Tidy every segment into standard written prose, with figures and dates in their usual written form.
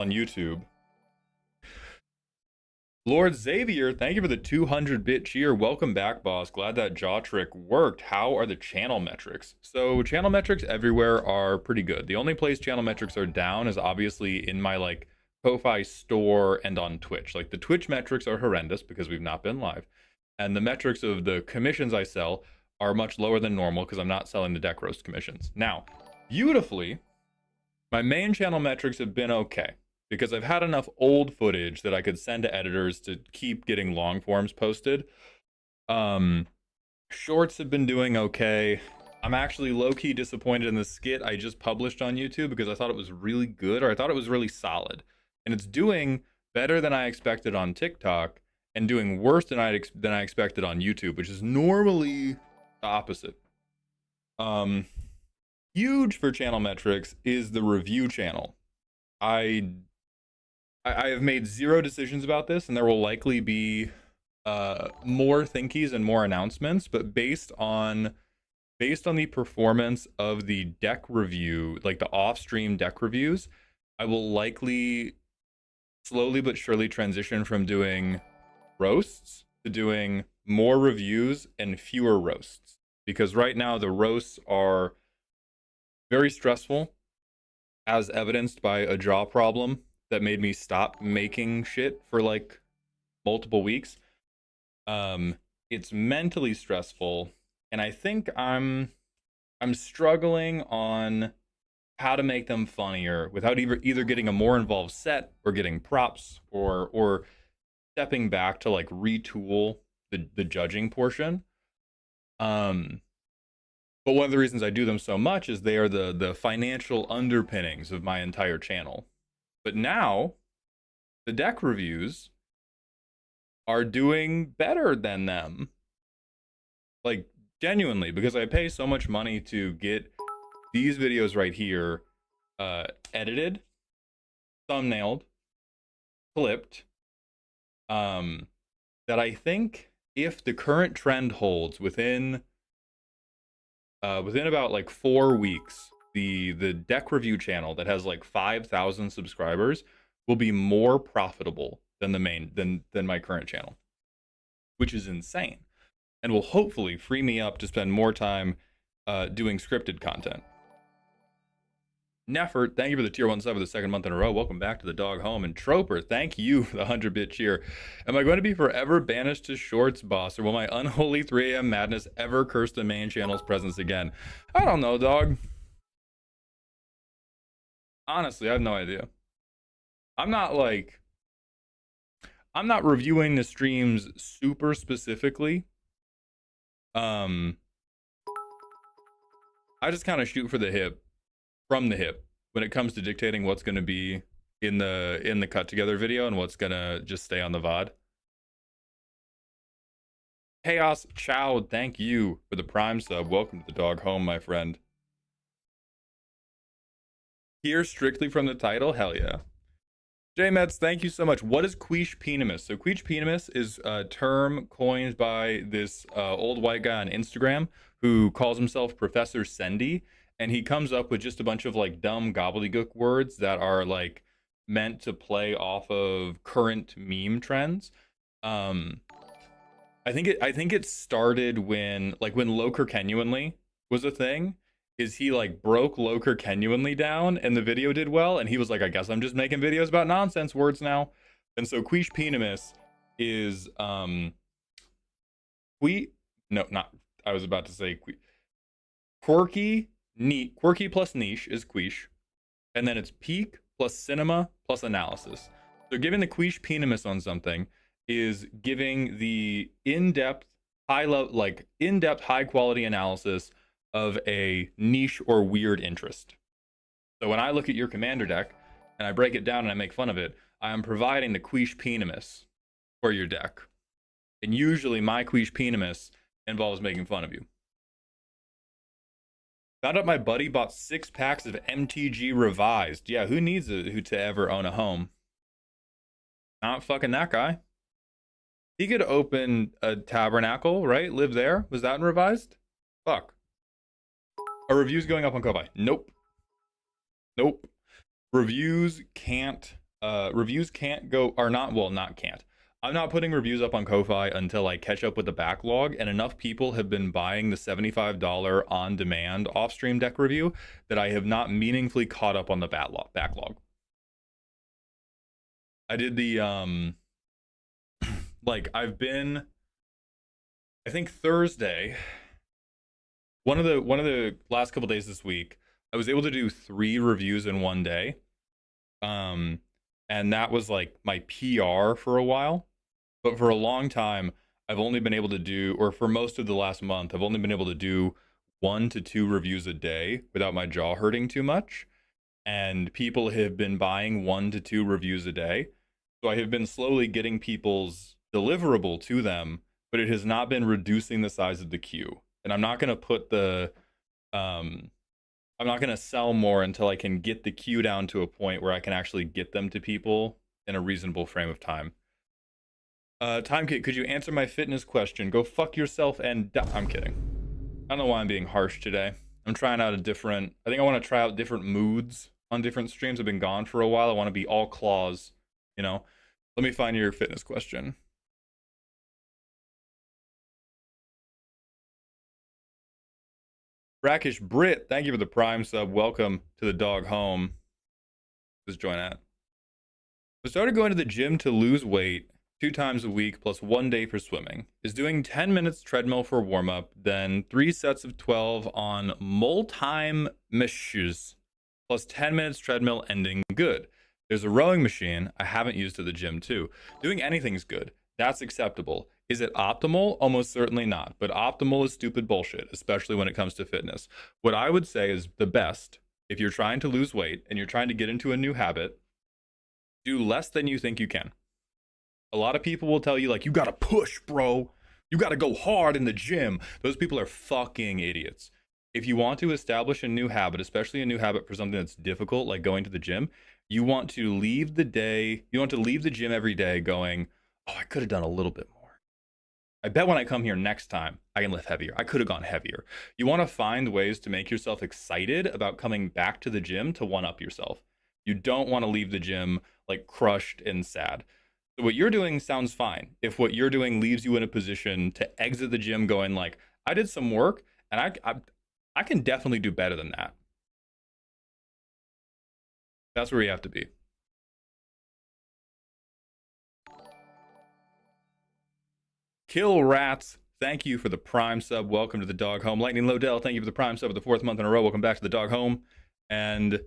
on YouTube. Lord Xavier, thank you for the 200-bit cheer. Welcome back, boss. Glad that jaw trick worked. How are the channel metrics? So channel metrics everywhere are pretty good. The only place channel metrics are down is obviously in my like Ko-Fi store and on Twitch. Like the Twitch metrics are horrendous because we've not been live. And the metrics of the commissions I sell are much lower than normal because I'm not selling the deck roast commissions. Now, beautifully, my main channel metrics have been okay because I've had enough old footage that I could send to editors to keep getting long forms posted. Shorts have been doing okay. I'm actually low-key disappointed in the skit I just published on YouTube because I thought it was really good, or I thought it was really solid. And it's doing better than I expected on TikTok and doing worse than I expected on YouTube, which is normally the opposite. Huge for channel metrics is the review channel. I have made zero decisions about this, and there will likely be more thinkies and more announcements, but based on the performance of the deck review, like the off-stream deck reviews, I will likely slowly but surely transition from doing roasts to doing more reviews and fewer roasts, because right now the roasts are very stressful, as evidenced by a jaw problem that made me stop making shit for like multiple weeks. It's mentally stressful, and I think I'm struggling on how to make them funnier without either getting a more involved set or getting props or stepping back to like retool the judging portion. But one of the reasons I do them so much is they are the financial underpinnings of my entire channel. But now, the deck reviews are doing better than them. Like, genuinely, because I pay so much money to get these videos right here edited, thumbnailed, clipped, that I think if the current trend holds within about like 4 weeks, the deck review channel that has like 5,000 subscribers will be more profitable than than my current channel, which is insane, and will hopefully free me up to spend more time doing scripted content. Neffert, thank you for the tier 1 sub for the second month in a row. Welcome back to the dog home. And Troper, thank you for the 100-bit cheer. Am I going to be forever banished to shorts, boss, or will my unholy 3 a.m. madness ever curse the main channel's presence again? I don't know, dog. Honestly, I have no idea. I'm not reviewing the streams super specifically. I just kind of shoot for the hip, from the hip, when it comes to dictating what's going to be in the cut together video and what's going to just stay on the VOD. Chaos Chow, thank you for the prime sub. Welcome to the dog home, my friend. Here strictly from the title, hell yeah. J-Mets, thank you so much. What is Quiche Peanimis? So Quiche Peanimis is a term coined by this old white guy on Instagram who calls himself Professor Sendy, and he comes up with just a bunch of like dumb gobbledygook words that are like meant to play off of current meme trends. I think it started when Loker Genuinely was a thing. Is he like broke Loker Genuinely down and the video did well, and he was like, I guess I'm just making videos about nonsense words now. And so Quiche Peanimis is quirky plus niche is Quiche, and then it's peak plus cinema plus analysis. So giving the Quiche Peanimis on something is giving the in-depth high quality analysis of a niche or weird interest. So when I look at your commander deck and I break it down and I make fun of it, I am providing the Quiche Peanimis for your deck. And usually my Quiche Peanimis involves making fun of you. Found out my buddy bought 6 packs of MTG Revised. Yeah, who needs to ever own a home? Not fucking that guy. He could open a tabernacle, right? Live there. Was that in Revised? Fuck. Are reviews going up on Ko-Fi? Nope. Reviews can't Reviews can't go, are not, well, not can't. I'm not putting reviews up on Ko-Fi until I catch up with the backlog, and enough people have been buying the $75 on demand off stream deck review that I have not meaningfully caught up on the backlog. I did the like I've been, I think Thursday, one of the last couple days this week, I was able to do 3 reviews in one day. And that was like my PR for a while. But for a long time, I've only been able to do, or for most of the last month, I've only been able to do 1 to 2 reviews a day without my jaw hurting too much. And people have been buying 1 to 2 reviews a day. So I have been slowly getting people's deliverable to them, but it has not been reducing the size of the queue. And I'm not going to put the, I'm not going to sell more until I can get the queue down to a point where I can actually get them to people in a reasonable frame of time. TimeKit, could you answer my fitness question? Go fuck yourself and I'm kidding. I don't know why I'm being harsh today. I'm trying out a different, I think I want to try out different moods on different streams. I've been gone for a while. I want to be all claws, you know? Let me find your fitness question. Brackish Brit, thank you for the Prime sub. Welcome to the dog home. Just join at. I started going to the gym to lose weight 2 times a week plus 1 day for swimming. Is doing 10 minutes treadmill for warm up, then 3 sets of 12 on multi meshes plus 10 minutes treadmill ending good. There's a rowing machine I haven't used at the gym too. Doing anything's good. That's acceptable. Is it optimal? Almost certainly not. But optimal is stupid bullshit, especially when it comes to fitness. What I would say is the best, if you're trying to lose weight and you're trying to get into a new habit, do less than you think you can. A lot of people will tell you, like, you gotta push, bro. You gotta go hard in the gym. Those people are fucking idiots. If you want to establish a new habit, especially a new habit for something that's difficult, like going to the gym, you want to leave the gym every day going, oh, I could have done a little bit more. I bet when I come here next time, I can lift heavier. I could have gone heavier. You want to find ways to make yourself excited about coming back to the gym to one-up yourself. You don't want to leave the gym like crushed and sad. So what you're doing sounds fine. If what you're doing leaves you in a position to exit the gym going like, I did some work and I can definitely do better than that. That's where you have to be. Kill Rats, thank you for the Prime sub. Welcome to the dog home. Lightning Lodell, thank you for the Prime sub for the 4th month in a row. Welcome back to the dog home. And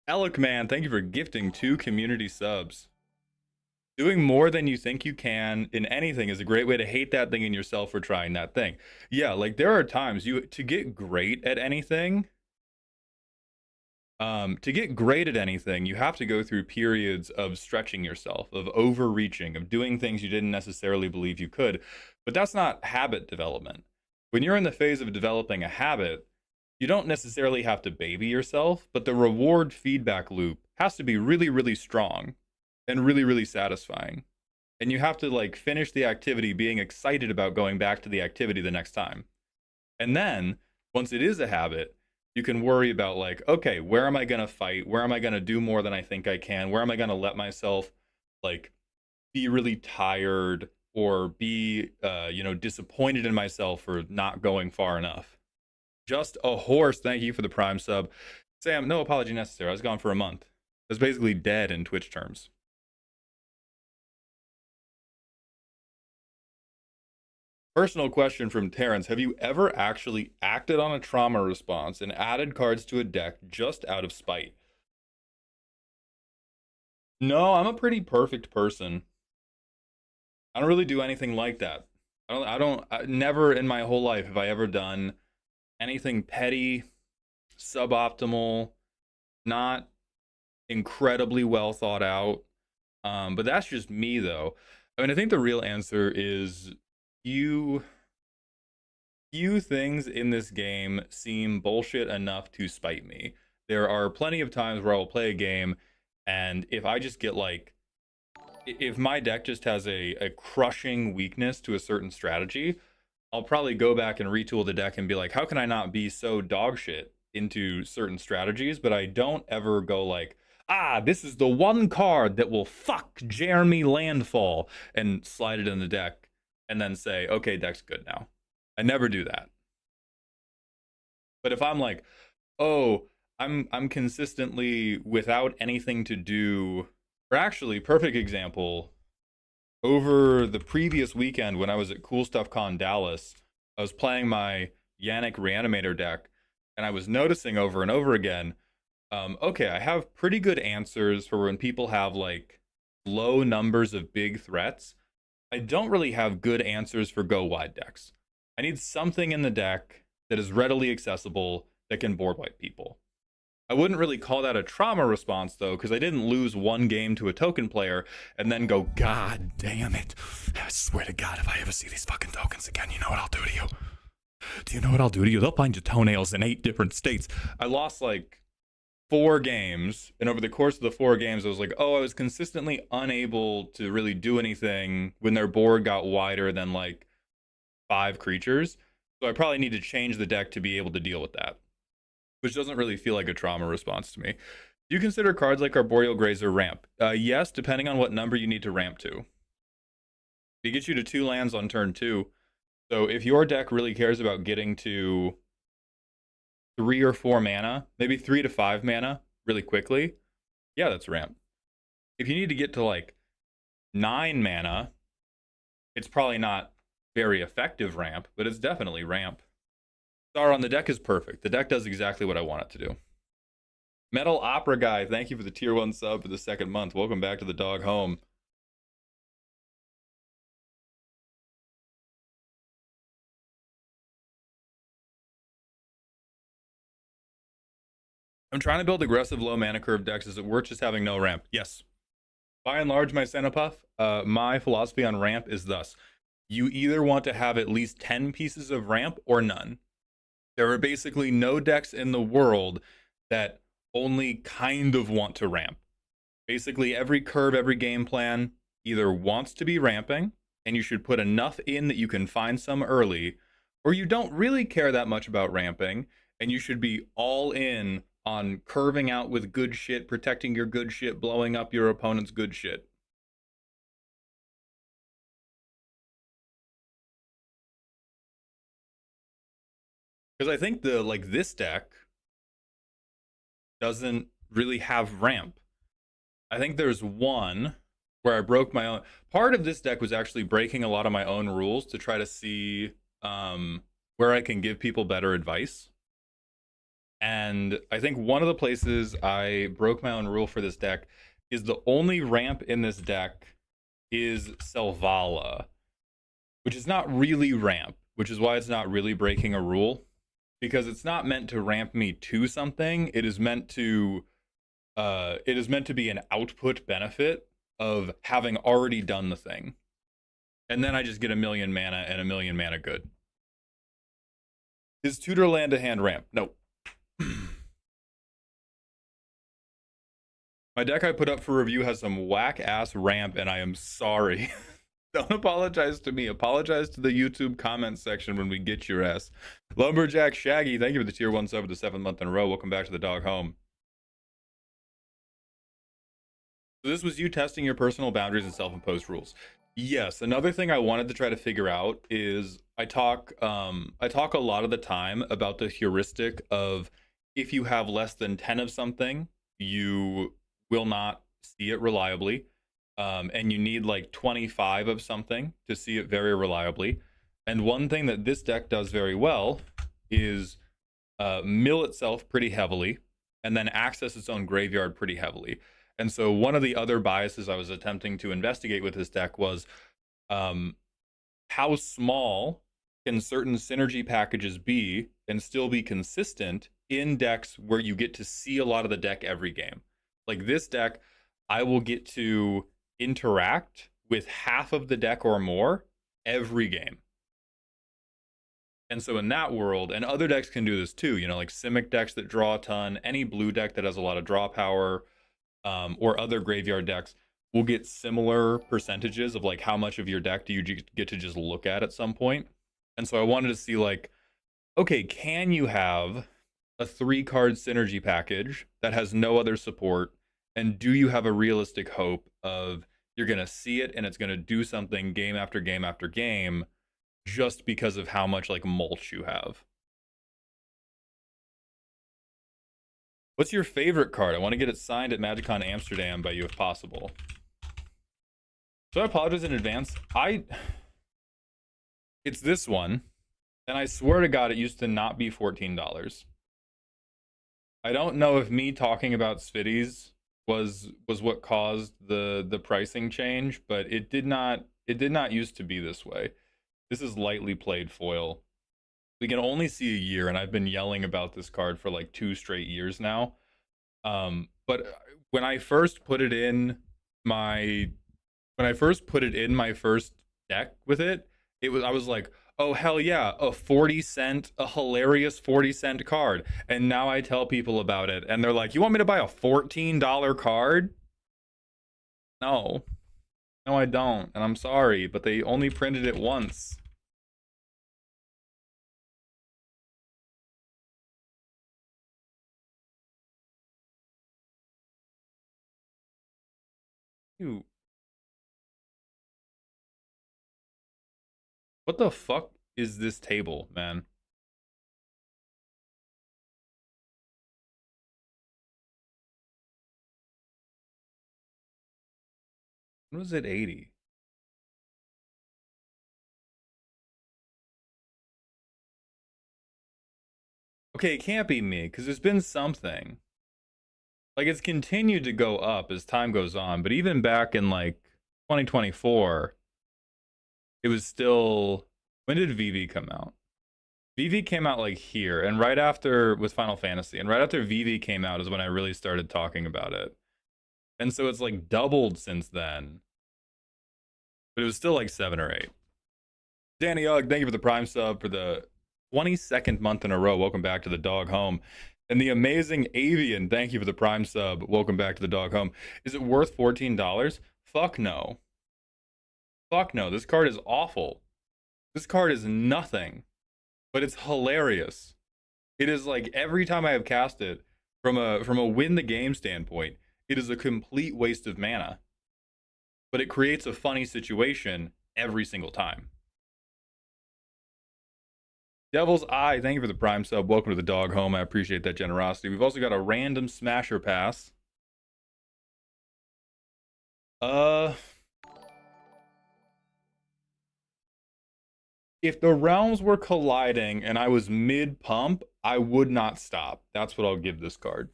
Alec Man, thank you for gifting 2 community subs. Doing more than you think you can in anything is a great way to hate that thing in yourself for trying that thing. Yeah, like there are times to get great at anything, you have to go through periods of stretching yourself, of overreaching, of doing things you didn't necessarily believe you could. But that's not habit development. When you're in the phase of developing a habit, you don't necessarily have to baby yourself, but the reward feedback loop has to be really, really strong and really, really satisfying. And you have to like finish the activity being excited about going back to the activity the next time. And then once it is a habit, you can worry about like, okay, where am I going to fight? Where am I going to do more than I think I can? Where am I going to let myself like be really tired or be, disappointed in myself for not going far enough? Just a horse. Thank you for the Prime sub. Sam, no apology necessary. I was gone for a month. I was basically dead in Twitch terms. Personal question from Terrence. Have you ever actually acted on a trauma response and added cards to a deck just out of spite? No, I'm a pretty perfect person. I don't really do anything like that. Never in my whole life have I ever done anything petty, suboptimal, not incredibly well thought out. But that's just me though. I mean, I think the real answer is few things in this game seem bullshit enough to spite me. There are plenty of times where I will play a game and if I just get like, if my deck just has a crushing weakness to a certain strategy, I'll probably go back and retool the deck and be like, how can I not be so dog shit into certain strategies? But I don't ever go like, Ah, this is the one card that will fuck Jeremy Landfall, and slide it in the deck, and then say, okay, deck's good now. I never do that. But if I'm like, oh, I'm consistently without anything to do, or actually, perfect example, over the previous weekend when I was at Cool Stuff Con Dallas, I was playing my Yannick Reanimator deck, and I was noticing over and over again, okay, I have pretty good answers for when people have like low numbers of big threats. I don't really have good answers for go wide decks. I need something in the deck that is readily accessible that can board wipe people. I wouldn't really call that a trauma response though, because I didn't lose one game to a token player and then go, God damn it. I swear to God, if I ever see these fucking tokens again, you know what I'll do to you? Do you know what I'll do to you? They'll find your toenails in 8 different states. I lost like 4 games, and over the course of the 4 games, I was like, oh, I was consistently unable to really do anything when their board got wider than like 5 creatures. So I probably need to change the deck to be able to deal with that, which doesn't really feel like a trauma response to me. Do you consider cards like Arboreal Grazer ramp? Yes, depending on what number you need to ramp to. It gets you to 2 lands on turn 2. So if your deck really cares about getting to 3 or 4 mana, maybe 3 to 5 mana really quickly, yeah, that's ramp. If you need to get to like 9 mana, it's probably not very effective ramp, but it's definitely ramp. Star on the deck is perfect. The deck does exactly what I want it to do. Metal Opera Guy, thank you for the tier 1 sub for the 2nd month. Welcome back to the dog home. I'm trying to build aggressive low mana curve decks. Is it worth just having no ramp? Yes. By and large, my Centopuff, my philosophy on ramp is thus. You either want to have at least 10 pieces of ramp or none. There are basically no decks in the world that only kind of want to ramp. Basically, every curve, every game plan either wants to be ramping, and you should put enough in that you can find some early, or you don't really care that much about ramping, and you should be all in on curving out with good shit, protecting your good shit, blowing up your opponent's good shit. Because I think this deck doesn't really have ramp. I think there's one where I broke my own. Part of this deck was actually breaking a lot of my own rules to try to see where I can give people better advice. And I think one of the places I broke my own rule for this deck is the only ramp in this deck is Selvala, which is not really ramp, which is why it's not really breaking a rule, because it's not meant to ramp me to something. It is meant to be an output benefit of having already done the thing. And then I just get a million mana and a million mana good. Is Tutor land a hand ramp? No. My deck I put up for review has some whack ass ramp, and I am sorry. Don't apologize to me. Apologize to the YouTube comment section when we get your ass. Lumberjack Shaggy, thank you for the tier 1 sub for the 7th month in a row. Welcome back to the dog home. So this was you testing your personal boundaries and self-imposed rules. Yes, another thing I wanted to try to figure out is I talk a lot of the time about the heuristic of if you have less than 10 of something, you will not see it reliably. And you need like 25 of something to see it very reliably. And one thing that this deck does very well is mill itself pretty heavily and then access its own graveyard pretty heavily. And so one of the other biases I was attempting to investigate with this deck was how small can certain synergy packages be and still be consistent in decks where you get to see a lot of the deck every game. Like this deck, I will get to interact with half of the deck or more every game. And so in that world, and other decks can do this too, you know, like Simic decks that draw a ton, any blue deck that has a lot of draw power, or other graveyard decks will get similar percentages of like how much of your deck do you get to just look at some point. And so I wanted to see like, okay, can you have a 3-card synergy package that has no other support And do you have a realistic hope of you're going to see it and it's going to do something game after game after game just because of how much like mulch you have? What's your favorite card? I want to get it signed at MagicCon Amsterdam by you if possible. So I apologize in advance. It's this one, and I swear to God, it used to not be $14. I don't know if me talking about Spitties was what caused the pricing change, but it did not used to be this way. This is lightly played foil. We can only see a year, and I've been yelling about this card for like 2 straight years now. But when I first put it in my first deck with it, I was like, oh hell yeah, a 40 cent, a hilarious 40-cent card. And now I tell people about it and they're like, you want me to buy a $14 card? No. No, I don't. And I'm sorry, but they only printed it once. You. What the fuck is this table, man? When was it 80? Okay, it can't be me, because there's been something. Like, it's continued to go up as time goes on, but even back in, like, 2024, it was still... When did VV come out? VV came out, like, here, and right after, with Final Fantasy, and right after VV came out is when I really started talking about it. And so it's, like, doubled since then. But it was still, like, 7 or 8. Danny Ugg, thank you for the Prime sub for the 22nd month in a row. Welcome back to the dog home. And the amazing Avian, thank you for the Prime sub. Welcome back to the dog home. Is it worth $14? Fuck no. Fuck no. This card is awful. This card is nothing. But it's hilarious. It is like every time I have cast it, from a win the game standpoint, it is a complete waste of mana. But it creates a funny situation every single time. Devil's Eye, thank you for the Prime sub. Welcome to the dog home. I appreciate that generosity. We've also got a random Smasher Pass. If the realms were colliding and I was mid-pump, I would not stop. That's what I'll give this card.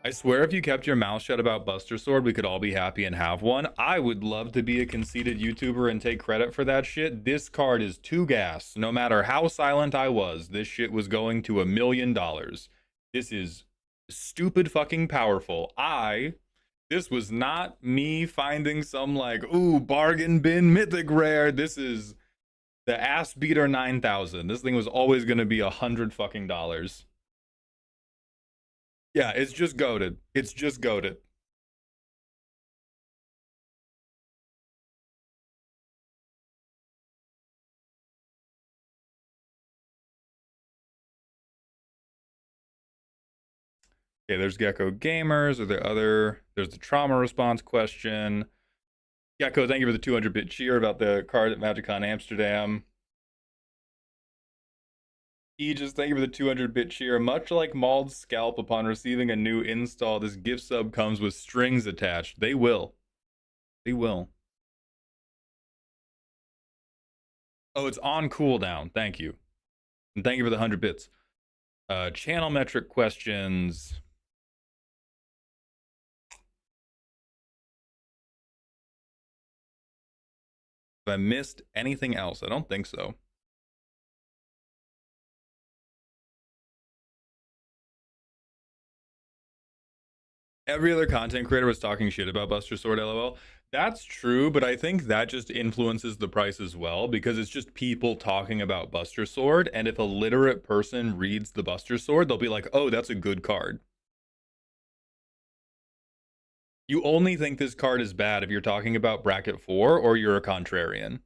I swear if you kept your mouth shut about Buster Sword, we could all be happy and have one. I would love to be a conceited YouTuber and take credit for that shit. This card is too gas. No matter how silent I was, this shit was going to $1 million. This is stupid fucking powerful. This was not me finding some like, ooh, bargain bin mythic rare. This is the ass beater 9000. This thing was always going to be $100 fucking dollars. Yeah, it's just goated. It's just goated. Okay, there's Gecko Gamers. Are there other? There's the trauma response question. Gecko, thank you for the 200-bit cheer about the card at MagicCon Amsterdam. Aegis, thank you for the 200-bit cheer. Much like Maul's scalp, upon receiving a new install, this gift sub comes with strings attached. They will. They will. Oh, it's on cooldown. Thank you. And thank you for the 100 bits. Channel metric questions. Have I missed anything else? I don't think so. Every other content creator was talking shit about Buster Sword, lol. That's true, but I think that just influences the price as well, because it's just people talking about Buster Sword, and if a literate person reads the Buster Sword, they'll be like, oh, that's a good card. You only think this card is bad if you're talking about bracket 4 or you're a contrarian.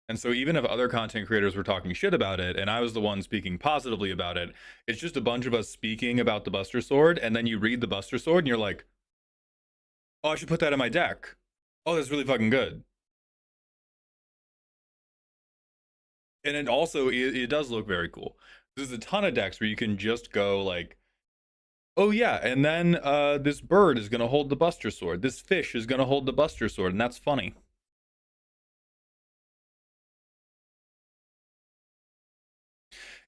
And so even if other content creators were talking shit about it and I was the one speaking positively about it, it's just a bunch of us speaking about the Buster Sword, and then you read the Buster Sword and you're like, oh, I should put that in my deck. Oh, that's really fucking good. And it also it does look very cool. There's a ton of decks where you can just go like, oh yeah, and then this bird is gonna hold the Buster Sword. This fish is gonna hold the Buster Sword, and that's funny.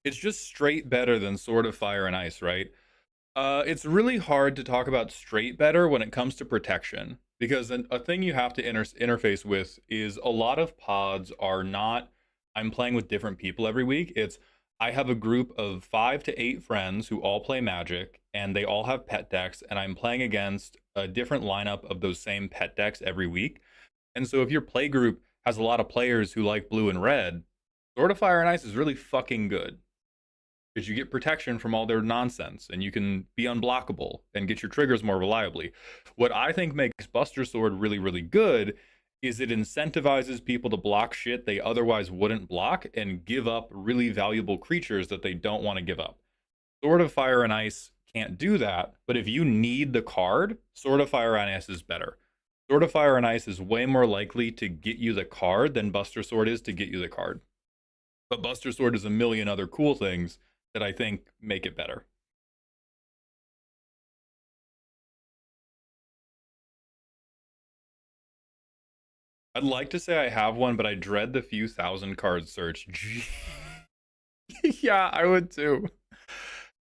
It's just straight better than Sword of Fire and Ice, right? It's really hard to talk about straight better when it comes to protection, because a thing you have to interface with is a lot of pods are not, I'm playing with different people every week. It's, I have a group of 5 to 8 friends who all play Magic, and they all have pet decks, and I'm playing against a different lineup of those same pet decks every week. And so if your play group has a lot of players who like blue and red, Sword of Fire and Ice is really fucking good, because you get protection from all their nonsense and you can be unblockable and get your triggers more reliably. What I think makes Buster Sword really, really good is it incentivizes people to block shit they otherwise wouldn't block and give up really valuable creatures that they don't want to give up. Sword of Fire and Ice can't do that, but if you need the card, Sword of Fire and Ice is better. Sword of Fire and Ice is way more likely to get you the card than Buster Sword is to get you the card. But Buster Sword is a million other cool things that I think make it better. I'd like to say I have one, but I dread the few thousand card search. Yeah, I would too.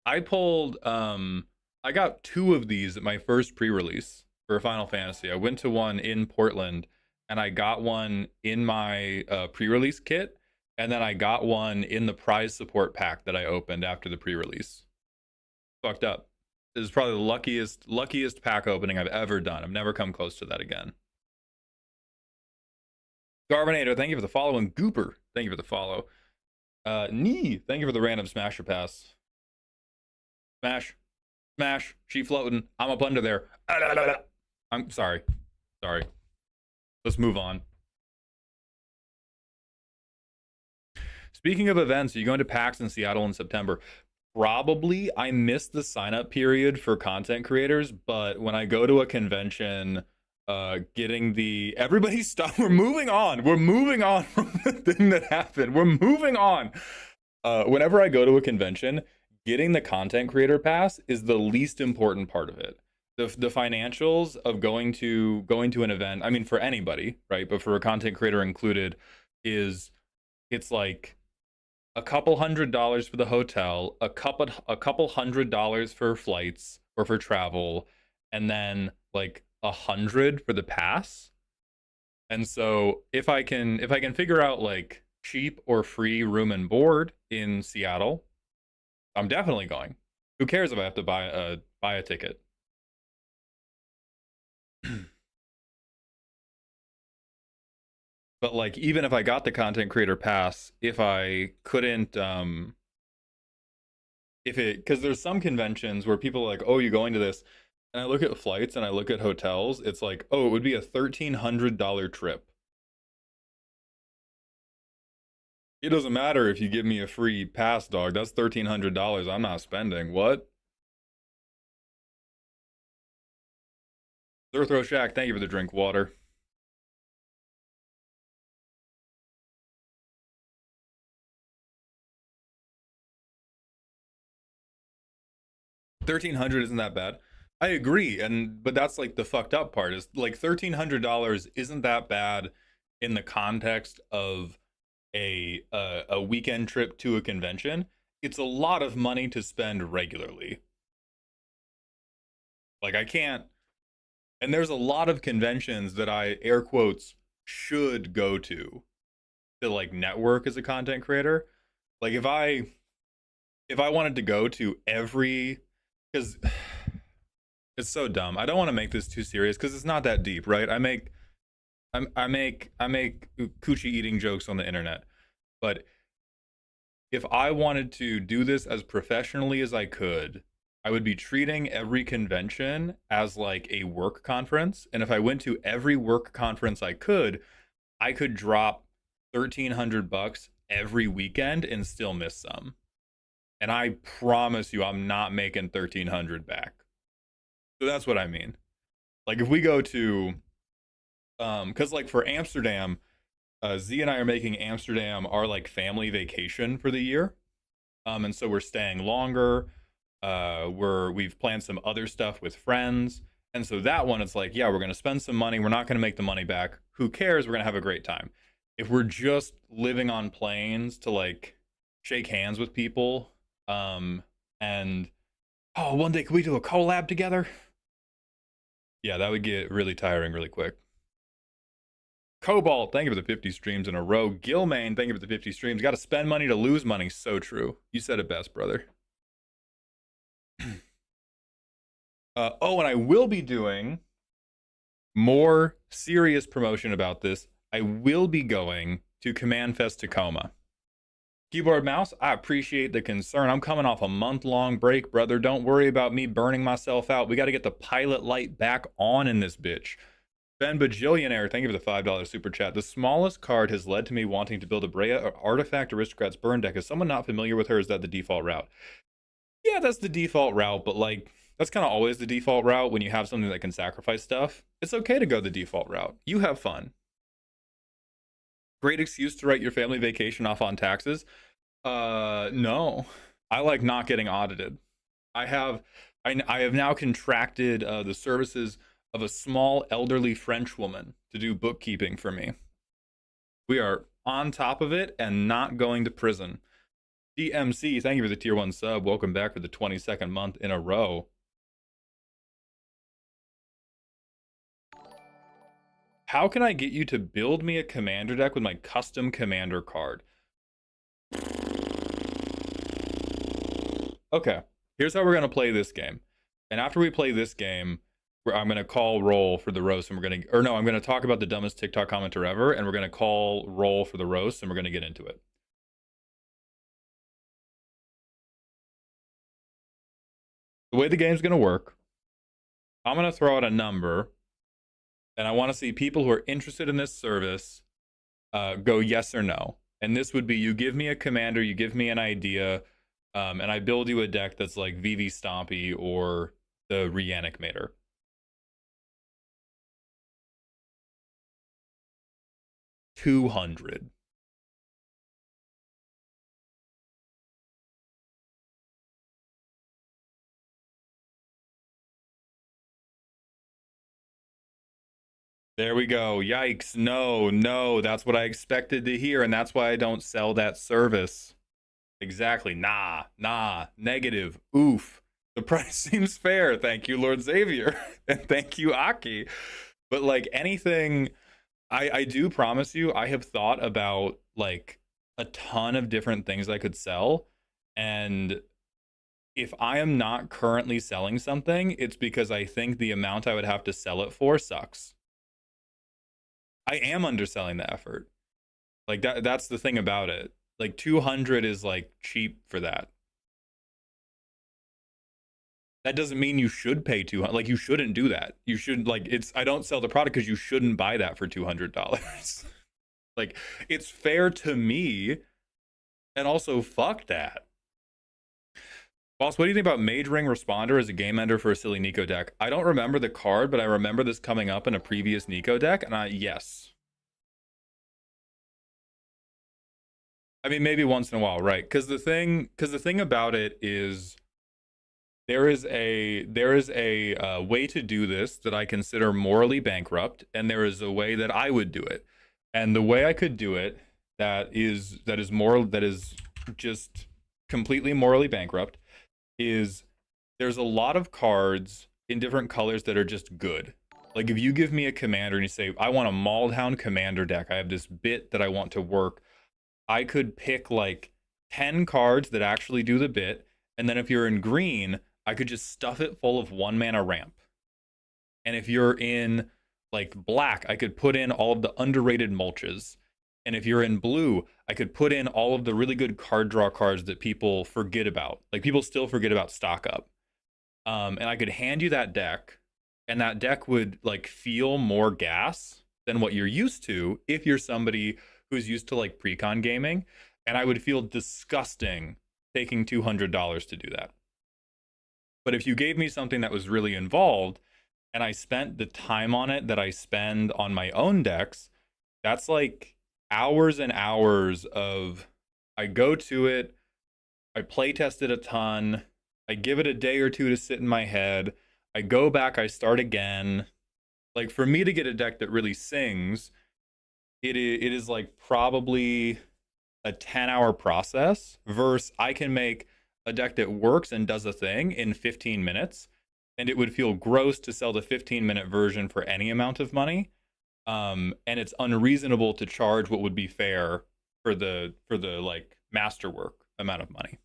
I pulled I got 2 of these at my first pre-release for Final Fantasy. I went to one in Portland and I got one in my pre-release kit, and then I got one in the prize support pack that I opened after the pre-release. Fucked up. This is probably the luckiest pack opening I've ever done. I've never come close to that again. Garvinator, thank you for the follow, and Gooper, thank you for the follow. Nee, thank you for the random smasher pass. Smash, smash, she floating. I'm up under there. I'm sorry. Sorry. Let's move on. Speaking of events, are you going to PAX in Seattle in September? Probably. I missed the sign up period for content creators, but when I go to a convention, getting the everybody stop. We're moving on. We're moving on from the thing that happened. We're moving on. Whenever I go to a convention, getting the content creator pass is the least important part of it. The financials of going to an event, I mean for anybody, right? But for a content creator included, is it's like a couple $100s for the hotel, a couple $100s for flights or for travel, and then like 100 for the pass. And so if I can figure out like cheap or free room and board in Seattle, I'm definitely going. Who cares if I have to buy a ticket? But like even if I got the content creator pass, if I couldn't if it, because there's some conventions where people are like, oh, you going to this, and I look at flights and I look at hotels, it's like, oh, it would be a $1,300 trip. It doesn't matter if you give me a free pass, dog. That's $1,300 I'm not spending. What? Throw Shack, thank you for the drink water. $1,300 isn't that bad. I agree, but that's like the fucked up part is like $1,300 isn't that bad in the context of a weekend trip to a convention. It's a lot of money to spend regularly. Like I can't, and there's a lot of conventions that I air quotes should go to like network as a content creator. Like if I wanted to go to every, because it's so dumb. I don't want to make this too serious because it's not that deep, right? I make coochie eating jokes on the internet, but if I wanted to do this as professionally as I could, I would be treating every convention as like a work conference. And if I went to every work conference I could drop $1,300 every weekend and still miss some. And I promise you, I'm not making 1,300 back. So that's what I mean. Like if we go to, because like for Amsterdam, Z and I are making Amsterdam our like family vacation for the year. And so we're staying longer. We've planned some other stuff with friends. And so that one, it's like, yeah, we're gonna spend some money. We're not gonna make the money back. Who cares? We're gonna have a great time. If we're just living on planes to like shake hands with people, and oh, one day can we do a collab together? Yeah, that would get really tiring really quick. Cobalt, thank you for the 50 streams in a row. Gilmain, thank you for the 50 streams. Got to spend money to lose money. So true. You said it best, brother. Oh, and I will be doing more serious promotion about this. I will be going to Command Fest Tacoma. Keyboard mouse, I appreciate the concern. I'm coming off a month-long break, brother. Don't worry about me burning myself out. We got to get the pilot light back on in this bitch. Ben Bajillionaire, thank you for the $5 super chat. The smallest card has led to me wanting to build a Brea or Artifact Aristocrats burn deck. Is someone not familiar with her? Is that the default route? Yeah, that's the default route, but like, that's kind of always the default route when you have something that can sacrifice stuff. It's okay to go the default route. You have fun. Great excuse to write your family vacation off on taxes. No. I like not getting audited. I have now contracted the services of a small elderly French woman to do bookkeeping for me. We are on top of it and not going to prison. DMC, thank you for the tier 1 sub. Welcome back for the 22nd month in a row. How can I get you to build me a commander deck with my custom commander card? Okay, here's how we're going to play this game. And after we play this game, I'm going to call roll for the roast, and we're going to, or no, I'm going to talk about the dumbest TikTok commenter ever, and we're going to call roll for the roast, and we're going to get into it. The way the game's going to work, I'm going to throw out a number, and I want to see people who are interested in this service go yes or no. And this would be, you give me a commander, you give me an idea, and I build you a deck that's like VV Stompy or the Reanimator. $200. There we go. Yikes. No, that's what I expected to hear, and that's why I don't sell that service. Exactly. Nah, negative. Oof. The price seems fair. Thank you, Lord Xavier. And thank you, Aki. But like anything, I do promise you, I have thought about like a ton of different things I could sell. And if I am not currently selling something, it's because I think the amount I would have to sell it for sucks. I am underselling the effort. Like that's the thing about it. Like 200 is like cheap for that. That doesn't mean you should pay 200. Like you shouldn't do that. You should like I don't sell the product because you shouldn't buy that for $200. Like it's fair to me, and also fuck that. Boss, what do you think about Mage Ring Responder as a game ender for a silly Nico deck? I don't remember the card, but I remember this coming up in a previous Nico deck, and yes. I mean, maybe once in a while, right? Because the thing about it is, there is a way to do this that I consider morally bankrupt, and there is a way that I would do it. And the way I could do it that is just completely morally bankrupt is there's a lot of cards in different colors that are just good. Like if you give me a commander and you say, I want a Maulhound commander deck, I have this bit that I want to work, I could pick like 10 cards that actually do the bit, and then if you're in green, I could just stuff it full of 1-mana ramp. And if you're in like black, I could put in all of the underrated mulches. And if you're in blue, I could put in all of the really good card draw cards that people forget about. Like people still forget about stock up. And I could hand you that deck, and that deck would like feel more gas than what you're used to if you're somebody who's used to like pre-con gaming, and I would feel disgusting taking $200 to do that. But if you gave me something that was really involved and I spent the time on it that I spend on my own decks, that's like hours and hours of I go to it, I play test it a ton, I give it a day or two to sit in my head, I go back, I start again. Like for me to get a deck that really sings, it is like probably a 10-hour process versus I can make a deck that works and does a thing in 15 minutes, and it would feel gross to sell the 15-minute version for any amount of money. And it's unreasonable to charge what would be fair for the like masterwork amount of money.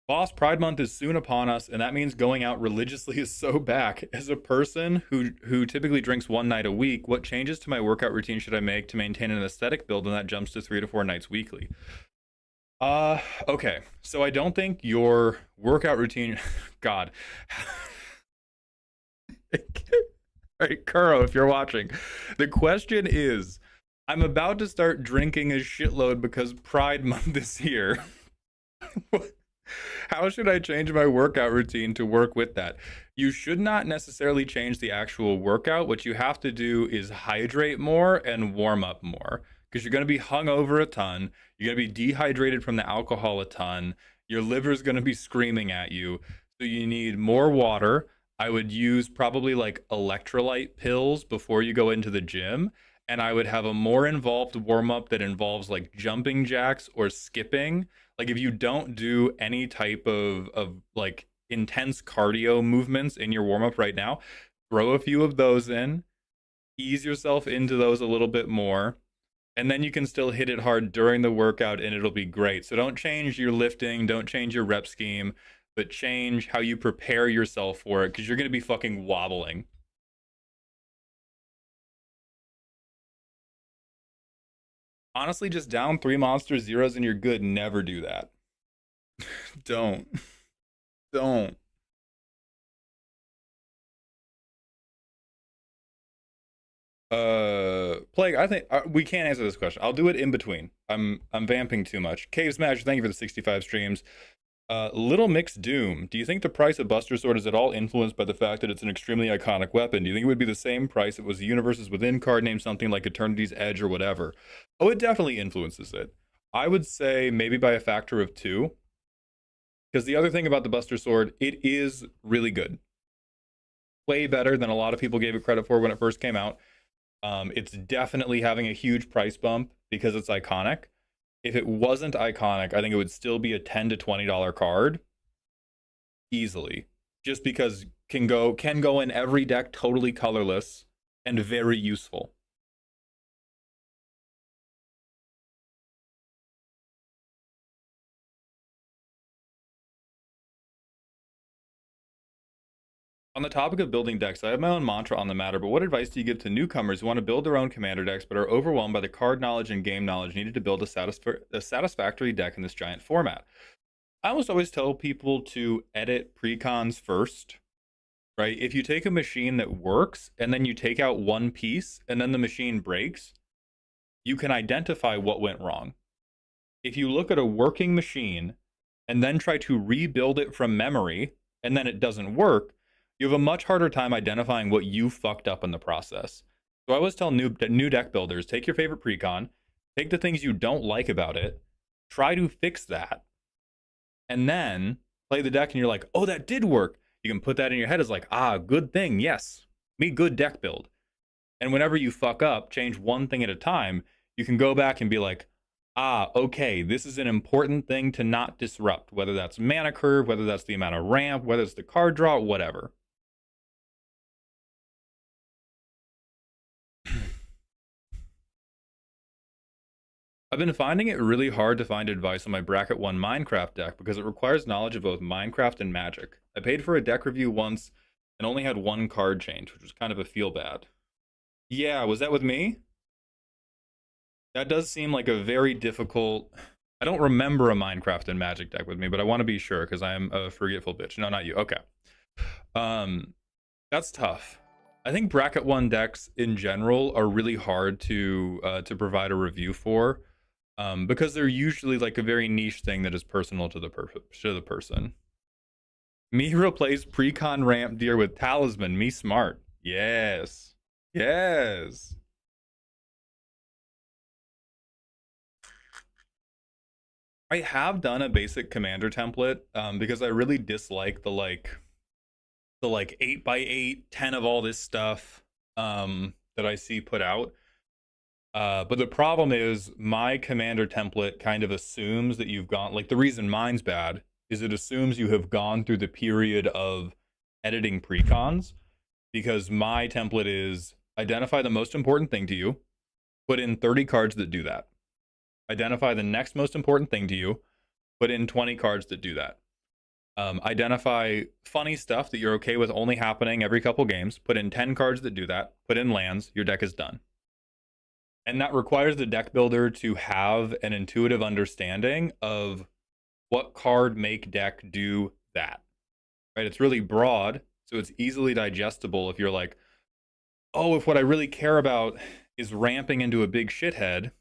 Boss, Pride Month is soon upon us, and that means going out religiously is so back. As a person who typically drinks one night a week, what changes to my workout routine should I make to maintain an aesthetic build and that jumps to 3 to 4 nights weekly? Okay. So I don't think your workout routine, God. All right, Kuro, if you're watching, the question is, I'm about to start drinking a shitload because Pride Month is here. How should I change my workout routine to work with that? You should not necessarily change the actual workout. What you have to do is hydrate more and warm up more, because you're going to be hungover a ton. You're going to be dehydrated from the alcohol a ton. Your liver's going to be screaming at you. So you need more water. I would use probably like electrolyte pills before you go into the gym. And I would have a more involved warm up that involves like jumping jacks or skipping. Like if you don't do any type of like intense cardio movements in your warm up right now, throw a few of those in, ease yourself into those a little bit more, and then you can still hit it hard during the workout and it'll be great. So don't change your lifting, don't change your rep scheme, but change how you prepare yourself for it, because you're going to be fucking wobbling. Honestly, just down 3 monster zeros and you're good. Never do that. Don't. Don't. Plague, I think we can't answer this question. I'll do it in between. I'm vamping too much. Cave Smash, thank you for the 65 streams. Little Mix Doom, do you think the price of Buster Sword is at all influenced by the fact that it's an extremely iconic weapon? Do you think it would be the same price if it was a Universes Within card name, something like Eternity's Edge or whatever? Oh, it definitely influences it. I would say maybe by a factor of 2. Because the other thing about the Buster Sword, it is really good. Way better than a lot of people gave it credit for when it first came out. It's definitely having a huge price bump because it's iconic. If it wasn't iconic, I think it would still be a $10 to $20 card easily, just because can go in every deck totally colorless and very useful. On the topic of building decks, I have my own mantra on the matter, but what advice do you give to newcomers who want to build their own commander decks but are overwhelmed by the card knowledge and game knowledge needed to build a satisfactory deck in this giant format? I almost always tell people to edit precons first, right? If you take a machine that works and then you take out one piece and then the machine breaks, you can identify what went wrong. If you look at a working machine and then try to rebuild it from memory and then it doesn't work, you have a much harder time identifying what you fucked up in the process. So I always tell new deck builders, take your favorite precon, take the things you don't like about it, try to fix that, and then play the deck and you're like, oh, that did work. You can put that in your head as like, ah, good thing, yes, me good deck build. And whenever you fuck up, change one thing at a time, you can go back and be like, ah, okay, this is an important thing to not disrupt, whether that's mana curve, whether that's the amount of ramp, whether it's the card draw, whatever. I've been finding it really hard to find advice on my Bracket 1 Minecraft deck because it requires knowledge of both Minecraft and Magic. I paid for a deck review once and only had one card change, which was kind of a feel bad. Yeah, was that with me? That does seem like a very difficult... I don't remember a Minecraft and Magic deck with me, but I want to be sure because I am a forgetful bitch. No, not you. Okay. That's tough. I think bracket 1 decks in general are really hard to provide a review for, because they're usually like a very niche thing that is personal to the person. Me replace Precon Ramp Deer with Talisman. Me smart. Yes. Yes. I have done a basic commander template because I really dislike the 8x8, 10 of all this stuff that I see put out. But the problem is my commander template kind of assumes that you've gone, like the reason mine's bad is it assumes you have gone through the period of editing precons, because my template is identify the most important thing to you, put in 30 cards that do that. Identify the next most important thing to you, put in 20 cards that do that. Identify funny stuff that you're okay with only happening every couple games, put in 10 cards that do that, put in lands, your deck is done. And that requires the deck builder to have an intuitive understanding of what card make deck do that. Right? It's really broad, so it's easily digestible if you're like, oh, if what I really care about is ramping into a big shithead,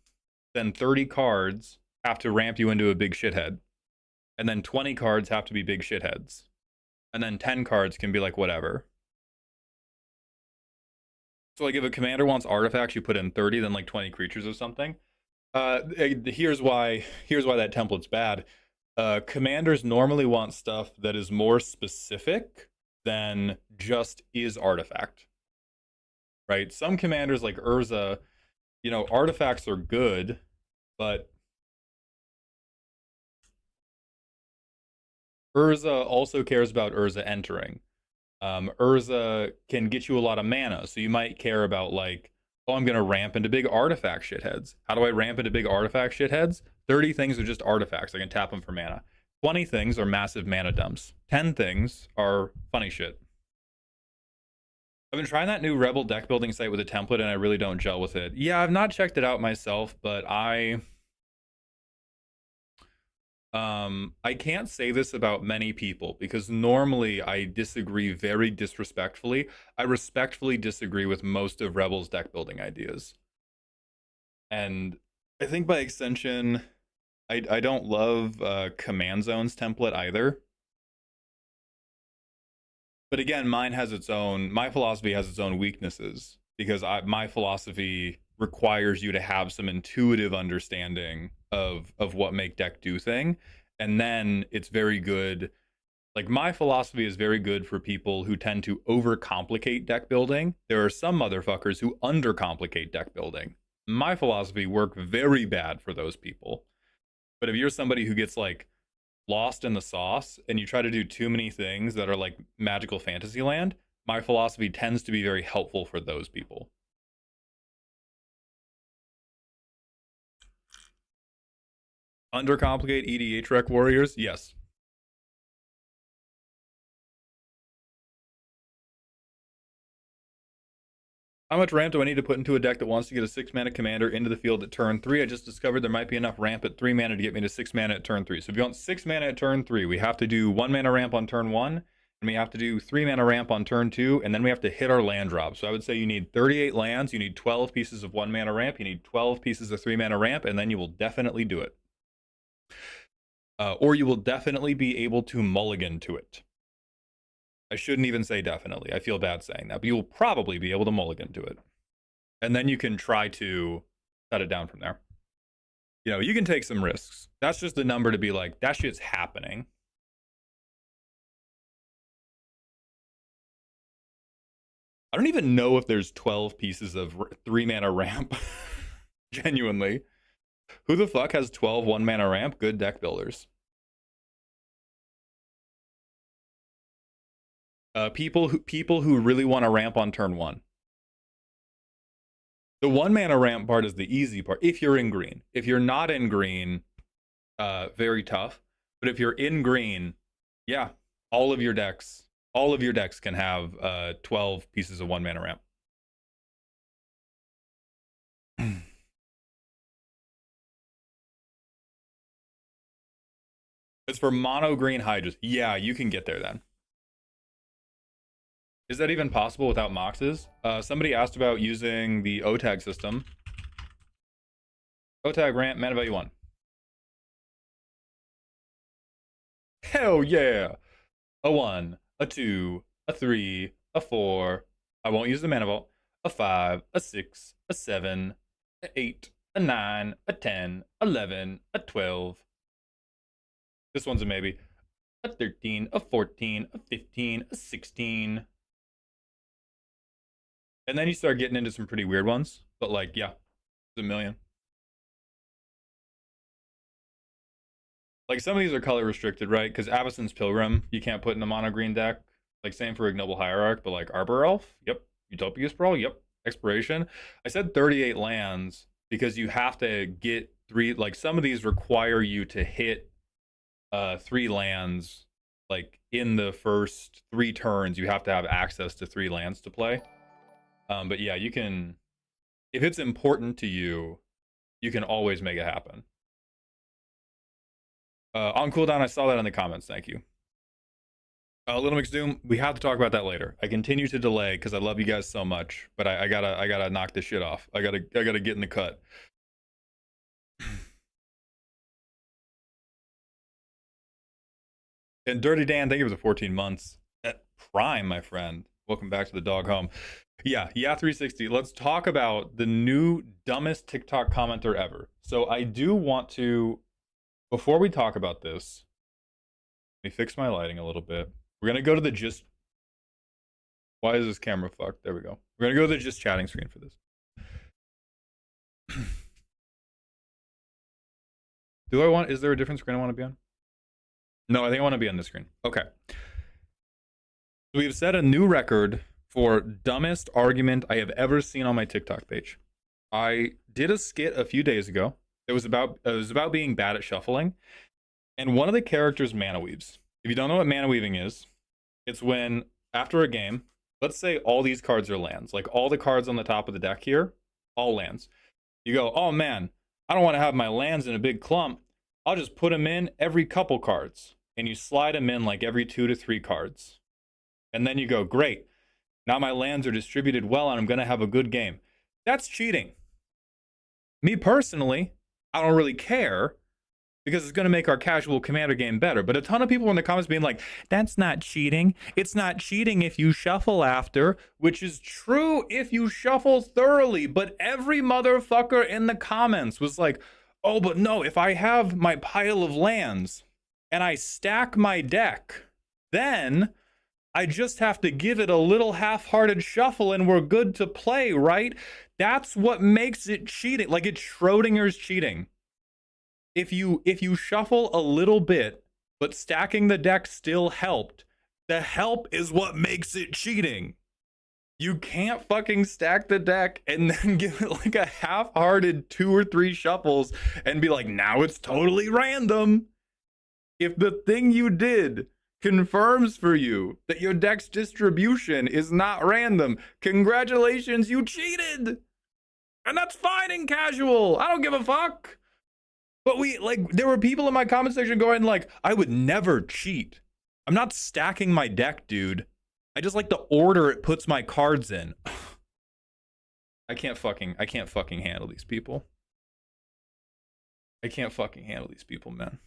then 30 cards have to ramp you into a big shithead. And then 20 cards have to be big shitheads. And then 10 cards can be like whatever. So like if a commander wants artifacts, you put in 30, then like 20 creatures or something. Here's why that template's bad. Commanders normally want stuff that is more specific than just is artifact. Right? Some commanders like Urza, artifacts are good, but Urza also cares about Urza entering. Urza can get you a lot of mana, so you might care about like, oh, I'm gonna ramp into big artifact shitheads. How do I ramp into big artifact shitheads? 30 things are just artifacts. I can tap them for mana. 20 things are massive mana dumps. 10 things are funny shit. I've been trying that new Rebel deck building site with a template, and I really don't gel with it. Yeah, I've not checked it out myself, but I can't say this about many people because normally I disagree very disrespectfully. I respectfully disagree with most of Rebel's deck building ideas. And I think by extension, I don't love Command Zone's template either. But again, my philosophy has its own weaknesses because my philosophy requires you to have some intuitive understanding of what make deck do thing, and then it's very good. Like my philosophy is very good for people who tend to overcomplicate deck building. There are some motherfuckers who undercomplicate deck building. My philosophy work very bad for those people. But if you're somebody who gets like lost in the sauce and you try to do too many things that are like magical fantasy land, my philosophy tends to be very helpful for those people. Undercomplicate EDH rec warriors? Yes. How much ramp do I need to put into a deck that wants to get a 6 mana commander into the field at turn 3? I just discovered there might be enough ramp at 3 mana to get me to 6 mana at turn 3. So if you want 6 mana at turn 3, we have to do 1 mana ramp on turn 1, and we have to do 3 mana ramp on turn 2, and then we have to hit our land drop. So I would say you need 38 lands, you need 12 pieces of 1 mana ramp, you need 12 pieces of 3 mana ramp, and then you will definitely do it. Or you will definitely be able to mulligan to it. I shouldn't even say definitely. I feel bad saying that, but you will probably be able to mulligan to it. And then you can try to set it down from there. You can take some risks. That's just the number to be like, that shit's happening. I don't even know if there's 12 pieces of 3 mana ramp. Genuinely. Who the fuck has 12 1 mana ramp? Good deck builders. People who really want to ramp on turn 1. The 1 mana ramp part is the easy part if you're in green. If you're not in green, very tough. But if you're in green, yeah, all of your decks can have 12 pieces of 1 mana ramp. It's for mono green Hydras. Yeah, you can get there then. Is that even possible without Moxes? Somebody asked about using the O-Tag system. O-Tag ramp, mana value 1. Hell yeah! A 1, a 2, a 3, a 4. I won't use the mana vault. A 5, a 6, a 7, a 8, a 9, a 10, 11, a 12. This one's a maybe. A 13, a 14, a 15, a 16. And then you start getting into some pretty weird ones. But like, yeah, it's a million. Like some of these are color restricted, right? Because Avacyn's Pilgrim, you can't put in a mono green deck. Like same for Ignoble Hierarch, but like Arbor Elf, yep. Utopia Sprawl, yep. Expiration. I said 38 lands because you have to get 3. Like some of these require you to hit 3 lands. Like in the first 3 turns, you have to have access to 3 lands to play. But yeah, you can, if it's important to you, you can always make it happen. On cooldown, I saw that in the comments. Thank you. Little Mix Doom, we have to talk about that later. I continue to delay because I love you guys so much, but I gotta knock this shit off. I gotta get in the cut. And Dirty Dan, thank you for the 14 months. At Prime, my friend. Welcome back to the dog home. Yeah, 360. Let's talk about the new dumbest TikTok commenter ever. So I do want to, before we talk about this, let me fix my lighting a little bit. We're going to go to the just... Why is this camera fucked? There we go. We're going to go to the just chatting screen for this. Do I want... Is there a different screen I want to be on? No, I think I want to be on this screen. Okay. So we've set a new record for dumbest argument I have ever seen on my TikTok page. I did a skit a few days ago. It was about being bad at shuffling. And one of the characters mana weaves. If you don't know what mana weaving is, it's when, after a game, let's say all these cards are lands. Like all the cards on the top of the deck here, all lands. You go, oh man, I don't want to have my lands in a big clump. I'll just put them in every couple cards. And you slide them in like every 2 to 3 cards. And then you go, great. Now my lands are distributed well and I'm going to have a good game. That's cheating. Me personally, I don't really care because it's going to make our casual Commander game better. But a ton of people in the comments being like, that's not cheating. It's not cheating if you shuffle after, which is true if you shuffle thoroughly. But every motherfucker in the comments was like, oh, but no, if I have my pile of lands and I stack my deck, then I just have to give it a little half-hearted shuffle and we're good to play, right? That's what makes it cheating. Like it's Schrodinger's cheating. If you shuffle a little bit, but stacking the deck still helped, the help is what makes it cheating. You can't fucking stack the deck and then give it like a half-hearted 2 or 3 shuffles and be like, now it's totally random. If the thing you did confirms for you that your deck's distribution is not random, congratulations, you cheated. And that's fine in casual. I don't give a fuck. But there were people in my comment section going like, I would never cheat. I'm not stacking my deck, dude. I just like the order it puts my cards in. I can't fucking handle these people. I can't fucking handle these people, man.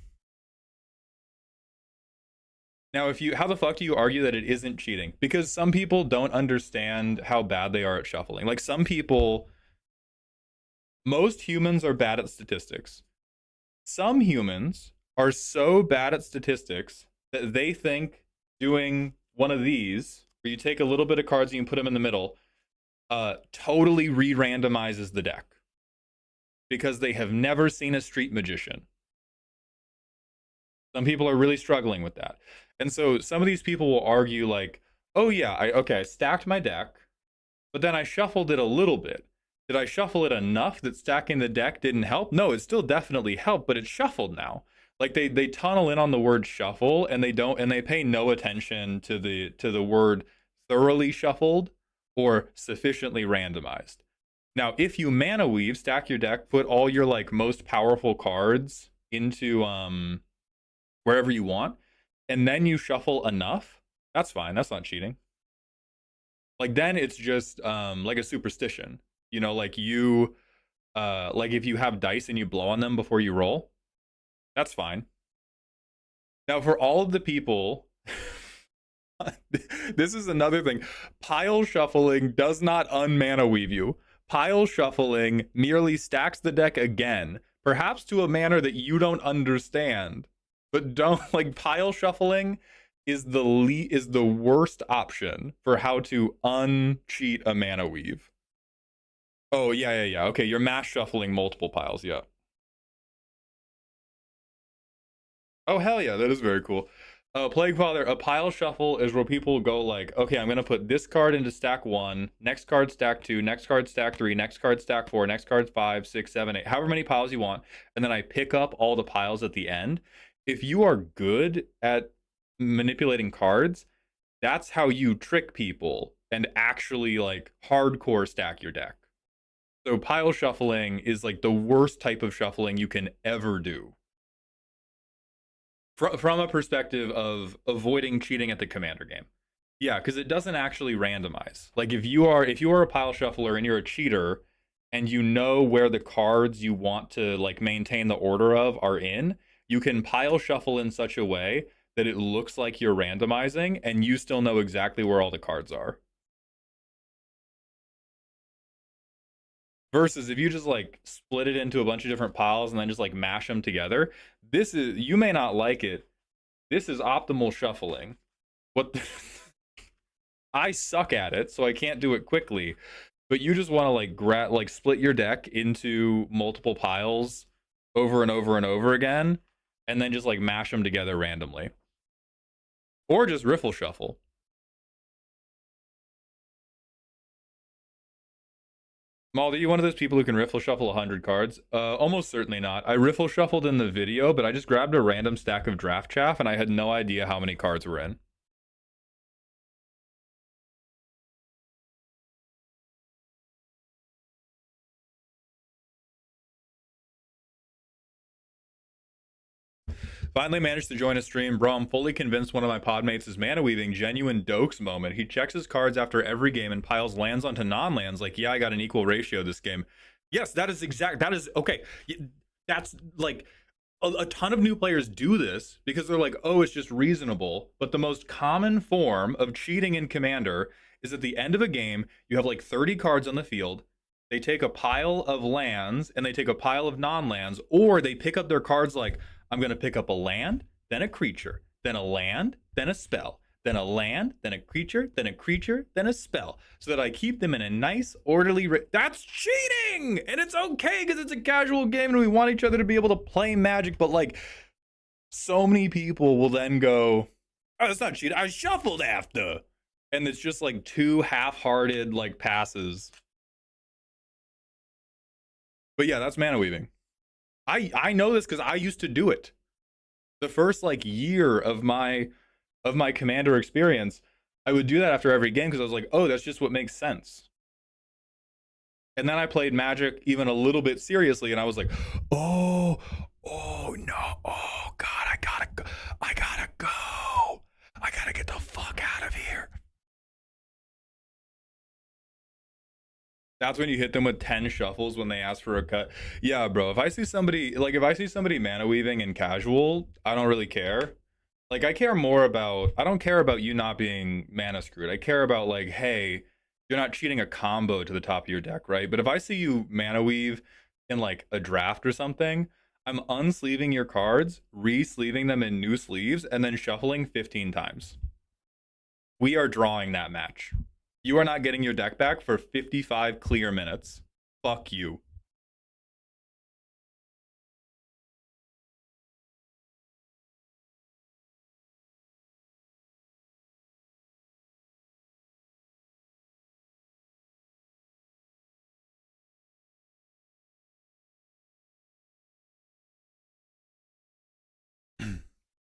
Now, how the fuck do you argue that it isn't cheating? Because some people don't understand how bad they are at shuffling. Like some people, most humans are bad at statistics. Some humans are so bad at statistics that they think doing one of these, where you take a little bit of cards and you put them in the middle, totally re-randomizes the deck. Because they have never seen a street magician. Some people are really struggling with that. And so some of these people will argue like, oh yeah, I stacked my deck, but then I shuffled it a little bit. Did I shuffle it enough that stacking the deck didn't help? No, it still definitely helped, but it's shuffled now. Like they tunnel in on the word shuffle and they pay no attention to the word thoroughly shuffled or sufficiently randomized. Now, if you mana weave, stack your deck, put all your like most powerful cards into wherever you want, and then you shuffle enough, that's fine. That's not cheating. Like then it's just like a superstition. You know, like you like if you have dice and you blow on them before you roll, that's fine. Now for all of the people this is another thing. Pile shuffling does not unmana weave you. Pile shuffling merely stacks the deck again, perhaps to a manner that you don't understand. But don't like pile shuffling is the worst option for how to uncheat a mana weave. Oh yeah. Okay, you're mass shuffling multiple piles, yeah. Oh hell yeah, that is very cool. Plague Father, a pile shuffle is where people go like, okay, I'm gonna put this card into stack 1, next card stack 2, next card stack 3, next card stack 4, next card 5, 6, 7, 8, however many piles you want, and then I pick up all the piles at the end. If you are good at manipulating cards, that's how you trick people and actually like hardcore stack your deck. So pile shuffling is like the worst type of shuffling you can ever do from a perspective of avoiding cheating at the commander game. Yeah, because it doesn't actually randomize. Like if you are a pile shuffler and you're a cheater and you know where the cards you want to like maintain the order of are in, you can pile shuffle in such a way that it looks like you're randomizing and you still know exactly where all the cards are. Versus if you just like split it into a bunch of different piles and then just like mash them together, this is, you may not like it, this is optimal shuffling. What the, I suck at it, so I can't do it quickly. But you just want to like split your deck into multiple piles over and over and over again, and then just like mash them together randomly, or just riffle shuffle. Maul, are you one of those people who can riffle shuffle 100 cards? Almost certainly not. I riffle shuffled in the video, but I just grabbed a random stack of draft chaff and I had no idea how many cards were in. Finally managed to join a stream. Bro, I'm fully convinced one of my podmates is mana weaving. Genuine Dokes moment. He checks his cards after every game and piles lands onto non-lands. Like, yeah, I got an equal ratio this game. Yes, that is exact. That is okay. That's like a ton of new players do this because they're like, oh, it's just reasonable. But the most common form of cheating in Commander is at the end of a game, you have like 30 cards on the field. They take a pile of lands and they take a pile of non-lands, or they pick up their cards like, I'm going to pick up a land, then a creature, then a land, then a spell, then a land, then a creature, then a creature, then a spell, so that I keep them in a nice, orderly. That's cheating! And it's okay because it's a casual game and we want each other to be able to play Magic, but like, so many people will then go, oh, that's not cheating. I shuffled after. And it's just like two half-hearted like passes. But yeah, that's mana weaving. I know this because I used to do it. The first like year of my commander experience, I would do that after every game because I was like, oh, that's just what makes sense. And then I played Magic even a little bit seriously, and I was like, oh no, oh god, I gotta go, I gotta get the fuck out of here. That's when you hit them with 10 shuffles when they ask for a cut. Yeah, bro. If I see somebody mana weaving in casual, I don't really care. Like I don't care about you not being mana screwed. I care about like, hey, you're not cheating a combo to the top of your deck, right? But if I see you mana weave in like a draft or something, I'm unsleeving your cards, re-sleeving them in new sleeves, and then shuffling 15 times. We are drawing that match. You are not getting your deck back for 55 clear minutes. Fuck you.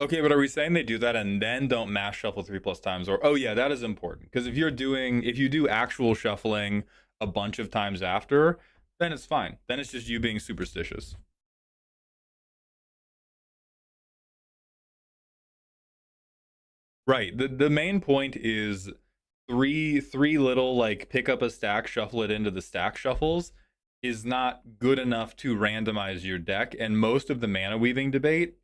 Okay, but are we saying they do that and then don't mass shuffle 3+ times? Or, oh yeah, that is important. Because if you do actual shuffling a bunch of times after, then it's fine. Then it's just you being superstitious. Right. The main point is three little like pick up a stack, shuffle it into the stack shuffles is not good enough to randomize your deck. And most of the mana weaving debate,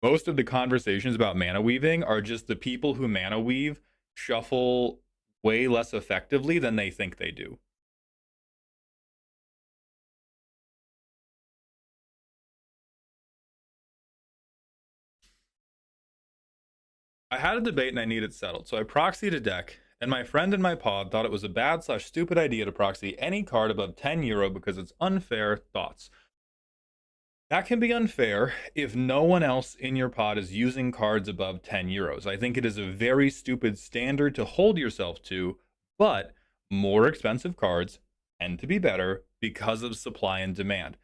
most of the conversations about mana weaving are just the people who mana weave shuffle way less effectively than they think they do. I had a debate and I needed settled, so I proxied a deck, and my friend in my pod thought it was a bad/stupid idea to proxy any card above €10 because it's unfair. Thoughts? That can be unfair if no one else in your pod is using cards above €10. I think it is a very stupid standard to hold yourself to, but more expensive cards tend to be better because of supply and demand.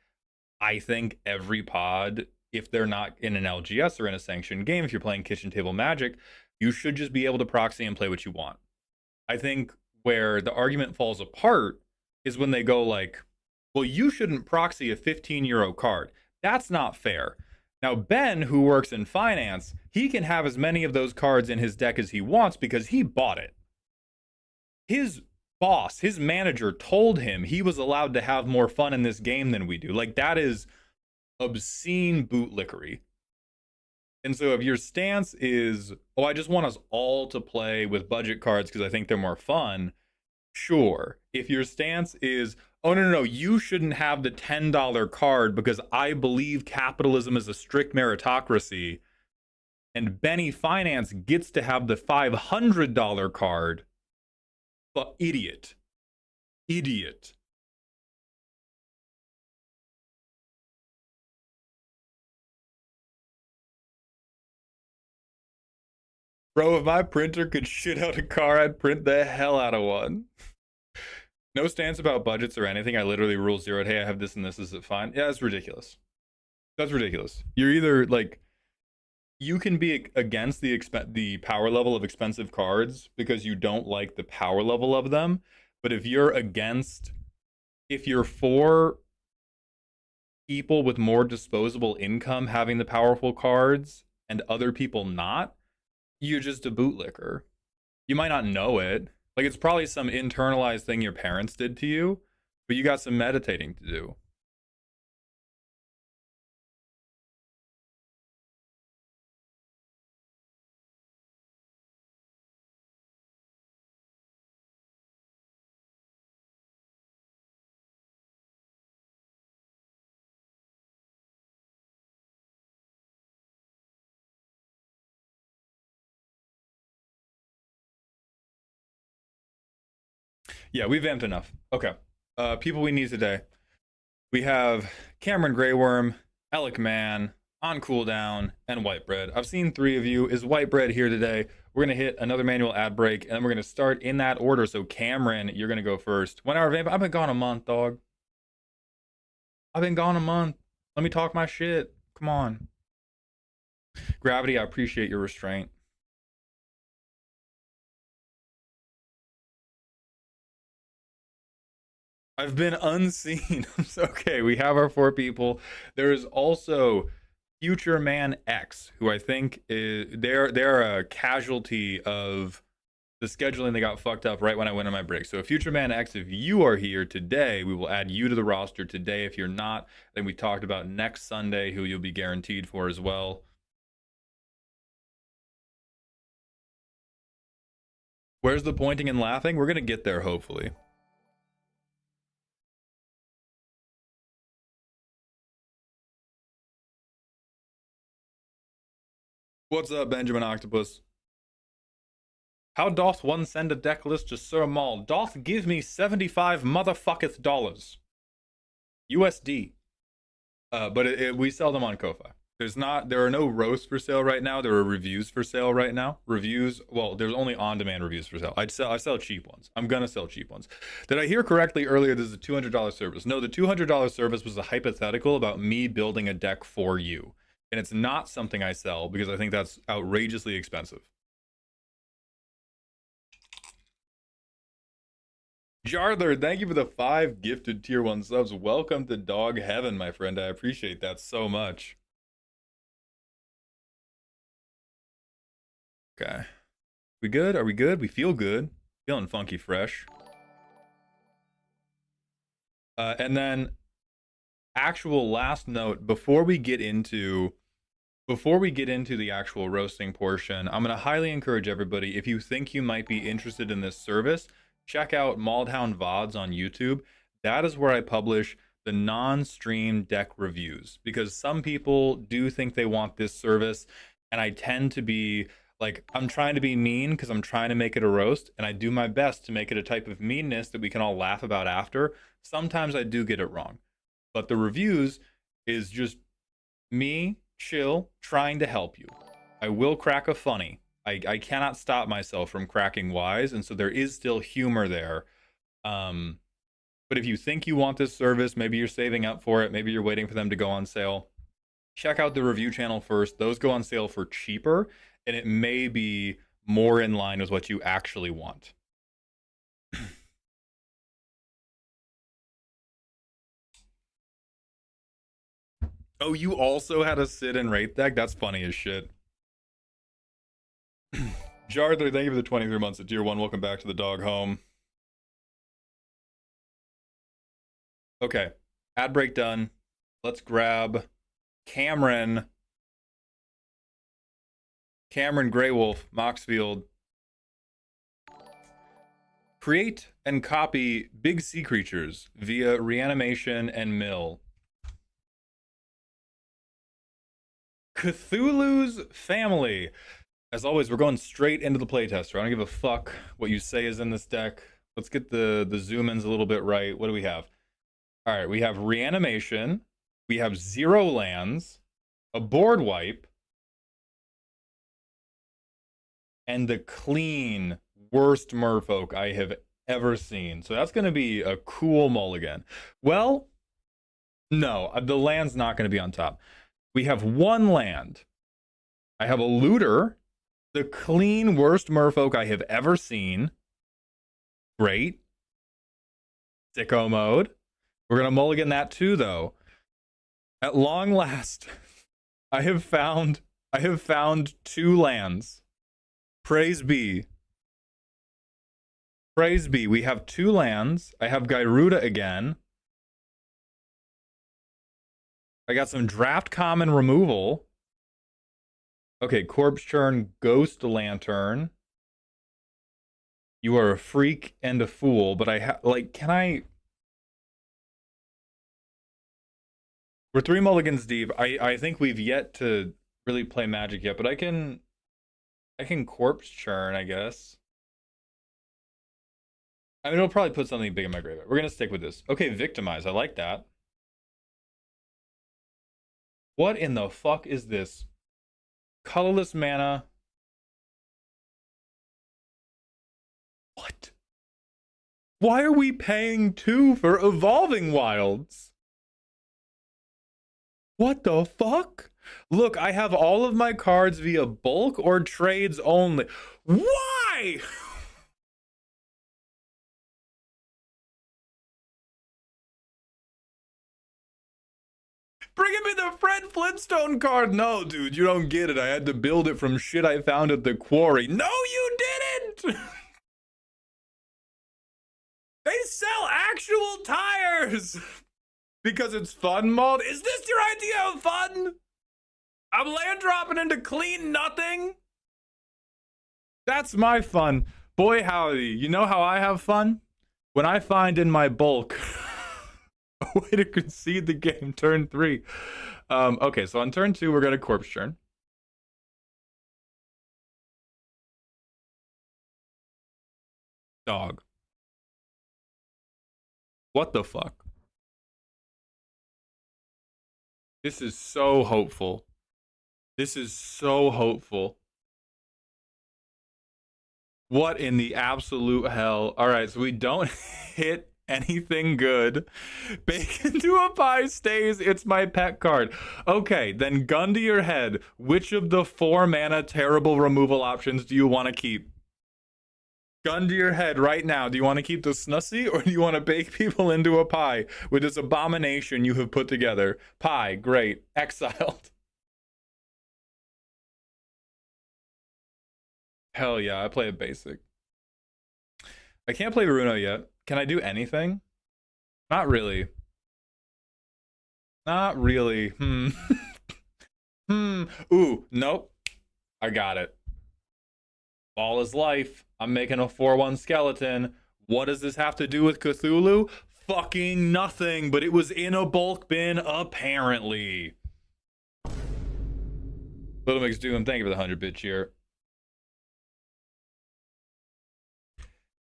I think every pod, if they're not in an LGS or in a sanctioned game, if you're playing kitchen table Magic, you should just be able to proxy and play what you want. I think where the argument falls apart is when they go like, well, you shouldn't proxy a €15 card. That's not fair. Now, Ben, who works in finance, he can have as many of those cards in his deck as he wants because he bought it. His boss, his manager, told him he was allowed to have more fun in this game than we do. Like, that is obscene bootlickery. And so if your stance is, oh, I just want us all to play with budget cards because I think they're more fun, sure. If your stance is, oh, no, you shouldn't have the $10 card because I believe capitalism is a strict meritocracy, and Benny Finance gets to have the $500 card, but idiot. Bro, if my printer could shit out a car, I'd print the hell out of one. No stance about budgets or anything. I literally rule zeroed. Hey, I have this and this. Is it fine? Yeah, that's ridiculous. That's ridiculous. You're either like, you can be against the power level of expensive cards because you don't like the power level of them. But if you're for people with more disposable income having the powerful cards and other people not, you're just a bootlicker. You might not know it. Like, it's probably some internalized thing your parents did to you, but you got some meditating to do. Yeah, we vamped enough. Okay. People we need today. We have Cameron Greyworm, Alec Man, on cooldown, and Whitebread. I've seen three of you. Is Whitebread here today? We're going to hit another manual ad break, and then we're going to start in that order. So, Cameron, you're going to go first. 1 hour vamp. I've been gone a month, dog. I've been gone a month. Let me talk my shit. Come on. Gravity, I appreciate your restraint. I've been unseen. Okay, we have our 4 people. There is also Future Man X, who I think is they're a casualty of the scheduling. They got fucked up right when I went on my break. So Future Man X, if you are here today, we will add you to the roster today. If you're not, then we talked about next Sunday, who you'll be guaranteed for as well. Where's the pointing and laughing? We're gonna get there, hopefully. What's up, Benjamin Octopus? How doth one send a deck list to Sir Maul? Doth give me 75 motherfucketh dollars. USD. But we sell them on Ko-Fi. There are no roasts for sale right now. There are reviews for sale right now. Reviews, well, there's only on-demand reviews for sale. I sell cheap ones. I'm gonna sell cheap ones. Did I hear correctly earlier this is a $200 service? No, the $200 service was a hypothetical about me building a deck for you. And it's not something I sell because I think that's outrageously expensive. Jarler, thank you for the 5 gifted tier 1 subs. Welcome to Dog Heaven, my friend. I appreciate that so much. Okay. We good? Are we good? We feel good. Feeling funky fresh. And then actual last note before we get into the actual roasting portion, I'm going to highly encourage everybody, if you think you might be interested in this service, check out Mauledhound VODs on YouTube. That is where I publish the non-stream deck reviews, because some people do think they want this service, and I tend to be like, I'm trying to be mean because I'm trying to make it a roast, and I do my best to make it a type of meanness that we can all laugh about after. Sometimes I do get it wrong, but the reviews is just me chill trying to help you. I will crack a funny. I cannot stop myself from cracking wise, and so there is still humor there. But if you think you want this service, maybe you're saving up for it, maybe you're waiting for them to go on sale, check out the review channel first. Those go on sale for cheaper, and it may be more in line with what you actually want. Oh, you also had a sit and rate deck? That's funny as shit. Jardler, thank you for the 23 months at tier 1. Welcome back to the dog home. Okay, ad break done. Let's grab Cameron Greywolf, Moxfield. Create and copy big sea creatures via reanimation and mill. Cthulhu's Family. As always, we're going straight into the playtester. I don't give a fuck what you say is in this deck. Let's get the zoom-ins a little bit right. What do we have? All right, we have reanimation. We have 0 lands, a board wipe, and the clean worst merfolk I have ever seen. So that's going to be a cool mulligan. Well, no, the land's not going to be on top. We have 1 land. I have a looter, the clean worst merfolk I have ever seen. Great. Sicko mode. We're going to mulligan that too, though. At long last, I have found 2 lands. Praise be. Praise be. We have 2 lands. I have Gyruda again. I got some draft common removal. Okay, Corpse Churn, Ghost Lantern. You are a freak and a fool, but can I... We're 3 mulligans deep. I think we've yet to really play Magic yet, but I can Corpse Churn, I guess. I mean, it'll probably put something big in my graveyard. We're gonna stick with this. Okay, Victimize. I like that. What in the fuck is this? Colorless mana. What? Why are we paying 2 for Evolving Wilds? What the fuck? Look, I have all of my cards via bulk or trades only. Why? Bring me the Fred Flintstone card. No, dude, you don't get it. I had to build it from shit I found at the quarry. No, you didn't! They sell actual tires! Because it's fun, Mauled? Is this your idea of fun? I'm land dropping into clean nothing? That's my fun. Boy, howdy. You know how I have fun? When I find in my bulk a way to concede the game turn 3. Okay, so on turn 2, we're going to Corpse Churn. Dog. What the fuck? This is so hopeful. This is so hopeful. What in the absolute hell? All right, so we don't hit anything good. Bacon to a Pie stays. It's my pet card. Okay, then gun to your head. Which of the 4 mana terrible removal options do you want to keep? Gun to your head right now. Do you want to keep the Snussy, or do you want to bake people into a pie with this abomination you have put together? Pie, great. Exiled. Hell yeah, I play a basic. I can't play Bruno yet. Can I do anything? Not really. Not really. Ooh, nope. I got it. Ball is life. I'm making a 4-1 skeleton. What does this have to do with Cthulhu? Fucking nothing, but it was in a bulk bin, apparently. Little Mix Doom, thank you for the 100-bit cheer.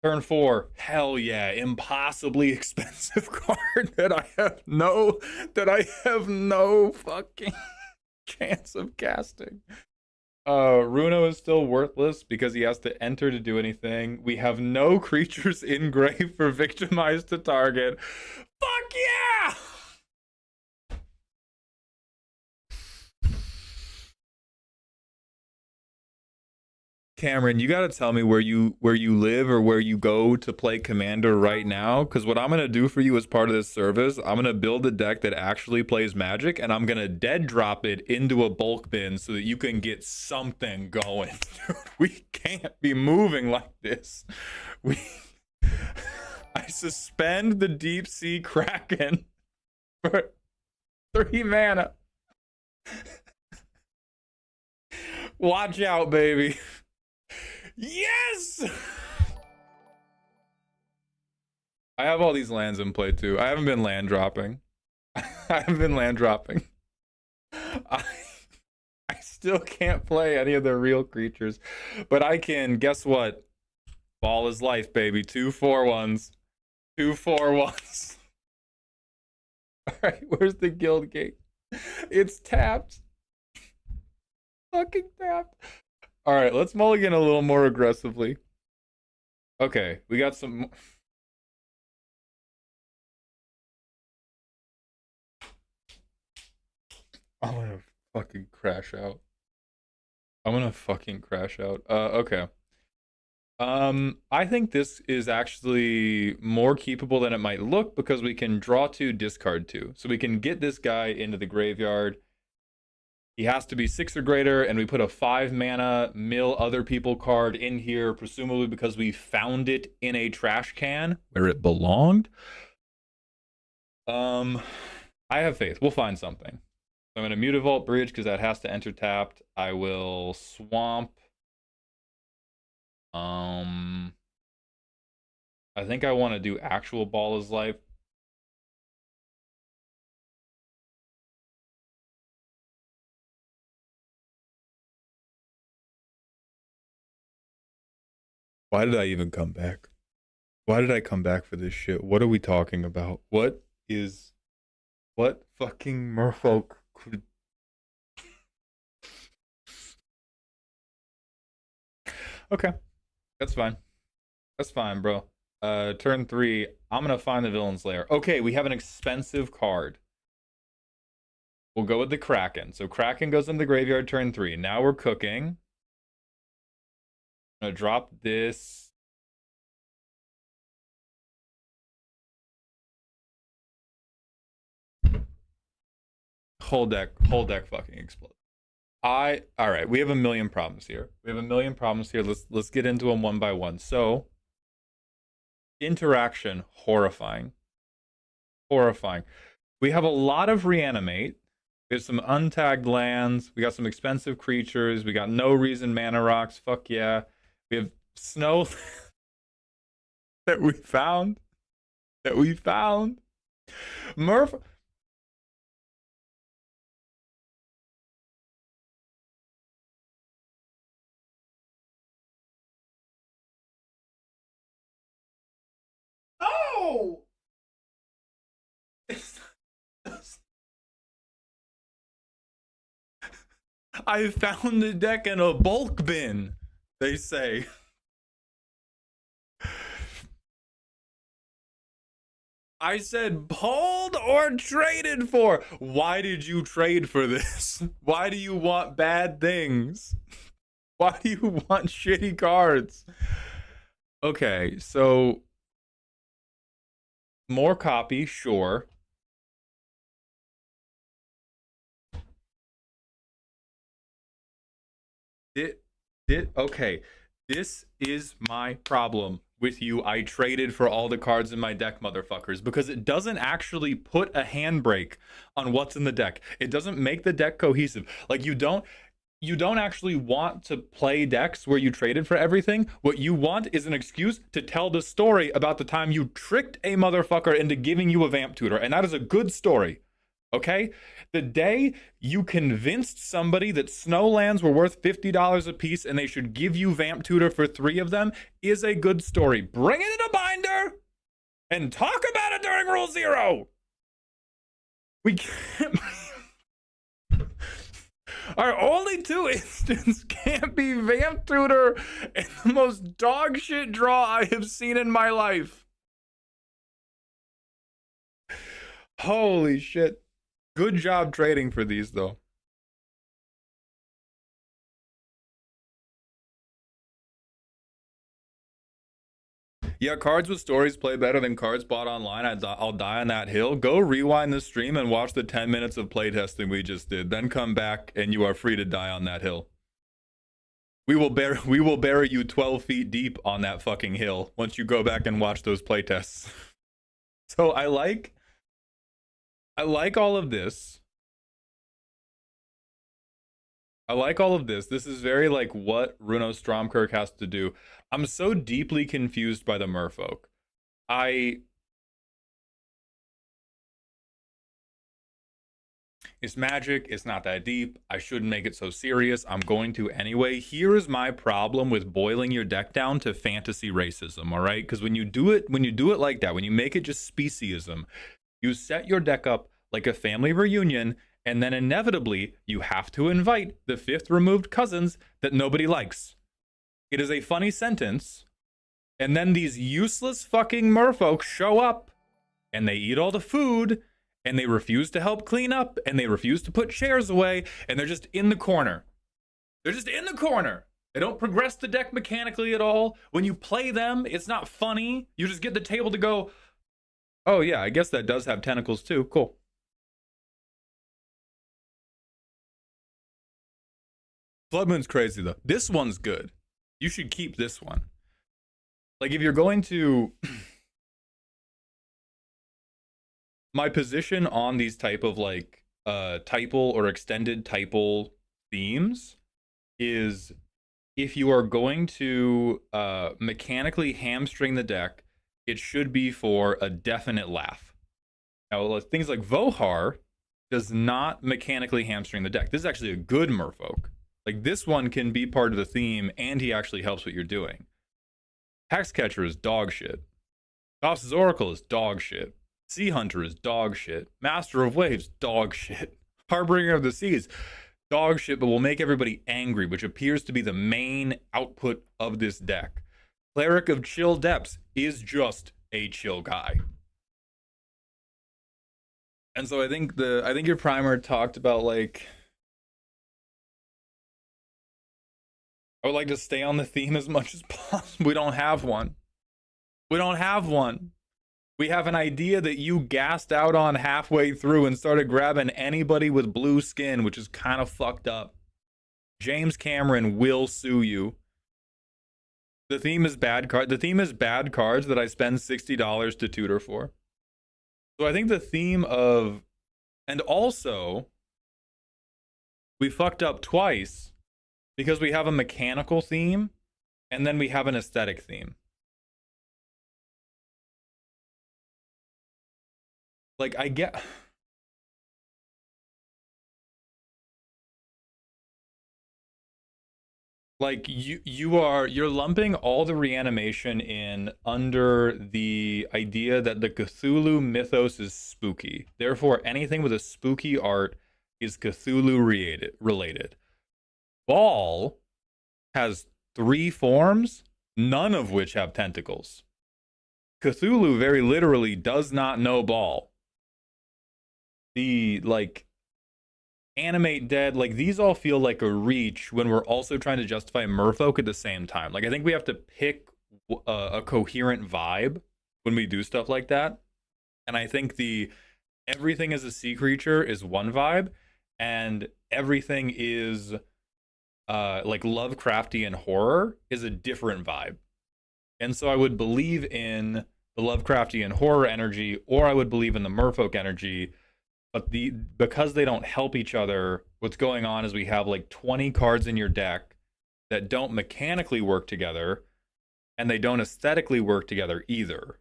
Turn 4, hell yeah, impossibly expensive card that I have no fucking chance of casting. Runo is still worthless because he has to enter to do anything. We have no creatures in grave for victimize to target. Fuck yeah! Cameron, you got to tell me where you live or where you go to play Commander right now, because what I'm gonna do for you as part of this service, I'm gonna build a deck that actually plays Magic, and I'm gonna dead drop it into a bulk bin so that you can get something going. Dude, we can't be moving like this. I suspend the deep sea kraken for 3 mana. Watch out, baby. Yes! I have all these lands in play too. I haven't been land dropping. I haven't been land dropping. I still can't play any of the real creatures, but I can. Guess what? Ball is life, baby. 2 4-1s. 2 4-1s. All right, where's the guild gate? It's tapped. Fucking tapped. All right, let's mulligan a little more aggressively. Okay, we got some. I'm gonna fucking crash out. I'm gonna fucking crash out. Okay. I think this is actually more keepable than it might look because we can draw 2, discard 2. So we can get this guy into the graveyard. He has to be 6 or greater, and we put a 5 mana mill other people card in here, presumably because we found it in a trash can where it belonged. I have faith. We'll find something. So I'm going to Mutavault Bridge because that has to enter tapped. I will Swamp. I think I want to do actual Ball is Life. Why did I even come back? Why did I come back for this shit? What are we talking about? What fucking merfolk could... Okay, that's fine. That's fine, bro. Turn 3, I'm gonna find the Villain's Lair. Okay, we have an expensive card. We'll go with the Kraken. So Kraken goes in the graveyard turn 3. Now we're cooking. I'm gonna drop this. Whole deck fucking explode. All right, we have a million problems here. Let's get into them one by one. So, interaction, horrifying. Horrifying. We have a lot of reanimate. We have some untagged lands. We got some expensive creatures. We got no reason mana rocks. Fuck yeah. We have snow that we found. Murph. No! I found the deck in a bulk bin, they say. I said pulled or traded for. Why did you trade for this? Why do you want bad things? Why do you want shitty cards? Okay, so more copy, sure. Okay. This is my problem with you. I traded for all the cards in my deck, motherfuckers, because it doesn't actually put a handbrake on what's in the deck. It doesn't make the deck cohesive. Like, you don't actually want to play decks where you traded for everything. What you want is an excuse to tell the story about the time you tricked a motherfucker into giving you a Vamp Tutor, and that is a good story. Okay? The day you convinced somebody that Snowlands were worth $50 a piece and they should give you Vamp Tutor for 3 of them is a good story. Bring it in a binder and talk about it during Rule 0. We can't. Our only 2 instants can't be Vamp Tutor and the most dog shit draw I have seen in my life. Holy shit. Good job trading for these, though. Yeah, cards with stories play better than cards bought online. I'll die on that hill. Go rewind the stream and watch the 10 minutes of playtesting we just did. Then come back and you are free to die on that hill. We will bury you 12 feet deep on that fucking hill once you go back and watch those playtests. So I like all of this. I like all of this. This is very like what Runo Stromkirk has to do. I'm so deeply confused by the merfolk. It's magic. It's not that deep. I shouldn't make it so serious. I'm going to anyway. Here is my problem with boiling your deck down to fantasy racism, all right? Because when you do it like that, when you make it just speciesism, you set your deck up like a family reunion, and then inevitably you have to invite the 5th removed cousins that nobody likes. It is a funny sentence, and then these useless fucking merfolk show up, and they eat all the food, and they refuse to help clean up, and they refuse to put chairs away, and they're just in the corner. They're just in the corner. They don't progress the deck mechanically at all. When you play them, it's not funny. You just get the table to go, oh yeah, I guess that does have tentacles too. Cool. Blood Moon's crazy though. This one's good. You should keep this one. Like, if you're going to... My position on these type of like typal or extended typal themes is, if you are going to mechanically hamstring the deck, it should be for a definite laugh. Now, things like Vohar does not mechanically hamstring the deck. This is actually a good merfolk. Like, this one can be part of the theme, and he actually helps what you're doing. Hexcatcher is dog shit. Goss's Oracle is dog shit. Sea Hunter is dog shit. Master of Waves, dog shit. Harbinger of the Seas, dog shit, but will make everybody angry, which appears to be the main output of this deck. Cleric of Chill Depths is just a chill guy. And so I think your primer talked about, like, I would like to stay on the theme as much as possible. We don't have one. We don't have one. We have an idea that you gassed out on halfway through and started grabbing anybody with blue skin, which is kind of fucked up. James Cameron will sue you. The theme is bad card. The theme is bad cards that I spend $60 to tutor for. So I think the theme of, and also we fucked up twice because we have a mechanical theme and then we have an aesthetic theme. Like, I get... Like, you're lumping all the reanimation in under the idea that the Cthulhu mythos is spooky. Therefore, anything with a spooky art is Cthulhu related. Ball has 3 forms, none of which have tentacles. Cthulhu very literally does not know Ball. The, like, Animate Dead, like, these all feel like a reach when we're also trying to justify Merfolk at the same time. Like, I think we have to pick a coherent vibe when we do stuff like that. And I think the everything is a sea creature is one vibe, and everything is like Lovecraftian horror is a different vibe. And so I would believe in the Lovecraftian horror energy, or I would believe in the merfolk energy. But because they don't help each other, what's going on is we have like 20 cards in your deck that don't mechanically work together, and they don't aesthetically work together either.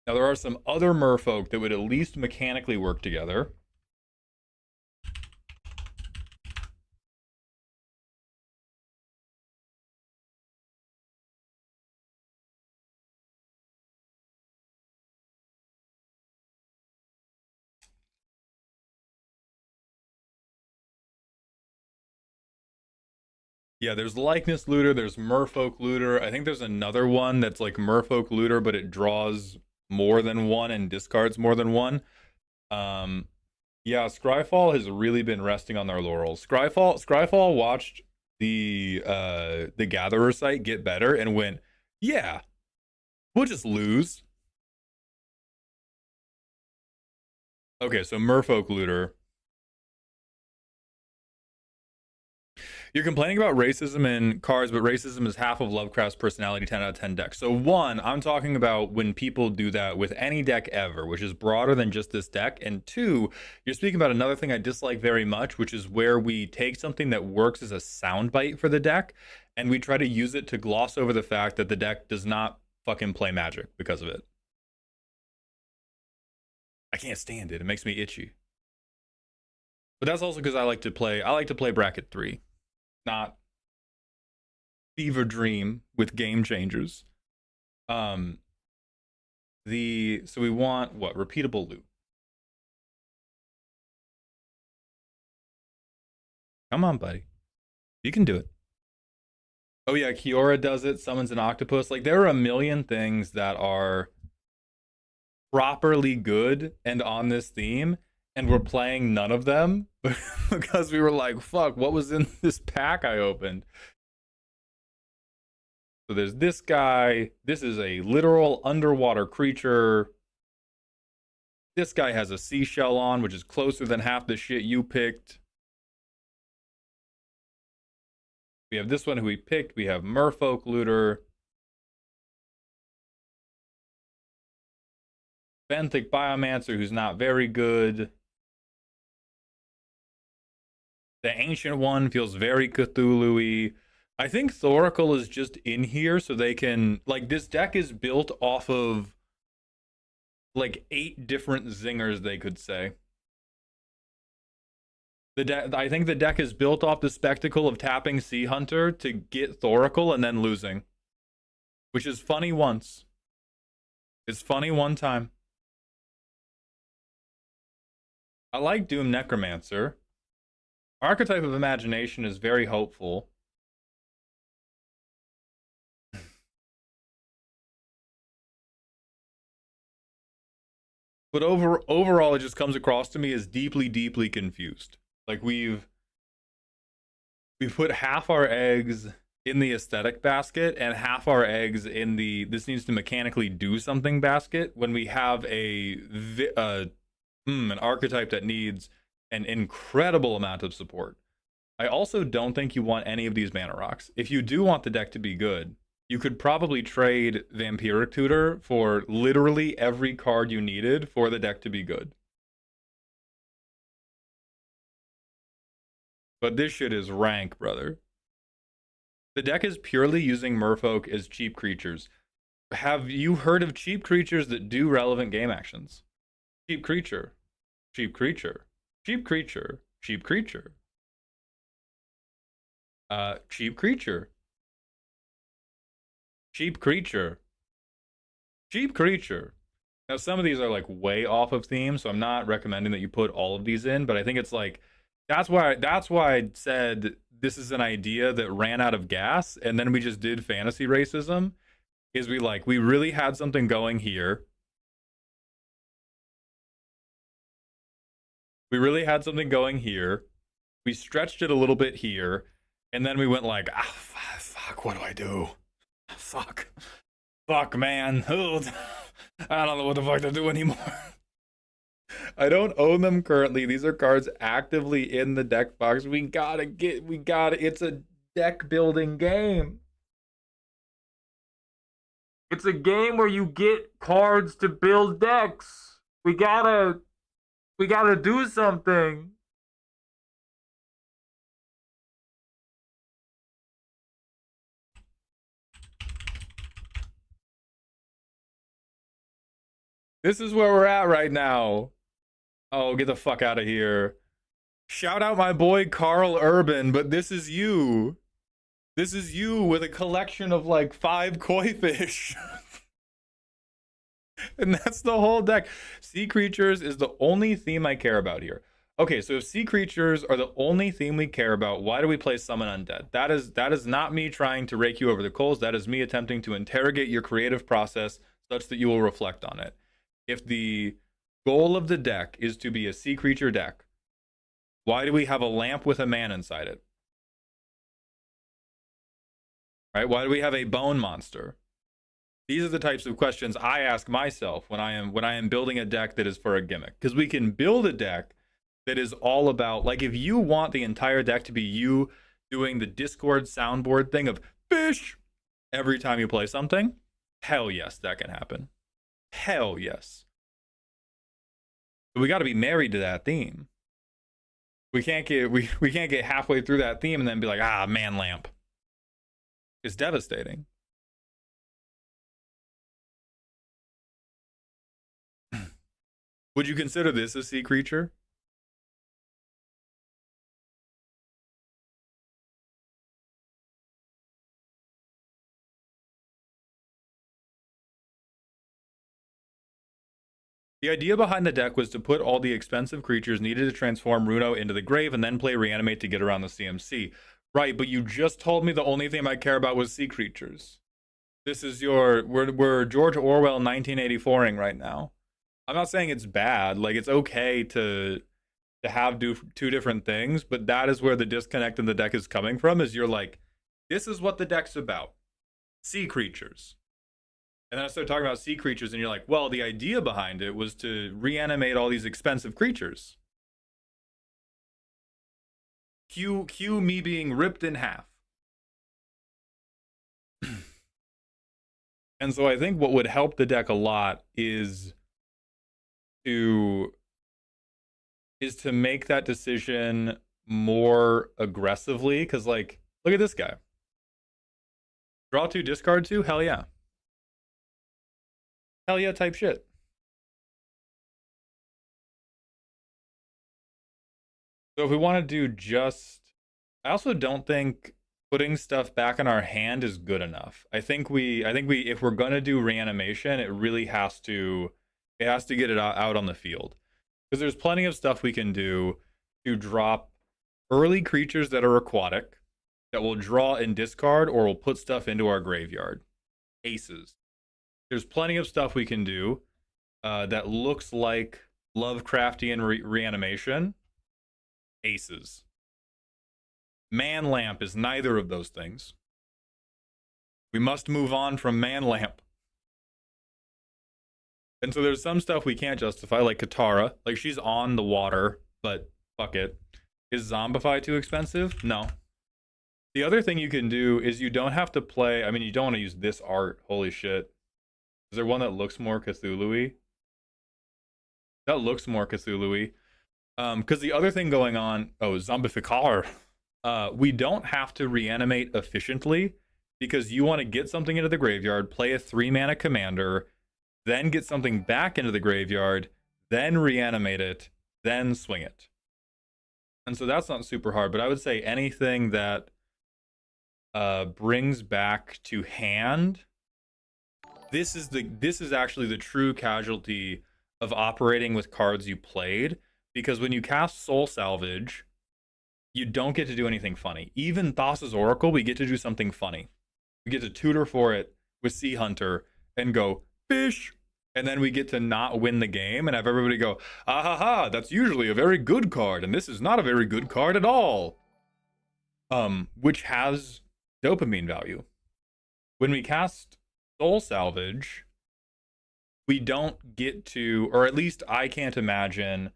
Now, there are some other merfolk that would at least mechanically work together. Yeah, there's Likeness Looter, there's Merfolk Looter. I think there's another one that's like Merfolk Looter, but it draws more than one and discards more than one. Yeah, Scryfall has really been resting on their laurels. Scryfall watched the Gatherer site get better and went, yeah, we'll just lose. Okay, so Merfolk Looter. You're complaining about racism in cards, but racism is half of Lovecraft's personality 10 out of 10 decks. So one, I'm talking about when people do that with any deck ever, which is broader than just this deck. And two, you're speaking about another thing I dislike very much, which is where we take something that works as a soundbite for the deck and we try to use it to gloss over the fact that the deck does not fucking play Magic because of it. I can't stand it. It makes me itchy. But that's also because I like to play bracket 3. Not fever dream with game changers. So we want what? Repeatable loop. Come on, buddy. You can do it. Oh yeah, Kiora does it, summons an octopus. Like there are a million things that are properly good and on this theme, and we're playing none of them because we were like, fuck, what was in this pack I opened? So there's this guy. This is a literal underwater creature. This guy has a seashell on, which is closer than half the shit you picked. We have this one who we picked. We have Merfolk Looter. Benthic Biomancer, who's not very good. The Ancient One feels very Cthulhu-y. I think Thoracle is just in here so they can... Like, this deck is built off of, like, 8 different zingers, they could say. I think the deck is built off the spectacle of tapping Sea Hunter to get Thoracle and then losing. Which is funny once. It's funny one time. I like Doom Necromancer. Archetype of Imagination is very hopeful. But overall, it just comes across to me as deeply, deeply confused. Like we've put half our eggs in the aesthetic basket and half our eggs in the this needs to mechanically do something basket when we have an archetype that needs an incredible amount of support. I also don't think you want any of these mana rocks. If you do want the deck to be good, you could probably trade Vampiric Tutor for literally every card you needed for the deck to be good. But this shit is rank, brother. The deck is purely using Merfolk as cheap creatures. Have you heard of cheap creatures that do relevant game actions? Cheap creature. Cheap creature. Cheap creature. Cheap creature. Cheap creature. Cheap creature. Cheap creature. Now, some of these are like way off of theme, so I'm not recommending that you put all of these in, but I think it's like that's why I said this is an idea that ran out of gas, and then we just did fantasy racism. Is we really had something going here. We really had something going here. We stretched it a little bit here, and then we went like, fuck, what do I do? Fuck, man. I don't know what the fuck to do anymore. I don't own them currently. These are cards actively in the deck box. We gotta, it's a deck building game. It's a game where you get cards to build decks. We gotta do something. This is where we're at right now. Oh, get the fuck out of here. Shout out my boy Carl Urban, but this is you. This is you with a collection of like 5 koi fish. And that's the whole deck. Sea creatures is the only theme I care about here. Okay, so if sea creatures are the only theme we care about, why do we play summon undead? That is not me trying to rake you over the coals. That is me attempting to interrogate your creative process such that you will reflect on it. If the goal of the deck is to be a sea creature deck, why do we have a lamp with a man inside it? Right? Why do we have a bone monster? These are the types of questions I ask myself when I am building a deck that is for a gimmick. Because we can build a deck that is all about, like, if you want the entire deck to be you doing the Discord soundboard thing of fish every time you play something, hell yes, that can happen. Hell yes. But we got to be married to that theme. We can't get halfway through that theme and then be like, ah, man lamp. It's devastating. Would you consider this a sea creature? The idea behind the deck was to put all the expensive creatures needed to transform Runo into the grave and then play Reanimate to get around the CMC. Right, but you just told me the only thing I care about was sea creatures. This is we're George Orwell 1984ing right now. I'm not saying it's bad. Like, it's okay to have two different things, but that is where the disconnect in the deck is coming from, is you're like, this is what the deck's about. Sea creatures. And then I started talking about sea creatures, and you're like, well, the idea behind it was to reanimate all these expensive creatures. Cue me being ripped in half. And so I think what would help the deck a lot is to make that decision more aggressively. Because, like, look at this guy. Draw 2, discard 2? Hell yeah. Hell yeah type shit. So if we want to do just... I also don't think putting stuff back in our hand is good enough. I think we if we're gonna do reanimation, it really has to get it out on the field. Because there's plenty of stuff we can do to drop early creatures that are aquatic, that will draw and discard, or will put stuff into our graveyard. Aces. There's plenty of stuff we can do that looks like Lovecraftian reanimation. Aces. Man Lamp is neither of those things. We must move on from Man Lamp. And so there's some stuff we can't justify, like Katara. Like, she's on the water, but fuck it. Is Zombify too expensive? No. The other thing you can do is you don't have to play... I mean, you don't want to use this art. Holy shit. Is there one that looks more Cthulhu-y? That looks more Cthulhu-y. Because the other thing going on... Oh, Zombificar. We don't have to reanimate efficiently, because you want to get something into the graveyard, play a 3-mana commander, then get something back into the graveyard, then reanimate it, then swing it. And so that's not super hard, but I would say anything that brings back to hand, this is actually the true casualty of operating with cards you played, because when you cast Soul Salvage, you don't get to do anything funny. Even Thassa's Oracle, we get to do something funny. We get to tutor for it with Sea Hunter and go, fish! And then we get to not win the game and have everybody go, ah ha ha, that's usually a very good card, and this is not a very good card at all. Which has dopamine value. When we cast Soul Salvage, we don't get to, or at least I can't imagine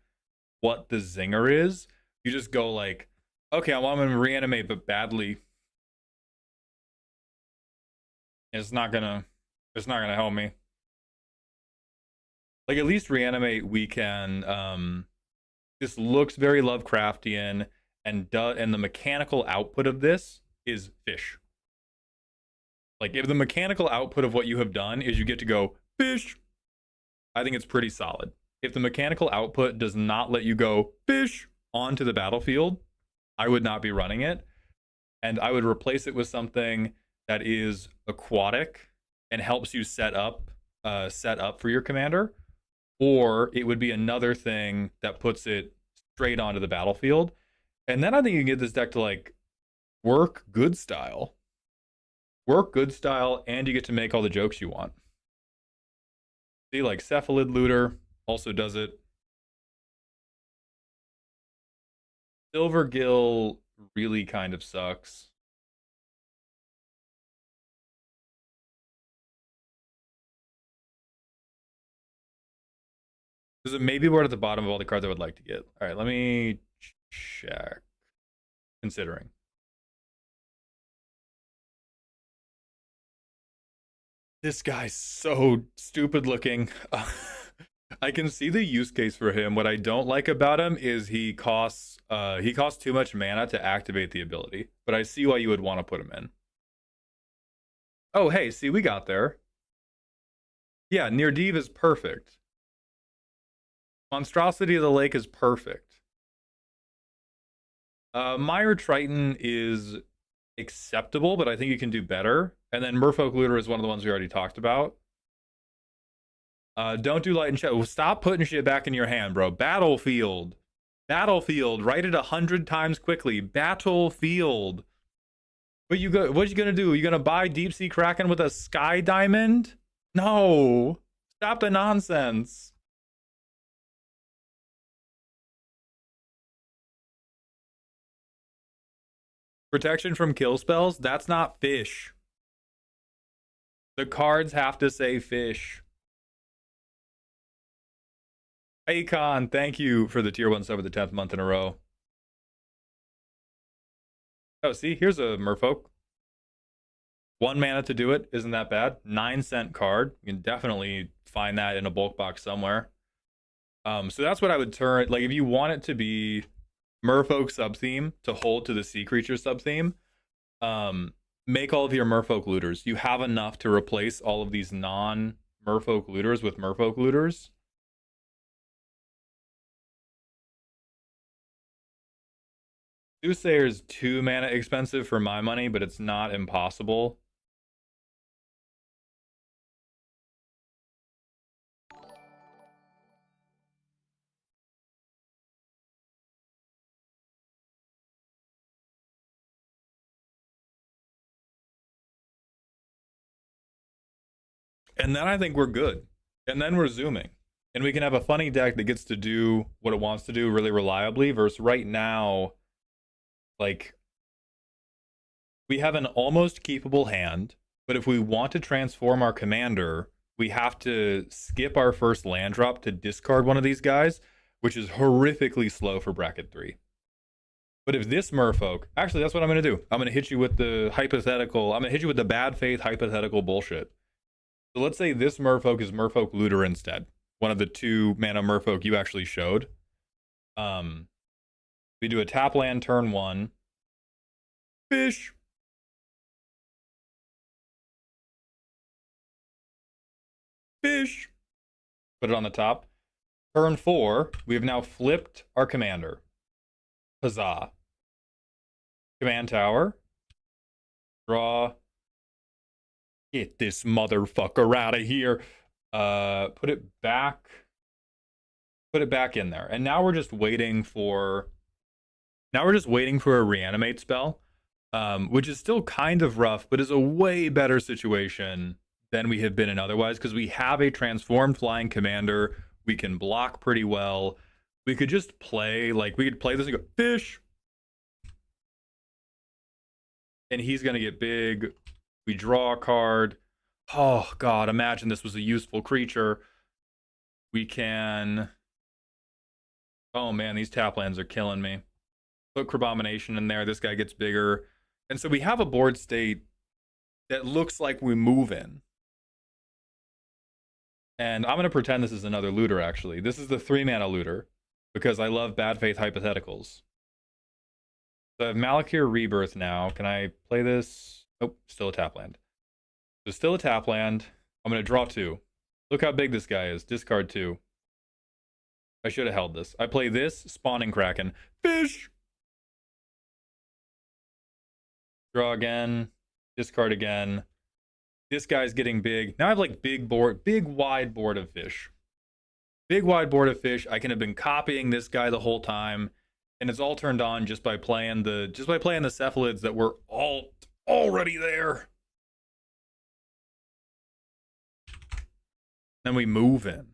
what the zinger is. You just go like, okay, I want him to reanimate, but badly. It's not gonna help me. Like, at least reanimate, we can this looks very Lovecraftian, and the mechanical output of this is fish. Like, if the mechanical output of what you have done is you get to go fish, I think it's pretty solid. If the mechanical output does not let you go fish onto the battlefield, I would not be running it. And I would replace it with something that is aquatic and helps you set up for your commander. Or it would be another thing that puts it straight onto the battlefield. And then I think you can get this deck to like work good style. Work good style, and you get to make all the jokes you want. See, like Cephalid Looter also does it. Silvergill really kind of sucks. Because maybe we're at the bottom of all the cards I would like to get. All right, let me check. Considering. This guy's so stupid looking. I can see the use case for him. What I don't like about him is he costs too much mana to activate the ability. But I see why you would want to put him in. Oh, hey, see, we got there. Yeah, Nirdiv is perfect. Monstrosity of the Lake is perfect. Mire Triton is acceptable, but I think you can do better. And then Merfolk Looter is one of the ones we already talked about. Don't do light and shadow. Stop putting shit back in your hand, bro. Battlefield. Battlefield. Write it 100 times quickly. Battlefield. What you gonna do? You gonna buy Deep Sea Kraken with a Sky Diamond? No. Stop the nonsense. Protection from kill spells? That's not fish. The cards have to say fish. Akon, thank you for the tier 1 sub for the 10th month in a row. Oh, see, here's a Merfolk. 1 mana to do it. Isn't that bad? 9-cent card. You can definitely find that in a bulk box somewhere. So that's what I would turn. Like, if you want it to be Merfolk sub-theme to hold to the Sea Creature sub-theme, make all of your Merfolk Looters. You have enough to replace all of these non-Merfolk Looters with Merfolk Looters. Soothsayer is 2 mana expensive for my money, but it's not impossible. And then I think we're good. And then we're zooming. And we can have a funny deck that gets to do what it wants to do really reliably, versus right now, like, we have an almost keepable hand, but if we want to transform our commander, we have to skip our first land drop to discard one of these guys, which is horrifically slow for bracket 3. But if this Merfolk, actually, that's what I'm going to do. I'm going to hit you with the hypothetical, I'm going to hit you with the bad faith hypothetical bullshit. So let's say this Merfolk is Merfolk Looter instead. One of the 2 mana Merfolk you actually showed. We do a tap land turn 1. Fish. Fish. Put it on the top. Turn 4, we have now flipped our commander. Huzzah. Command tower. Draw. Get this motherfucker out of here. Put it back in there. And now we're just waiting for a reanimate spell, which is still kind of rough, but is a way better situation than we have been in otherwise, because we have a transformed flying commander. We can block pretty well. We could just play, like, we could play this and go fish, and he's gonna get big. We draw a card. Oh god, imagine this was a useful creature. We can... Oh man, these tap lands are killing me. Put Crabomination in there. This guy gets bigger. And so we have a board state that looks like we move in. And I'm going to pretend this is another looter, actually. This is the 3-mana looter, because I love bad faith hypotheticals. So I have Malakir Rebirth now. Can I play this? Oh, still a tap land. So still a tap land. I'm going to draw 2. Look how big this guy is. Discard 2. I should have held this. I play this, Spawning Kraken. Fish! Draw again. Discard again. This guy's getting big. Now I have like big wide board of fish. Big wide board of fish. I can have been copying this guy the whole time, and it's all turned on just by playing the cephalids that were already there. Then we move in.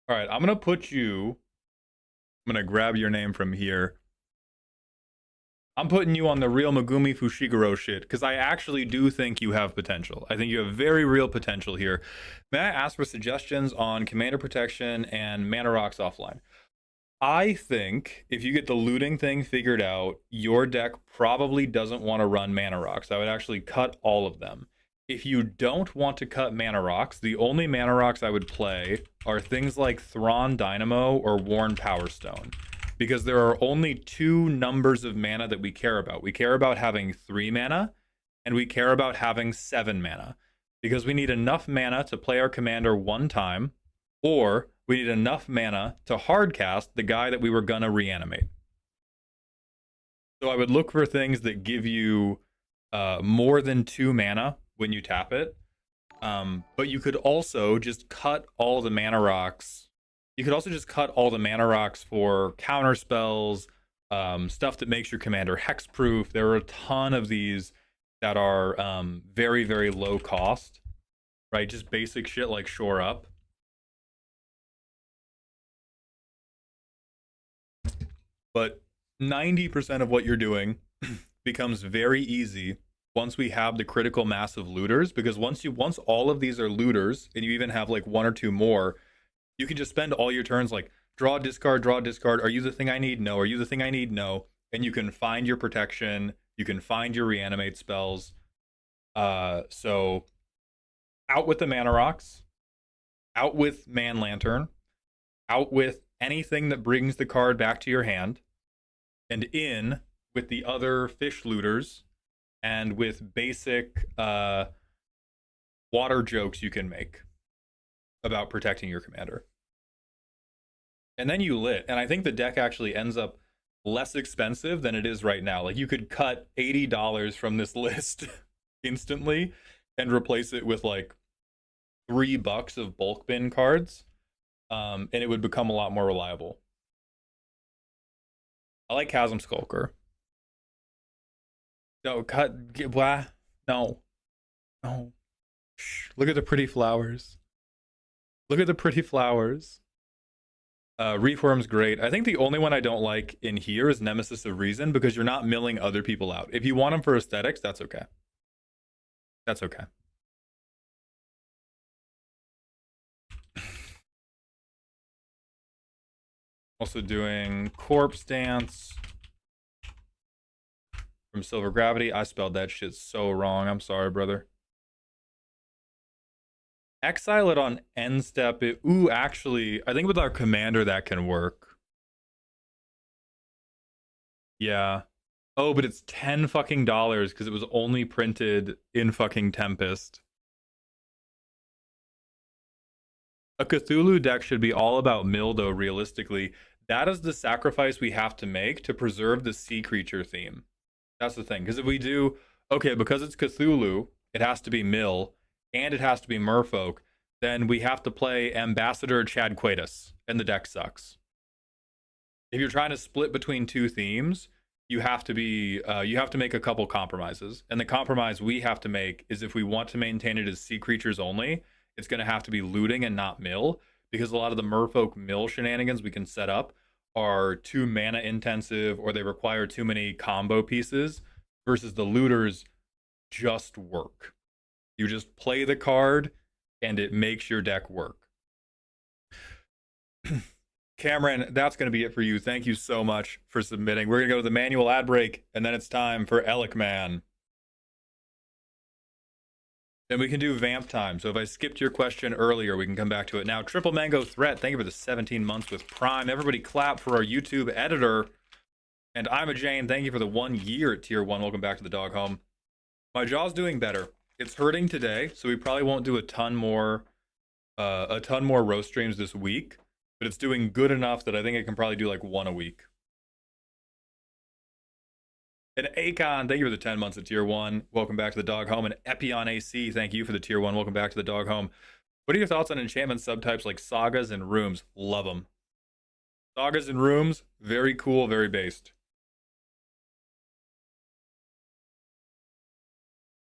All right, I'm going to grab your name from here. I'm putting you on the real Megumi Fushiguro shit, because I actually do think you have potential. I think you have very real potential here. May I ask for suggestions on Commander Protection and Mana Rocks offline? I think if you get the looting thing figured out, your deck probably doesn't want to run Mana Rocks. I would actually cut all of them. If you don't want to cut Mana Rocks, the only Mana Rocks I would play are things like Thrawn Dynamo or Worn Power Stone. Because there are only 2 numbers of mana that we care about. We care about having 3 mana, and we care about having 7 mana. Because we need enough mana to play our commander 1 time, or we need enough mana to hardcast the guy that we were gonna reanimate. So I would look for things that give you more than 2 mana when you tap it. But you could also just cut all the mana rocks. You could also just cut all the mana rocks for counter spells, stuff that makes your commander hexproof. There are a ton of these that are very, very low cost, right? Just basic shit like Shore Up. But 90% of what you're doing becomes very easy once we have the critical mass of looters, because once all of these are looters, and you even have like 1 or 2 more, you can just spend all your turns like draw, discard. Are you the thing I need? No. Are you the thing I need? No. And you can find your protection. You can find your reanimate spells. So out with the mana rocks, out with Man Lantern, out with anything that brings the card back to your hand, and in with the other fish looters, and with basic water jokes you can make about protecting your commander. And then you lit. And I think the deck actually ends up less expensive than it is right now. Like, you could cut $80 from this list instantly and replace it with like $3 of bulk bin cards. And it would become a lot more reliable. I like Chasm Skulker. No, blah. No. Shh, look at the pretty flowers. Reform's great. I think the only one I don't like in here is Nemesis of Reason, because you're not milling other people out. If you want them for aesthetics, that's okay. Also doing Corpse Dance from Silver Gravity. I spelled that shit so wrong. I'm sorry, brother. Exile it on end step. Ooh, actually, I think with our commander that can work. Yeah. Oh, but it's $10 fucking because it was only printed in fucking Tempest. A Cthulhu deck should be all about mill, though, realistically. That is the sacrifice we have to make to preserve the sea creature theme. That's the thing. Because if we do, okay, because it's Cthulhu, it has to be mill, and it has to be merfolk, then we have to play Ambassador Chad Quatus, and the deck sucks. If you're trying to split between 2 themes, you have to be you have to make a couple compromises. And the compromise we have to make is if we want to maintain it as sea creatures only, it's going to have to be looting and not mill, because a lot of the merfolk mill shenanigans we can set up are too mana intensive or they require too many combo pieces versus the looters just work. You just play the card and it makes your deck work. Cameron, that's going to be it for you. Thank you so much for submitting. We're going to go to the manual ad break, and then it's time for Alec Man. Then we can do vamp time. So if I skipped your question earlier, we can come back to it now. Triple Mango Threat, thank you for the 17 months with Prime. Everybody clap for our YouTube editor. And I'm a Jane, thank you for the 1 year at tier 1. Welcome back to the dog home. My jaw's doing better. It's hurting today, so we probably won't do a ton more roast streams this week. But it's doing good enough that I think I can probably do like 1 a week. And Akon, thank you for the 10 months at tier 1. Welcome back to the dog home. And Epion AC, thank you for the tier 1. Welcome back to the dog home. What are your thoughts on enchantment subtypes like sagas and rooms? Love them. Sagas and rooms, very cool, very based.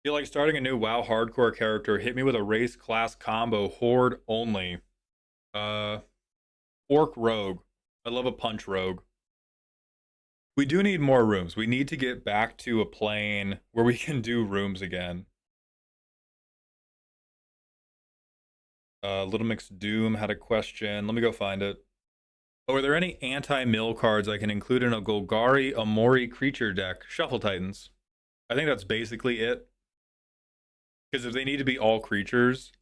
Feel like starting a new WoW hardcore character. Hit me with a race class combo, horde only. Orc rogue. I love a punch rogue. We do need more rooms. We need to get back to a plane where we can do rooms again. Little Mix Doom had a question. Let me go find it. Oh, are there any anti-mill cards I can include in a Golgari Amori creature deck? Shuffle Titans. I think that's basically it. Because if they need to be all creatures,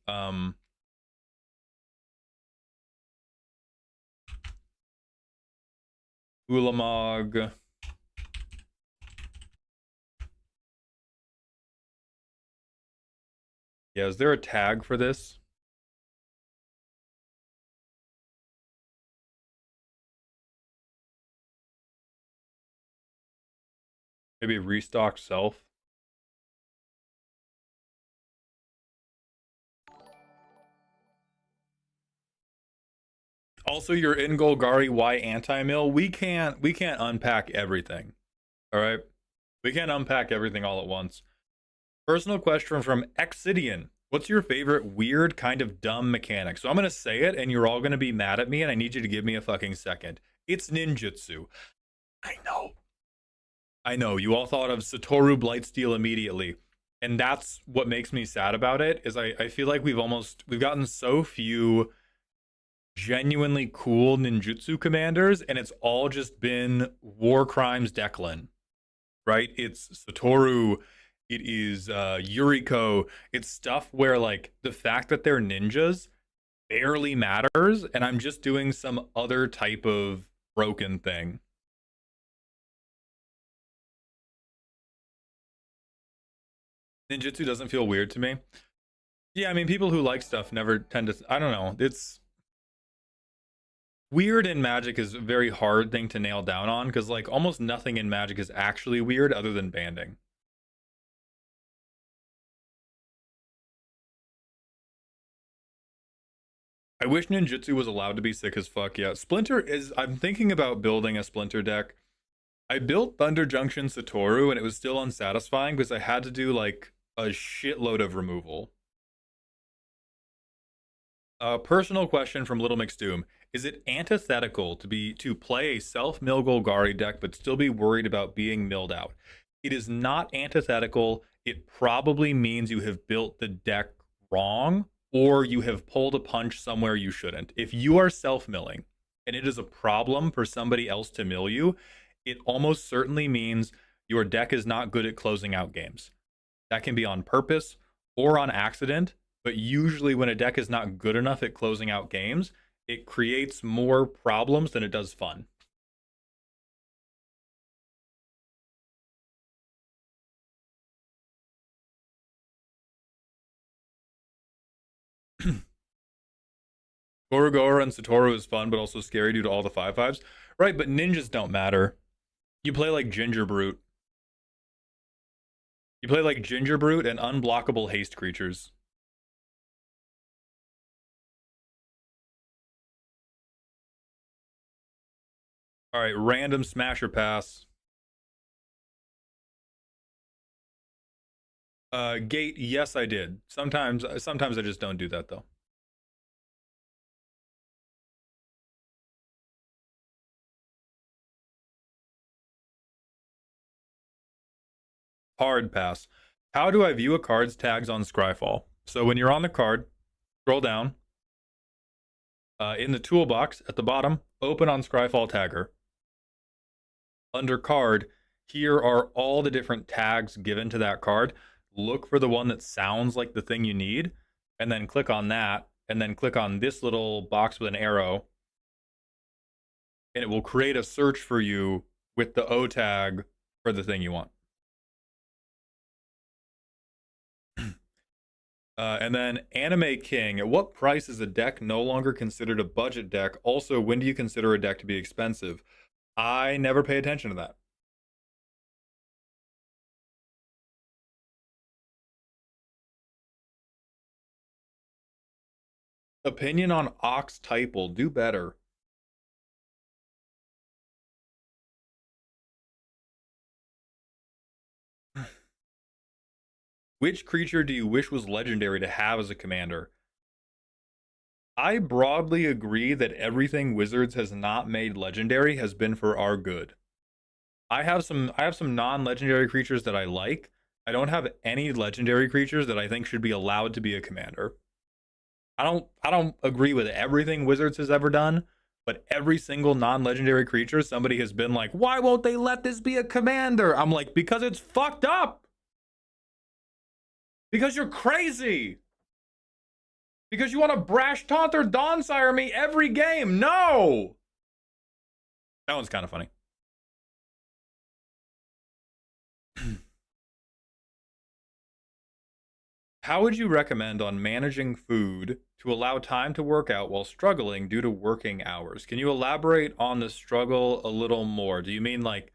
Ulamog. Yeah, is there a tag for this? Maybe restock self. Also, you're in Golgari. Why anti-mill? We can't unpack everything. All right, we can't unpack everything all at once. Personal question from Exidian. What's your favorite weird kind of dumb mechanic? So I'm gonna say it, and you're all gonna be mad at me, and I need you to give me a fucking second. It's ninjutsu. I know. You all thought of Satoru Blightsteel immediately. And that's what makes me sad about it, is I feel like we've gotten so few genuinely cool ninjutsu commanders, and it's all just been War Crimes Declan, right? It's Satoru, it is Yuriko. It's stuff where like the fact that they're ninjas barely matters, and I'm just doing some other type of broken thing. Ninjutsu doesn't feel weird to me. Yeah, I mean, people who like stuff never tend to. I don't know. It's weird in Magic is a very hard thing to nail down on, because like almost nothing in Magic is actually weird other than banding. I wish ninjutsu was allowed to be sick as fuck. Yeah, Splinter is. I'm thinking about building a Splinter deck. I built Thunder Junction Satoru and it was still unsatisfying because I had to do like a shitload of removal. Personal question from Little Mix Doom. Is it antithetical to play a self-mill Golgari deck but still be worried about being milled out? It is not antithetical. It probably means you have built the deck wrong or you have pulled a punch somewhere you shouldn't. If you are self-milling and it is a problem for somebody else to mill you, it almost certainly means your deck is not good at closing out games. That can be on purpose or on accident, but usually when a deck is not good enough at closing out games, it creates more problems than it does fun. Gorogoro and Satoru is fun, but also scary due to all the 5/5s. Right, but ninjas don't matter. You play like Ginger Brute. You play like Ginger Brute and unblockable haste creatures. All right, random smash or pass. Gate, yes, I did. Sometimes I just don't do that though. Hard pass. How do I view a card's tags on Scryfall? So when you're on the card, scroll down. In the toolbox at the bottom, open on Scryfall Tagger. Under card, here are all the different tags given to that card. Look for the one that sounds like the thing you need, and then click on that, and then click on this little box with an arrow, and it will create a search for you with the O tag for the thing you want. And then Anime King, at what price is a deck no longer considered a budget deck? Also, when do you consider a deck to be expensive? I never pay attention to that. Opinion on Ox Typal, do better. Which creature do you wish was legendary to have as a commander? I broadly agree that everything Wizards has not made legendary has been for our good. I have some non-legendary creatures that I like. I don't have any legendary creatures that I think should be allowed to be a commander. I don't agree with everything Wizards has ever done, but every single non-legendary creature somebody has been like, "Why won't they let this be a commander?" I'm like, "Because it's fucked up. Because you're crazy. Because you want to brash taunt or Dawnsire me every game. No!" That one's kind of funny. How would you recommend on managing food to allow time to work out while struggling due to working hours? Can you elaborate on the struggle a little more? Do you mean like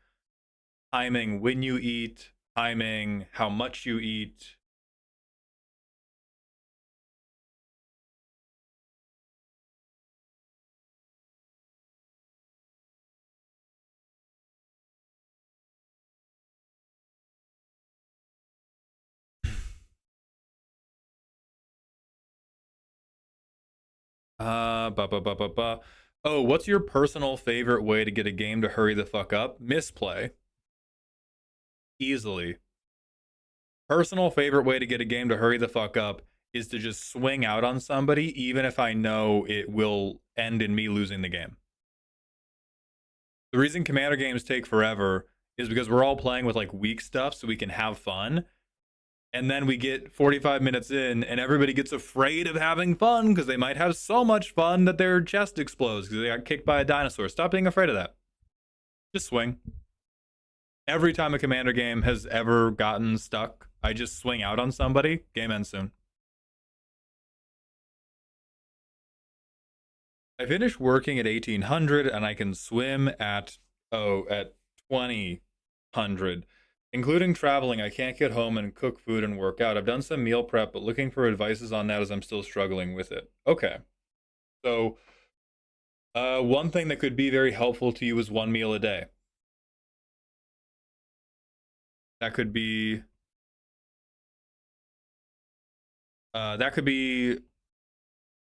timing when you eat, timing how much you eat? Ba ba ba ba ba. Oh, what's your personal favorite way to get a game to hurry the fuck up? Misplay. Easily. Personal favorite way to get a game to hurry the fuck up is to just swing out on somebody, even if I know it will end in me losing the game. The reason commander games take forever is because we're all playing with like weak stuff so we can have fun. And then we get 45 minutes in and everybody gets afraid of having fun because they might have so much fun that their chest explodes because they got kicked by a dinosaur. Stop being afraid of that. Just swing. Every time a commander game has ever gotten stuck, I just swing out on somebody. Game ends soon. I finished working at 1800 and I can swim at 2000. Including traveling, I can't get home and cook food and work out. I've done some meal prep, but looking for advices on that as I'm still struggling with it. Okay. So, one thing that could be very helpful to you is one meal a day. That could be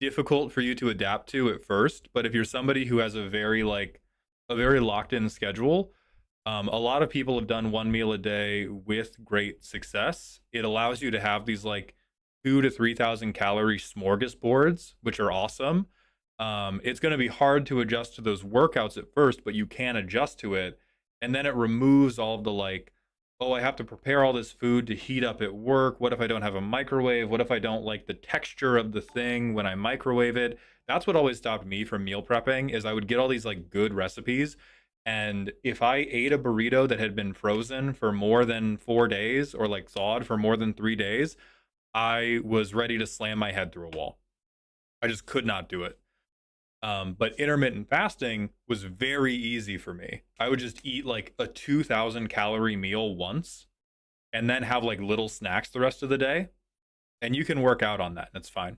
difficult for you to adapt to at first, but if you're somebody who has a very locked in schedule, a lot of people have done one meal a day with great success. It allows you to have these like 2 to 3,000 calorie smorgasbords, which are awesome. It's going to be hard to adjust to those workouts at first, but you can adjust to it, and then it removes all of the like, oh, I have to prepare all this food to heat up at work. What if I don't have a microwave? What if I don't like the texture of the thing when I microwave it? That's what always stopped me from meal prepping is I would get all these like good recipes, and if I ate a burrito that had been frozen for more than 4 days or like thawed for more than 3 days, I was ready to slam my head through a wall. I just could not do it. But intermittent fasting was very easy for me. I would just eat like a 2,000 calorie meal once and then have like little snacks the rest of the day. And you can work out on that. That's fine.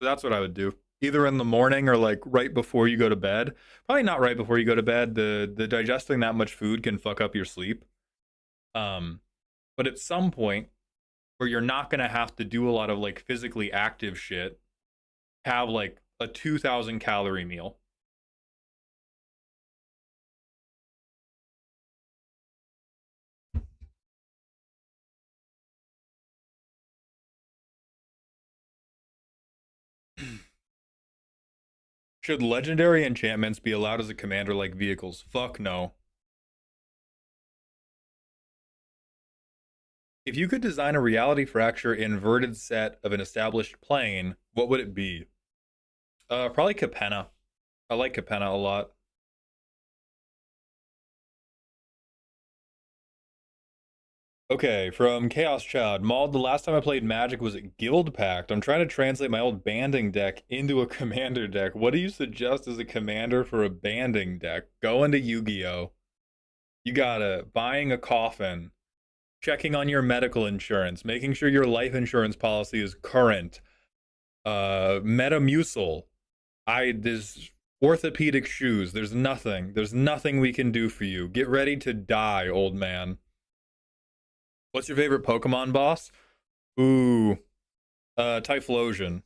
So that's what I would do. Either in the morning or like right before you go to bed. Probably not right before you go to bed. The digesting that much food can fuck up your sleep. Um, But at some point where you're not going to have to do a lot of like physically active shit, have like a 2,000 calorie meal. Should legendary enchantments be allowed as a commander like vehicles? Fuck no. If you could design a reality fracture inverted set of an established plane, what would it be? Probably Capenna. I like Capenna a lot. Okay, from Chaos Child. Mauled, the last time I played Magic was at Guild Pact. I'm trying to translate my old banding deck into a commander deck. What do you suggest as a commander for a banding deck? Going to Yu-Gi-Oh! You gotta buying a coffin, checking on your medical insurance, making sure your life insurance policy is current. Metamucil. There's orthopedic shoes. There's nothing. There's nothing we can do for you. Get ready to die, old man. What's your favorite Pokemon boss? Ooh, Typhlosion.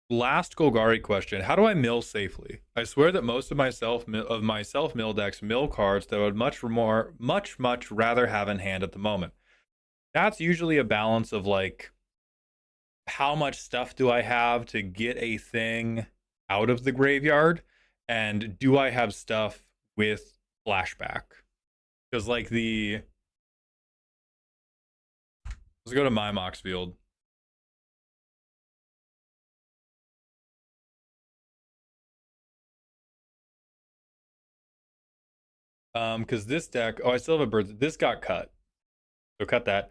Last Golgari question: how do I mill safely? I swear that most of my self mill decks mill cards that I would much rather have in hand at the moment. That's usually a balance of like, how much stuff do I have to get a thing out of the graveyard, and do I have stuff with flashback? Because like let's go to my Mox field. Because this deck, oh, I still have a bird. This got cut, so cut that.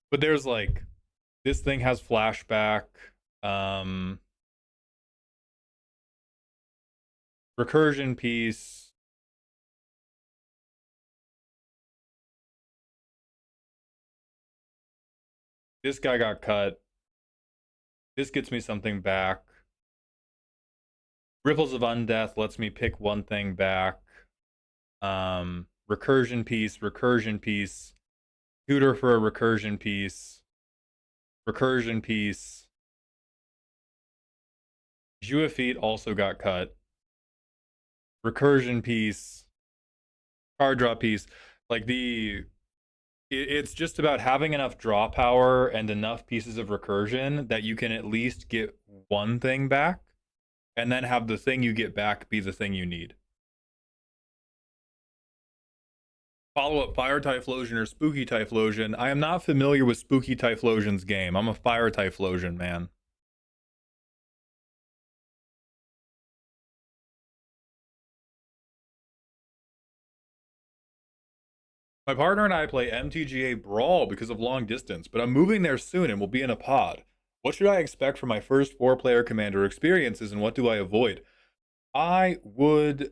But there's like, this thing has flashback. Um, recursion piece. This guy got cut. This gets me something back. Ripples of Undeath lets me pick one thing back. Recursion piece, recursion piece. Tutor for a recursion piece. Recursion piece. Juafeet also got cut. Recursion piece. Card draw piece. Like it's just about having enough draw power and enough pieces of recursion that you can at least get one thing back, and then have the thing you get back be the thing you need. Follow up: Fire Typhlosion or Spooky Typhlosion? I am not familiar with Spooky Typhlosion's game. I'm a Fire Typhlosion man. My partner and I play MTGA Brawl because of long distance, but I'm moving there soon and will be in a pod. What should I expect from my first 4-player commander experiences, and what do I avoid? I would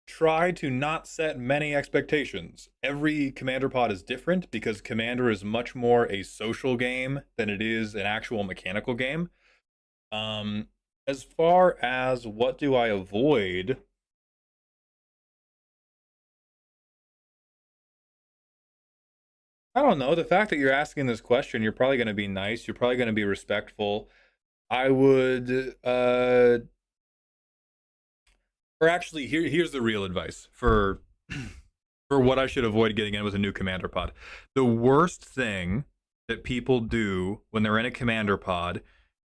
try to not set many expectations. Every commander pod is different because commander is much more a social game than it is an actual mechanical game. As far as what do I avoid, I don't know. The fact that you're asking this question, you're probably going to be nice. You're probably going to be respectful. I would, or actually, here's the real advice for for what I should avoid getting in with a new commander pod. The worst thing that people do when they're in a commander pod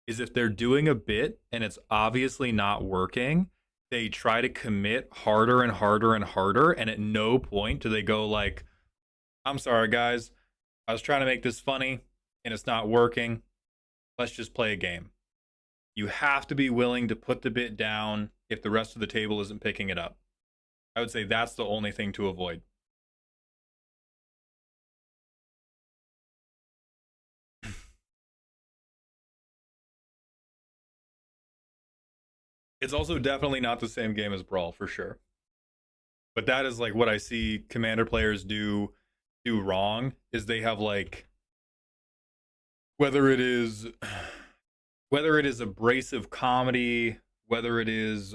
is, if they're doing a bit and it's obviously not working, they try to commit harder and harder and harder, and at no point do they go like, I'm sorry guys, I was trying to make this funny and it's not working. Let's just play a game. You have to be willing to put the bit down if the rest of the table isn't picking it up. I would say that's the only thing to avoid. It's also definitely not the same game as Brawl, for sure. But that is like what I see commander players do wrong, is they have like, whether it is whether it is abrasive comedy, whether it is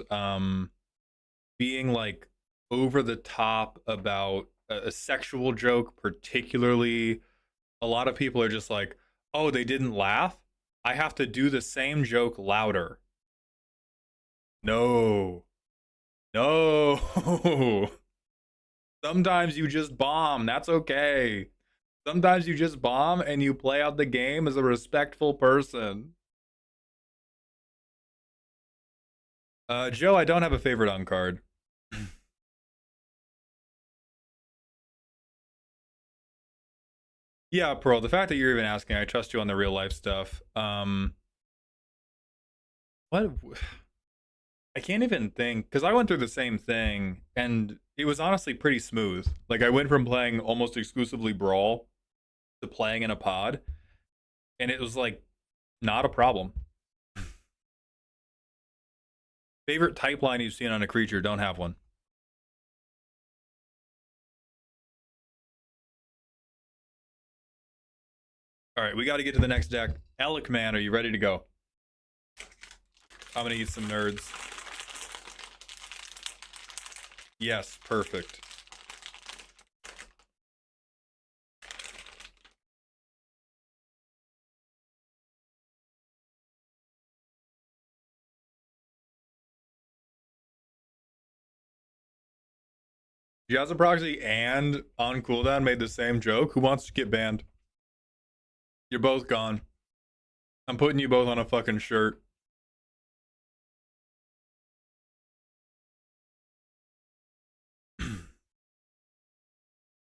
being like over the top about a sexual joke, particularly, a lot of people are just like, oh, they didn't laugh, I have to do the same joke louder. No, no. Sometimes you just bomb, that's okay. Sometimes you just bomb and you play out the game as a respectful person. Joe, I don't have a favorite on card. Yeah, Pearl, the fact that you're even asking, I trust you on the real life stuff. What? I can't even think, because I went through the same thing, and it was honestly pretty smooth. Like, I went from playing almost exclusively Brawl to playing in a pod, and it was like not a problem. Favorite type line you've seen on a creature? Don't have one. All right, we got to get to the next deck. Alec Man, are you ready to go? I'm gonna eat some nerds. Yes, perfect. Jazza Proxy and on cooldown made the same joke. Who wants to get banned? You're both gone. I'm putting you both on a fucking shirt.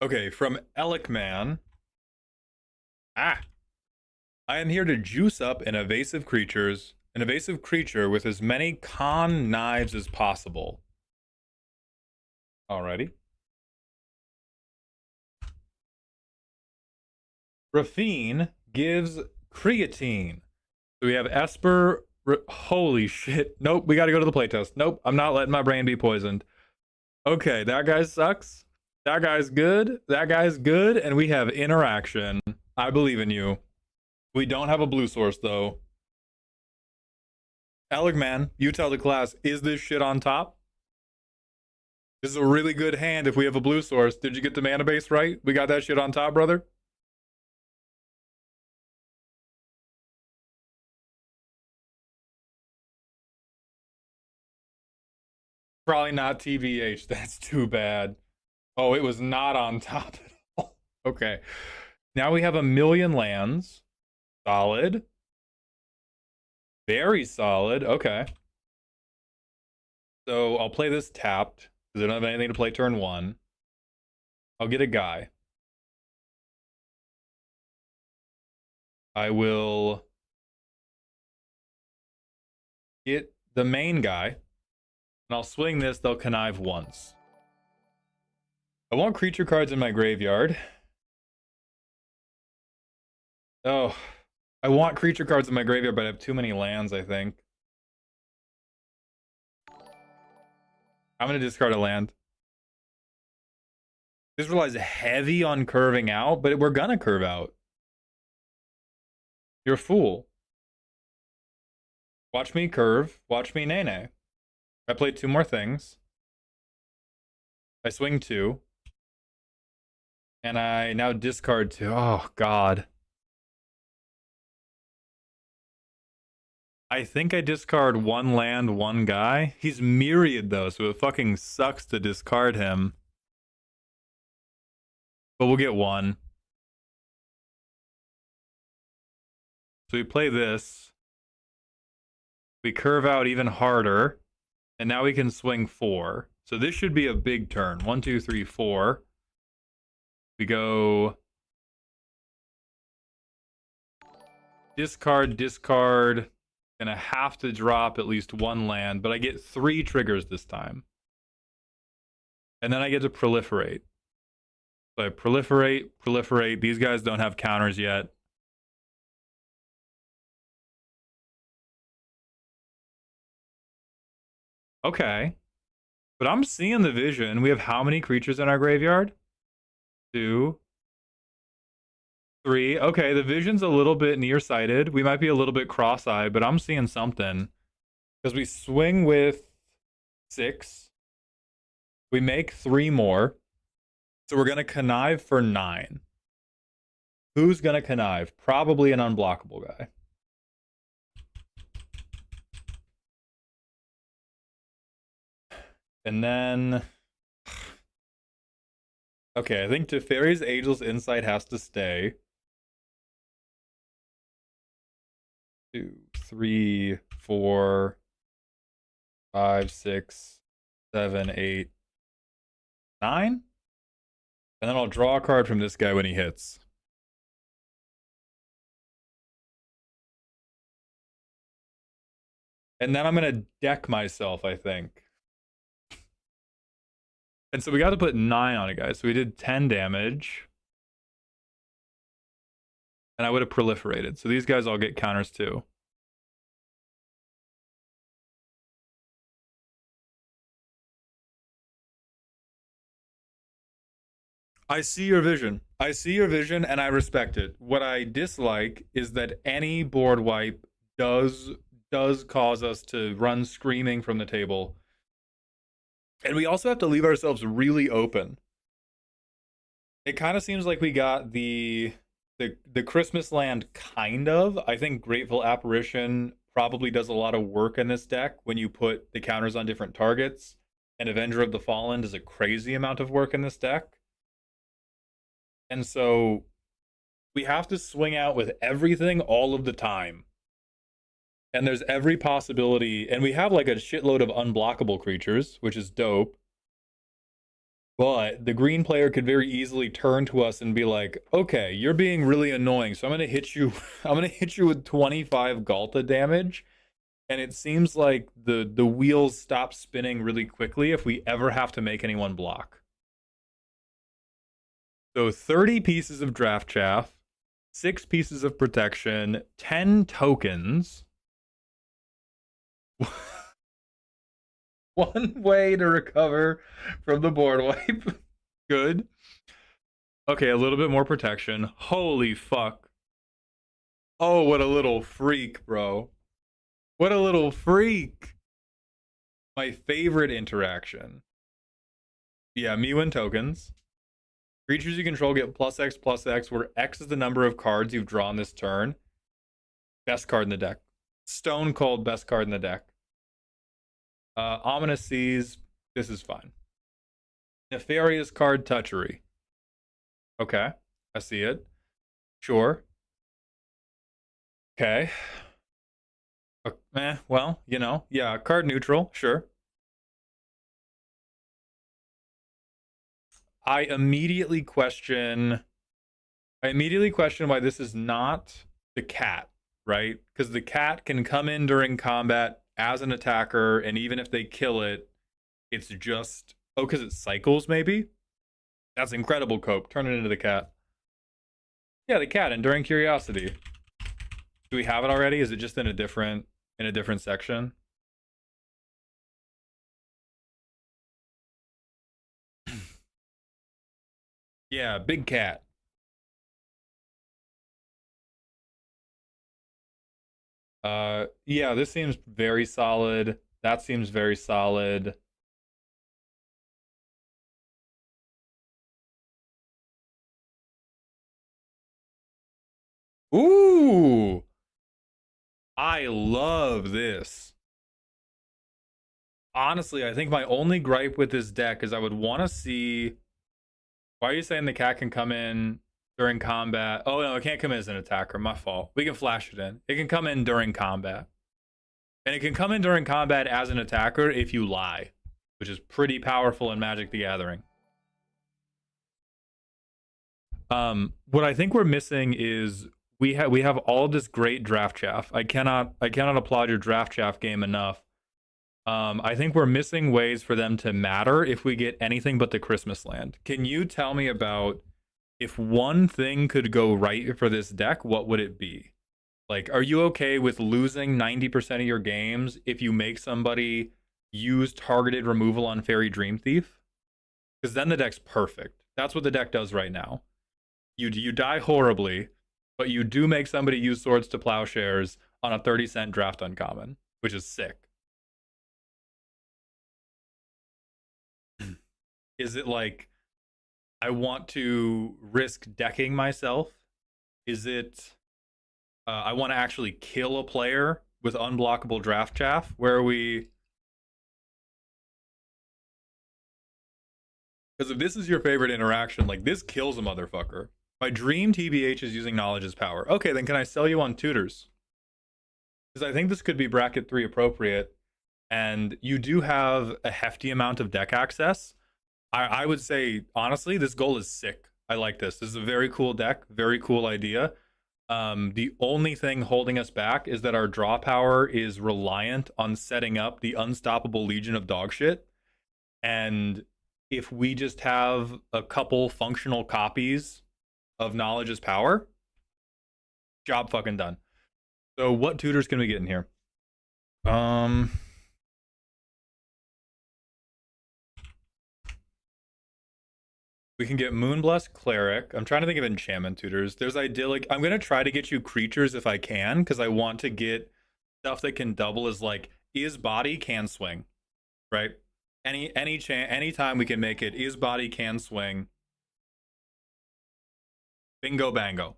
Okay, from Alec Man. I am here to juice up an evasive creature with as many con knives as possible. Alrighty. Rafine gives creatine. So we have Esper. Holy shit. Nope, we gotta go to the playtest. Nope, I'm not letting my brain be poisoned. Okay, that guy sucks. That guy's good. That guy's good. And we have interaction. I believe in you. We don't have a blue source, though. Alec Man, you tell the class, is this shit on top? This is a really good hand if we have a blue source. Did you get the mana base right? We got that shit on top, brother? Probably not TVH. That's too bad. Oh, it was not on top at all. Okay. Now we have 1,000,000 lands. Solid. Very solid. Okay. So I'll play this tapped because I don't have anything to play turn 1. I'll get a guy. I will get the main guy. And I'll swing this, they'll connive once. I want creature cards in my graveyard. Oh, I want creature cards in my graveyard, but I have too many lands, I think. I'm going to discard a land. This relies heavy on curving out, but we're going to curve out. You're a fool. Watch me curve. Watch me nay-nay. I played 2 more things. I swing 2. And I now discard 2. Oh, God. I think I discard 1 land, 1 guy. He's myriad, though, so it fucking sucks to discard him. But we'll get 1. So we play this. We curve out even harder. And now we can swing 4. So this should be a big turn. 1, 2, 3, 4. We go discard, discard. Gonna have to drop at least 1 land, but I get 3 triggers this time. And then I get to proliferate. So I proliferate, proliferate. These guys don't have counters yet. Okay. But I'm seeing the vision. We have how many creatures in our graveyard? 2, 3. Okay, the vision's a little bit nearsighted. We might be a little bit cross-eyed, but I'm seeing something. Because we swing with 6. We make 3 more. So we're going to connive for 9. Who's going to connive? Probably an unblockable guy. And then... Okay, I think Teferi's Ageless Insight has to stay. 2, 3, 4, 5, 6, 7, 8, 9. And then I'll draw a card from this guy when he hits. And then I'm going to deck myself, I think. And so we got to put 9 on it, guys. So we did 10 damage. And I would have proliferated. So these guys all get counters too. I see your vision. I see your vision and I respect it. What I dislike is that any board wipe does cause us to run screaming from the table. And we also have to leave ourselves really open. It kind of seems like we got the Christmas land kind of. I think Grateful Apparition probably does a lot of work in this deck when you put the counters on different targets. And Avenger of the Fallen does a crazy amount of work in this deck. And so we have to swing out with everything all of the time. And there's every possibility, and we have like a shitload of unblockable creatures, which is dope. But the green player could very easily turn to us and be like, okay, you're being really annoying, so I'm gonna hit you with 25 Galta damage. And it seems like the wheels stop spinning really quickly if we ever have to make anyone block. So 30 pieces of draft chaff, 6 pieces of protection, 10 tokens. One way to recover from the board wipe. Good. Okay, a little bit more protection. Holy fuck. Oh, what a little freak, bro. What a little freak. My favorite interaction. Yeah, me win tokens. Creatures you control get +X/+X, where X is the number of cards you've drawn this turn. Best card in the deck. Stone Cold best card in the deck. Ominous Seas. This is fine. Nefarious card Touchery. Okay, I see it. Sure. Okay. Well, you know, yeah, card neutral, sure. I immediately question why this is not the cat, right? Because the cat can come in during combat as an attacker, and even if they kill it, it's just... Oh, because it cycles, maybe? That's incredible, Cope. Turn it into the cat. Yeah, the cat, Enduring Curiosity. Do we have it already? Is it just in a different section? Yeah, big cat. Yeah, this seems very solid. That seems very solid. Ooh! I love this. Honestly, I think my only gripe with this deck is I would want to see... Why are you saying the cat can come in during combat? Oh, no, it can't come in as an attacker. My fault. We can flash it in. It can come in during combat. And it can come in during combat as an attacker if you lie, which is pretty powerful in Magic the Gathering. What I think we're missing is we have all this great draft chaff. I cannot applaud your draft chaff game enough. I think we're missing ways for them to matter if we get anything but the Christmas land. Can you tell me about, if one thing could go right for this deck, what would it be? Like, are you okay with losing 90% of your games if you make somebody use targeted removal on Fairy Dream Thief? Because then the deck's perfect. That's what the deck does right now. You die horribly, but you do make somebody use Swords to Plowshares on a 30-cent draft uncommon, which is sick. Is it like I want to risk decking myself? Is it I want to actually kill a player with unblockable draft chaff? Where are we? Because if this is your favorite interaction, like this kills a motherfucker. My dream TBH is using knowledge as power. Okay, then can I sell you on tutors? Because I think this could be bracket 3 appropriate, and you do have a hefty amount of deck access. I would say, honestly, this goal is sick. I like this. This is a very cool deck, very cool idea. The only thing holding us back is that our draw power is reliant on setting up the unstoppable legion of dogshit. And if we just have a couple functional copies of knowledge is power, job fucking done. So what tutors can we get in here? We can get Moonblessed Cleric. I'm trying to think of enchantment tutors. There's Idyllic. I'm going to try to get you creatures if I can, because I want to get stuff that can double as like, is body can swing, right? Anytime we can make it, is body can swing. Bingo bango.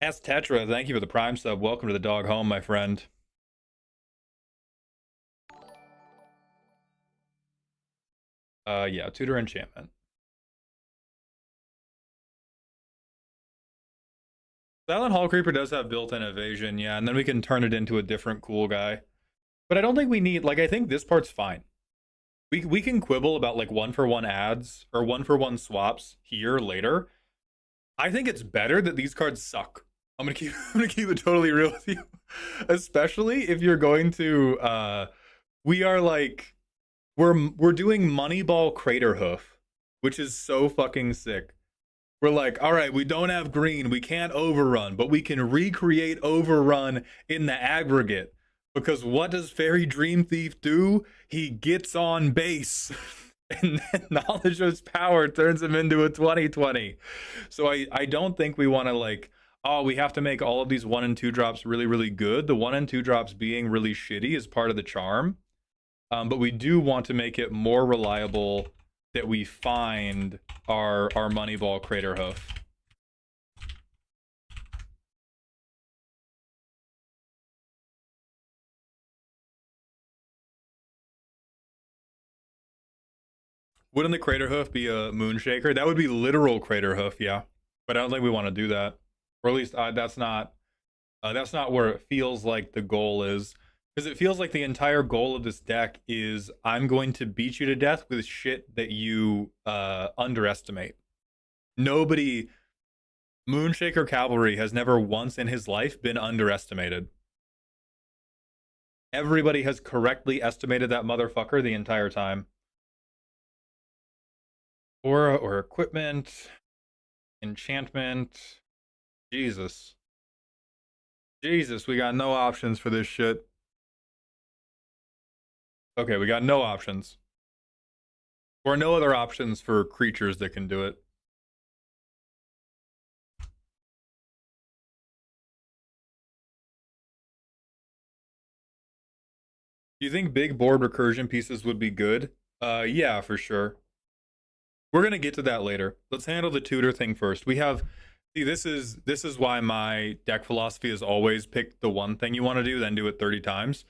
S Tetra, thank you for the Prime sub. Welcome to the dog home, my friend. Yeah, tutor enchantment. Silent Hall Creeper does have built-in evasion, yeah, and then we can turn it into a different cool guy. But I don't think we need, like, I think this part's fine. We can quibble about like 1-for-1 ads or 1-for-1 swaps here later. I think it's better that these cards suck. I'm gonna keep it totally real with you. Especially if you're going to we are like we're doing Moneyball Craterhoof, which is so fucking sick. We're like, all right, we don't have green, we can't overrun, but we can recreate overrun in the aggregate. Because what does Fairy Dream Thief do? He gets on base. And then knowledge of power turns him into a 20/20. So I don't think we want to like, oh, we have to make all of these 1 and 2 drops really, really good. The 1 and 2 drops being really shitty is part of the charm. But we do want to make it more reliable that we find our Moneyball Craterhoof. Wouldn't the Craterhoof be a Moonshaker? That would be literal Craterhoof, yeah. But I don't think we want to do that. Or at least that's not where it feels like the goal is. Because it feels like the entire goal of this deck is I'm going to beat you to death with shit that you underestimate. Nobody, Moonshaker Cavalry has never once in his life been underestimated. Everybody has correctly estimated that motherfucker the entire time. Aura or equipment, enchantment. Jesus. Jesus, we got no options for this shit. Okay, we got no options. Or no other options for creatures that can do it. Do you think big board recursion pieces would be good? Yeah, for sure. We're gonna get to that later. Let's handle the tutor thing first. We have, see, this is why my deck philosophy is always pick the one thing you want to do, then do it 30 times.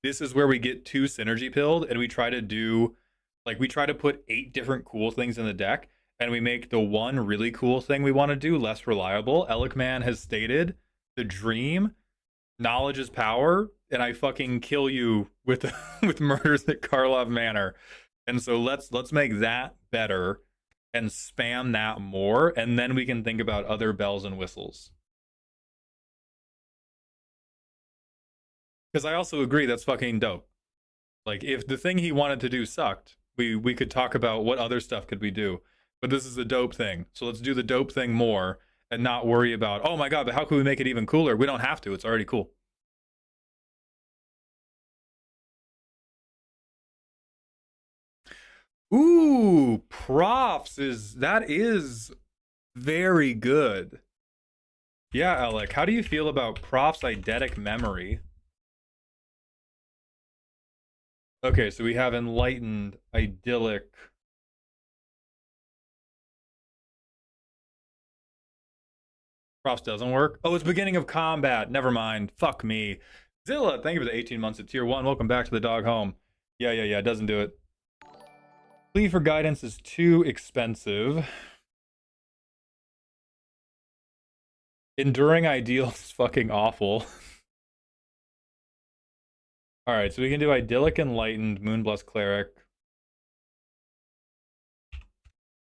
This is where we get 2 synergy pilled, and we try to do, like, we try to put 8 different cool things in the deck, and we make the one really cool thing we want to do less reliable. Elikman has stated the dream, knowledge is power, and I fucking kill you with with murders at Karlov Manor. And so let's make that better and spam that more, and then we can think about other bells and whistles. Because I also agree that's fucking dope. Like, if the thing he wanted to do sucked, we could talk about what other stuff could we do. But this is a dope thing, so let's do the dope thing more and not worry about, oh my god, but how can we make it even cooler? We don't have to, it's already cool. Ooh, props is Very good. Yeah, Alec, how do you feel about Prof's eidetic memory? Okay, so we have enlightened, idyllic. Profs doesn't work. Oh, it's beginning of combat. Never mind. Fuck me. Zilla, thank you for the 18 months at tier 1. Welcome back to the dog home. Yeah. Doesn't do it. Plea for guidance is too expensive. Enduring ideal is fucking awful. Alright, so we can do idyllic, enlightened, moonblessed cleric.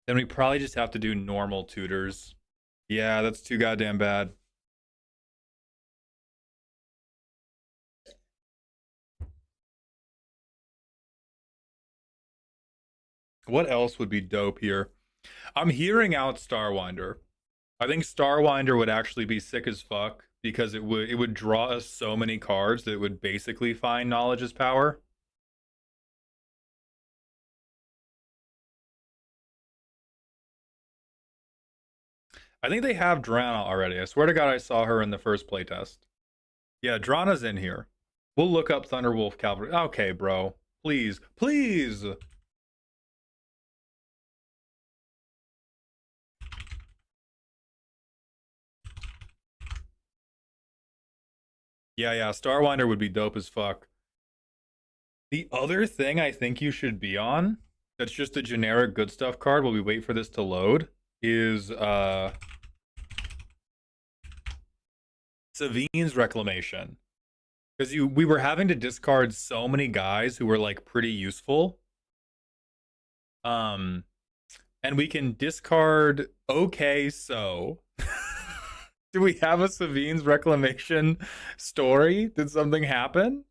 Then we probably just have to do normal tutors. Yeah, that's too goddamn bad. What else would be dope here? I'm hearing out Starwinder. I think Starwinder would actually be sick as fuck because it would draw us so many cards that it would basically find knowledge as power. I think they have Drana already. I swear to God I saw her in the first playtest. Yeah, Drana's in here. We'll look up Thunderwolf Cavalry. Okay, bro. Please. Please! Yeah, Starwinder would be dope as fuck. The other thing I think you should be on, that's just a generic good stuff card while we wait for this to load, is Savine's Reclamation. Because we were having to discard so many guys who were like pretty useful. Um and we can discard okay, so do we have a Savine's Reclamation story? Did something happen?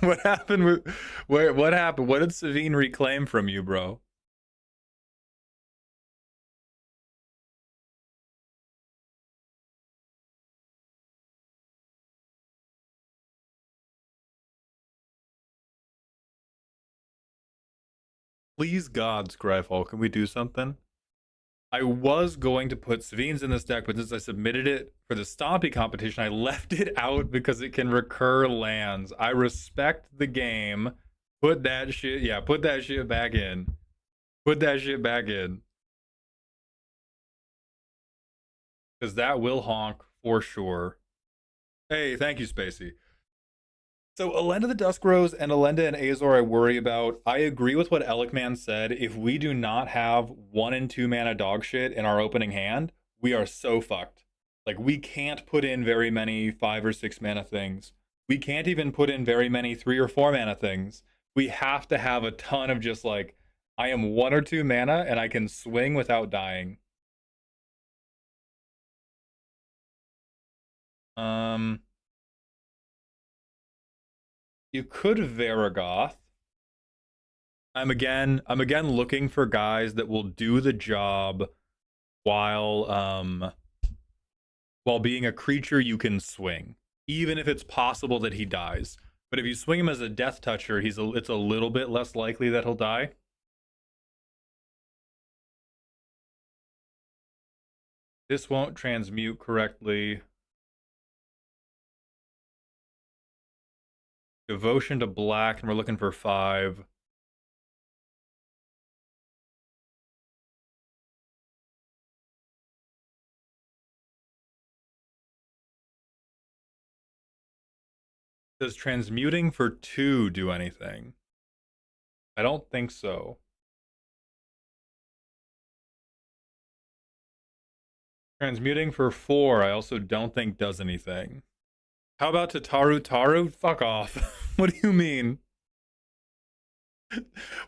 What happened with what happened? What did Savine reclaim from you, bro? Please God, Scryfall, can we do something? I was going to put Savine's in this deck, but since I submitted it for the Stompy competition, I left it out because it can recur lands. I respect the game. Put that shit, yeah, put that shit back in. Put that shit back in. Because that will honk for sure. Hey, thank you, Spacey. So Elenda the Dusk Rose and Elenda and Azor I worry about. I agree with what Elikman said. If we do not have 1 and 2 mana dog shit in our opening hand, we are so fucked. Like we can't put in very many 5 or 6 mana things. We can't even put in very many 3 or 4 mana things. We have to have a ton of just like I am 1 or 2 mana and I can swing without dying. Um you could Varagoth. I'm again looking for guys that will do the job while while being a creature you can swing, even if it's possible that he dies. But if you swing him as a death toucher, it's a little bit less likely that he'll die. This won't transmute correctly. Devotion to black, and we're looking for 5. Does transmuting for 2 do anything? I don't think so. Transmuting for 4, I also don't think does anything. How about Tataru Taru? Fuck off. What do you mean?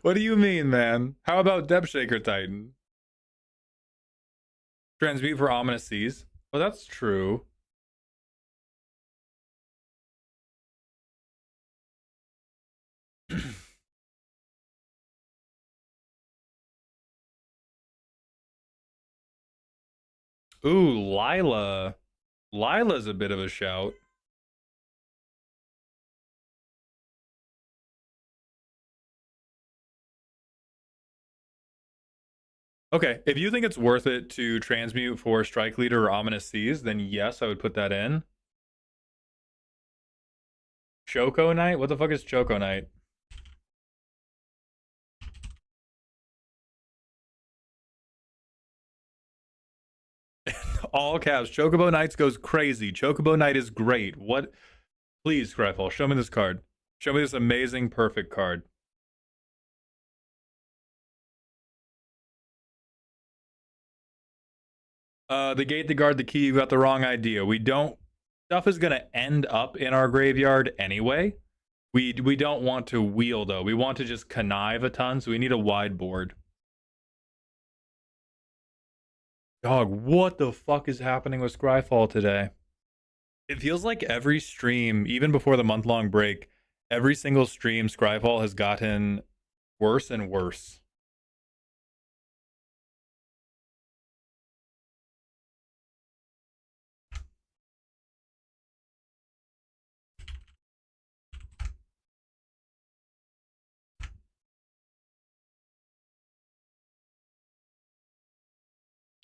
What do you mean, man? How about Depth Shaker Titan? Transmute for Ominous Seas. Well, that's true. Ooh, Lila. Lila's a bit of a shout. Okay, if you think it's worth it to transmute for Strike Leader or Ominous Seas, then yes, I would put that in. Choco Knight? What the fuck is Choco Knight? All caps. Chocobo Knights goes crazy. Chocobo Knight is great. What? Please, Scryfall, show me this card. Show me this amazing, perfect card. The gate, the guard, the key, you got the wrong idea. We don't... Stuff is going to end up in our graveyard anyway. We don't want to wheel, though. We want to just connive a ton, so we need a wide board. Dog, what the fuck is happening with Scryfall today? It feels like every stream, even before the month-long break, every single stream, Scryfall has gotten worse and worse.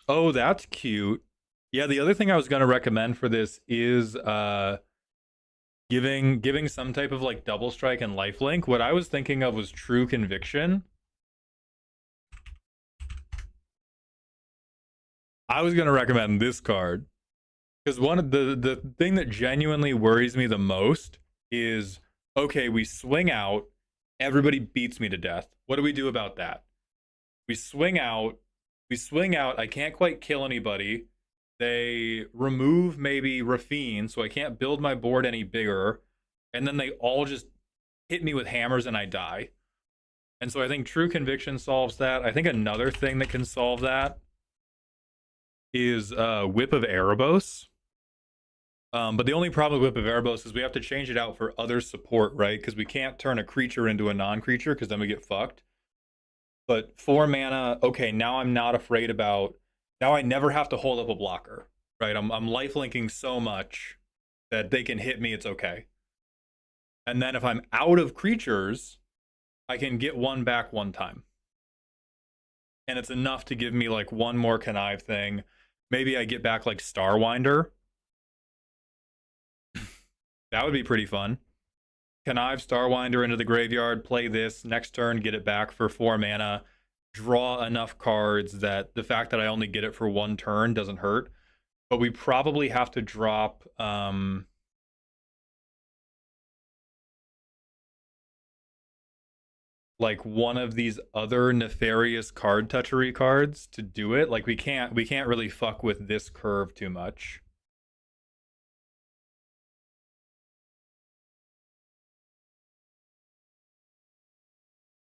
Oh, that's cute. Yeah, the other thing I was going to recommend for this is giving some type of like double strike and lifelink. What I was thinking of was True Conviction. I was going to recommend this card because one of the thing that genuinely worries me the most is, okay, we swing out, everybody beats me to death. What do we do about that? We swing out, I can't quite kill anybody. They remove maybe Rafine, so I can't build my board any bigger. And then they all just hit me with hammers and I die. And so I think True Conviction solves that. I think another thing that can solve that is Whip of Erebos. But the only problem with Whip of Erebos is we have to change it out for other support, right? Because we can't turn a creature into a non-creature because then we get fucked. But 4 mana, okay, now I'm not afraid about... Now I never have to hold up a blocker, right? I'm lifelinking so much that they can hit me, it's okay. And then if I'm out of creatures, I can get one back one time. And it's enough to give me like one more connive thing. Maybe I get back like Starwinder. That would be pretty fun. Connive Starwinder into the graveyard, play this, next turn get it back for 4 mana, draw enough cards that the fact that I only get it for 1 turn doesn't hurt. But we probably have to drop like one of these other nefarious card touchery cards to do it. Like we can't really fuck with this curve too much.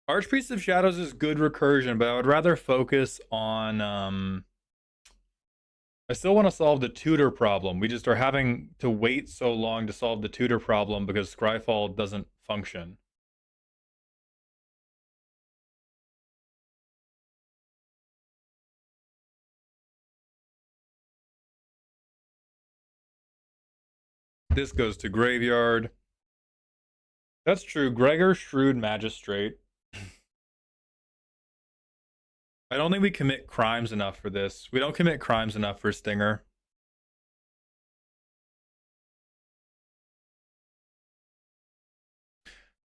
Archpriest of Shadows is good recursion, but I would rather focus on I still want to solve the tutor problem. We just are having to wait so long to solve the tutor problem because Scryfall doesn't function. This goes to graveyard. That's true. Gregor, Shrewd, Magistrate. I don't think we commit crimes enough for this. We don't commit crimes enough for Stinger.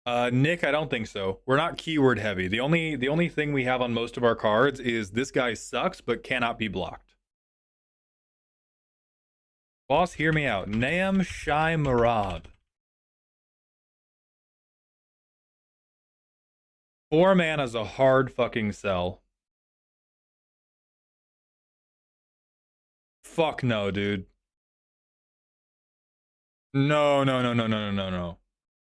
Nick, I don't think so. We're not keyword heavy. The only thing we have on most of our cards is this guy sucks but cannot be blocked. Boss, hear me out. Naam Shai Marab. 4 mana is a hard fucking sell. Fuck no, dude. No, no, no, no, no, no, no,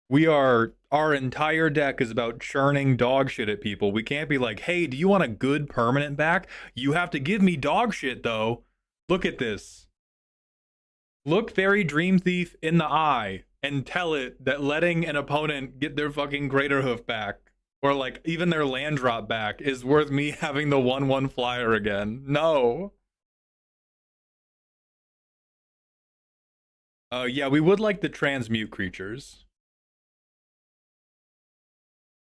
no. Our entire deck is about churning dog shit at people. We can't be like, hey, do you want a good permanent back? You have to give me dog shit, though. Look at this. Look Fairy Dream Thief in the eye and tell it that letting an opponent get their fucking Greater Hoof back, or like even their land drop back, is worth me having the 1/1 flyer again. No. Yeah, we would like the transmute creatures.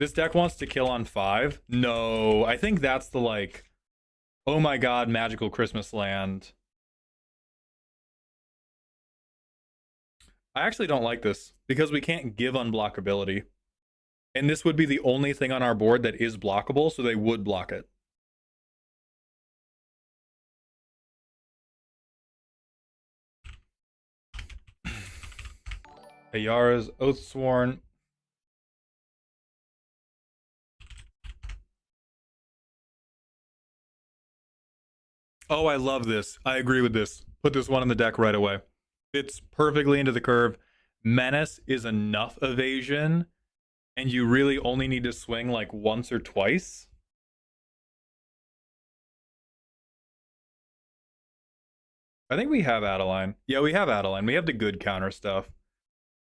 This deck wants to kill on 5? No, I think that's the like... Oh my god, Magical Christmas Land. I actually don't like this because we can't give unblockability. And this would be the only thing on our board that is blockable, so they would block it. Ayara's Oathsworn. Oh, I love this. I agree with this. Put this one in the deck right away. Fits perfectly into the curve. Menace is enough evasion, and you really only need to swing like once or twice. I think we have Adeline. Yeah, we have Adeline. We have the good counter stuff.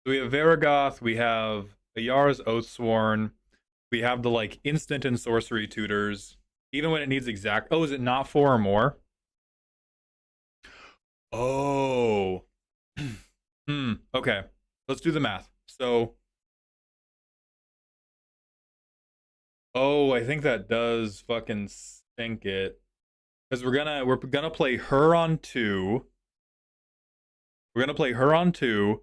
So we have Varagoth, we have Ayara's Oathsworn, we have the like instant and sorcery tutors. Even when it needs exact. Oh, is it not 4 or more? Oh. Okay. Let's do the math. So, oh, I think that does fucking sink it. Because we're gonna play her on 2. We're gonna play her on 2.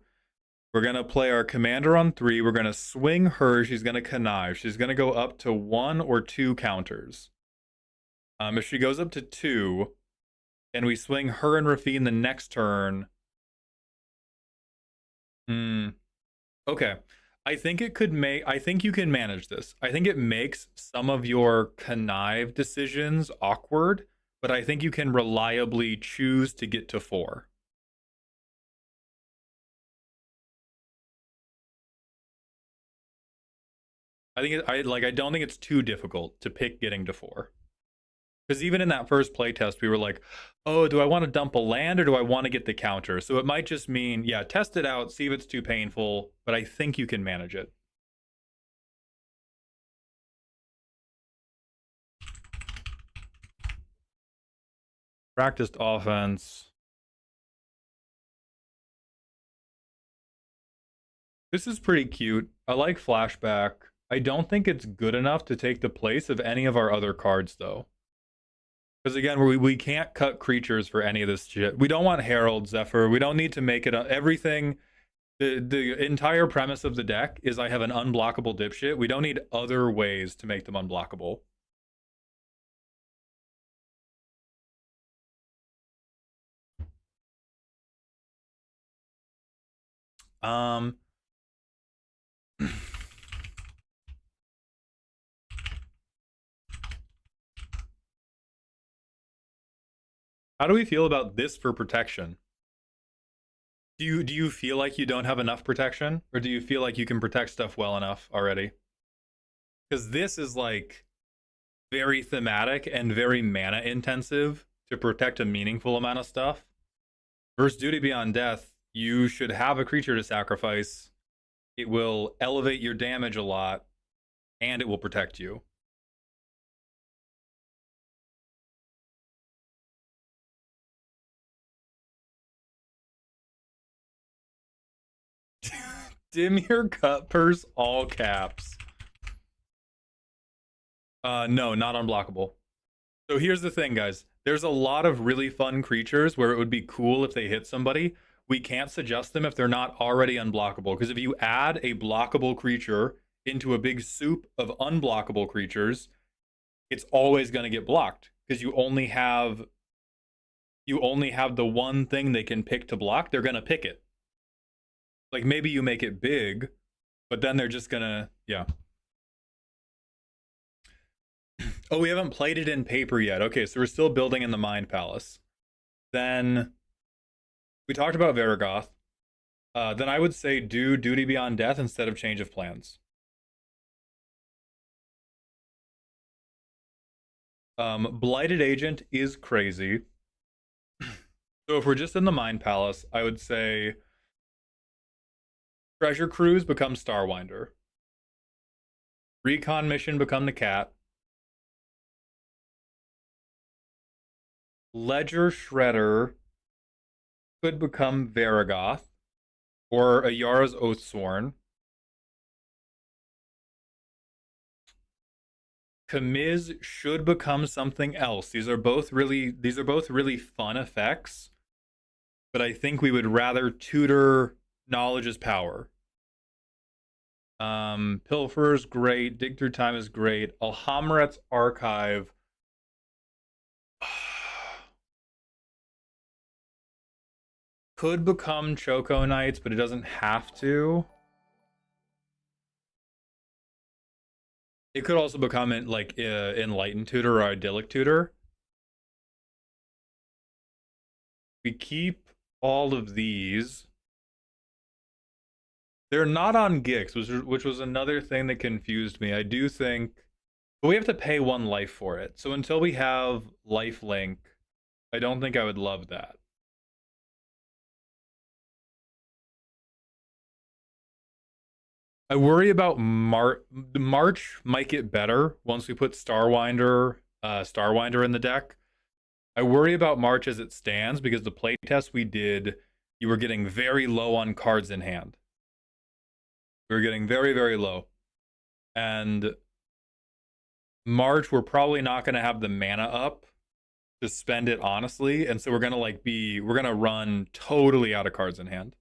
We're gonna play our commander on 3. We're gonna swing her. She's gonna connive. She's gonna go up to 1 or 2 counters. If she goes up to 2, and we swing her and Rafine the next turn. Okay. I think it could make. I think you can manage this. I think it makes some of your connive decisions awkward, but I think you can reliably choose to get to 4. I think I don't think it's too difficult to pick getting to 4. Because even in that first playtest, we were like, oh, do I want to dump a land or do I want to get the counter? So it might just mean, yeah, test it out, see if it's too painful, but I think you can manage it. Practiced offense. This is pretty cute. I like flashback. I don't think it's good enough to take the place of any of our other cards, though. Because again, we can't cut creatures for any of this shit. We don't want Herald, Zephyr. We don't need to make it everything. The entire premise of the deck is I have an unblockable dipshit. We don't need other ways to make them unblockable. Um, how do we feel about this for protection? Do you feel like you don't have enough protection, or do you feel like you can protect stuff well enough already? Because this is like very thematic and very mana intensive to protect a meaningful amount of stuff. Versus Duty Beyond Death, you should have a creature to sacrifice. It will elevate your damage a lot, and it will protect you. Dimir Cut Purse, all caps. No, not unblockable. So here's the thing, guys. There's a lot of really fun creatures where it would be cool if they hit somebody. We can't suggest them if they're not already unblockable. Because if you add a blockable creature into a big soup of unblockable creatures, it's always going to get blocked. Because you only have the one thing they can pick to block. They're going to pick it. Like maybe you make it big, but then they're just gonna, yeah. Oh, we haven't played it in paper yet. Okay, so we're still building in the Mind Palace. Then we talked about Varagoth. Then I would say do Duty Beyond Death instead of Change of Plans. Blighted Agent is crazy. So if we're just in the Mind Palace, I would say Treasure Cruise becomes Starwinder. Recon Mission become the Cat. Ledger Shredder could become Varagoth or Kamiz should become something else. These are both really fun effects, but I think we would rather tutor knowledge is power. Pilfer's great. Dig through time is great. Alhamret's archive. Could become Choco Knights, but it doesn't have to. It could also become like Enlightened Tutor or Idyllic Tutor. We keep all of these. They're not on Gix, which was another thing that confused me. I do think, but we have to pay 1 life for it. So until we have life link, I don't think I would love that. I worry about March might get better once we put Starwinder in the deck. I worry about March as it stands because the playtest we did, you were getting very low on cards in hand. We were getting very, very low. And March, we're probably not going to have the mana up to spend it honestly. And so we're going to we're going to run totally out of cards in hand.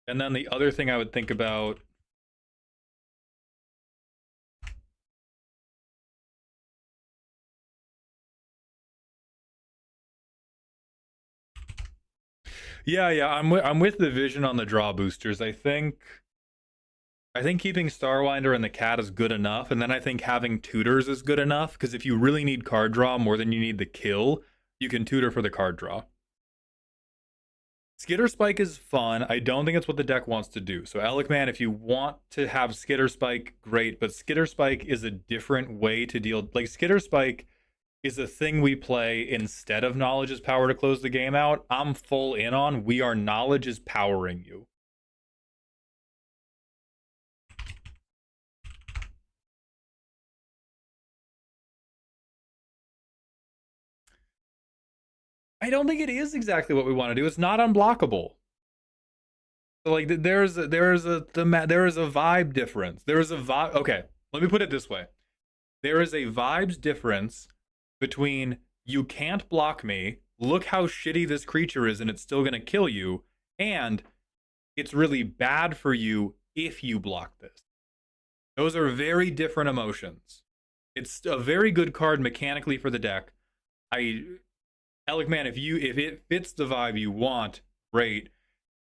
And then the other thing I would think about, yeah, I'm with the vision on the draw boosters. I think keeping Starwinder and the cat is good enough, and then I think having tutors is good enough, because if you really need card draw more than you need the kill, you can tutor for the card draw. Skitter Spike is fun. I don't think it's what the deck wants to do. So Elikman, if you want to have Skitter Spike, great, but Skitter Spike is a different way to deal. Like, Skitter Spike is a thing we play instead of Knowledge is Power to close the game out. I'm full in on, we are Knowledge is powering you. I don't think it is exactly what we want to do. It's not unblockable. Like, there is a vibe difference. There is a vibe. Okay, let me put it this way. There is a vibes difference between you can't block me, look how shitty this creature is and it's still going to kill you, and it's really bad for you if you block this. Those are very different emotions. It's a very good card mechanically for the deck. Elikman, if it fits the vibe you want, great.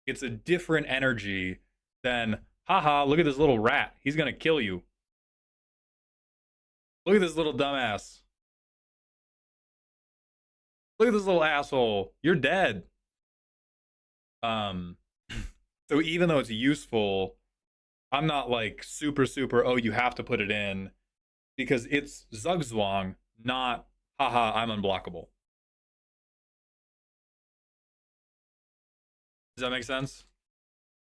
It's a different energy than, haha, look at this little rat. He's gonna kill you. Look at this little dumbass. Look at this little asshole. You're dead. So even though it's useful, I'm not like super, oh, you have to put it in, because it's Zugzwang, not, haha, I'm unblockable. Does that make sense?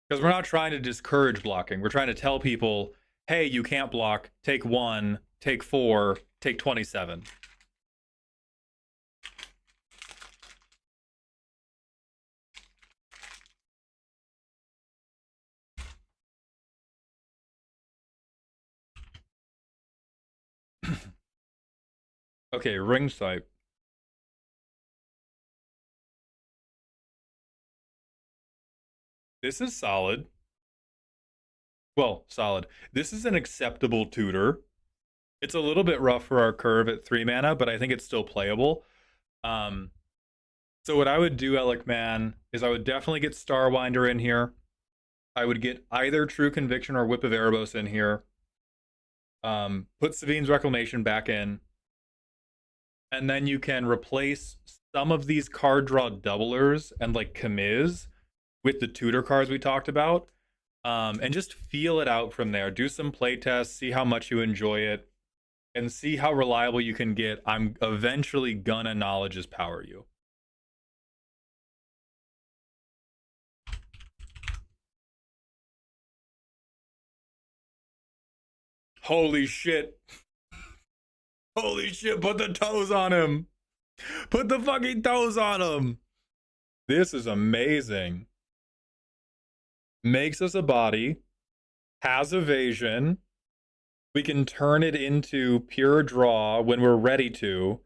Because we're not trying to discourage blocking. We're trying to tell people, hey, you can't block. Take 1, take 4, take 27. Okay, ring type. This is solid. Well, solid. This is an acceptable tutor. It's a little bit rough for our curve at 3 mana, but I think it's still playable. So what I would do, Elikman, is I would definitely get Starwinder in here. I would get either True Conviction or Whip of Erebos in here. Put Savine's Reclamation back in. And then you can replace some of these card draw doublers and like Kamiz with the tutor cards we talked about. And just feel it out from there. Do some play tests, see how much you enjoy it, and see how reliable you can get. I'm eventually gonna Knowledge is Power you. Holy shit. Holy shit, put the toes on him. Put the fucking toes on him. This is amazing. Makes us a body, has evasion. We can turn it into pure draw when we're ready to,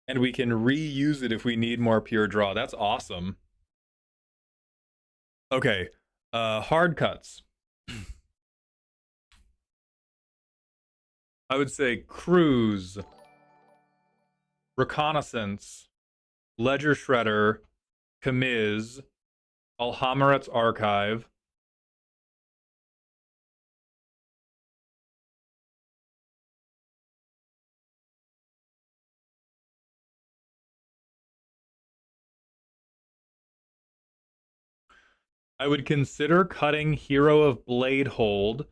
and we can reuse it if we need more pure draw. That's awesome. Okay, hard cuts. I would say Cruise, Reconnaissance, Ledger Shredder, Kamiz, Alhamaret's Archive. I would consider cutting Hero of Blade Hold.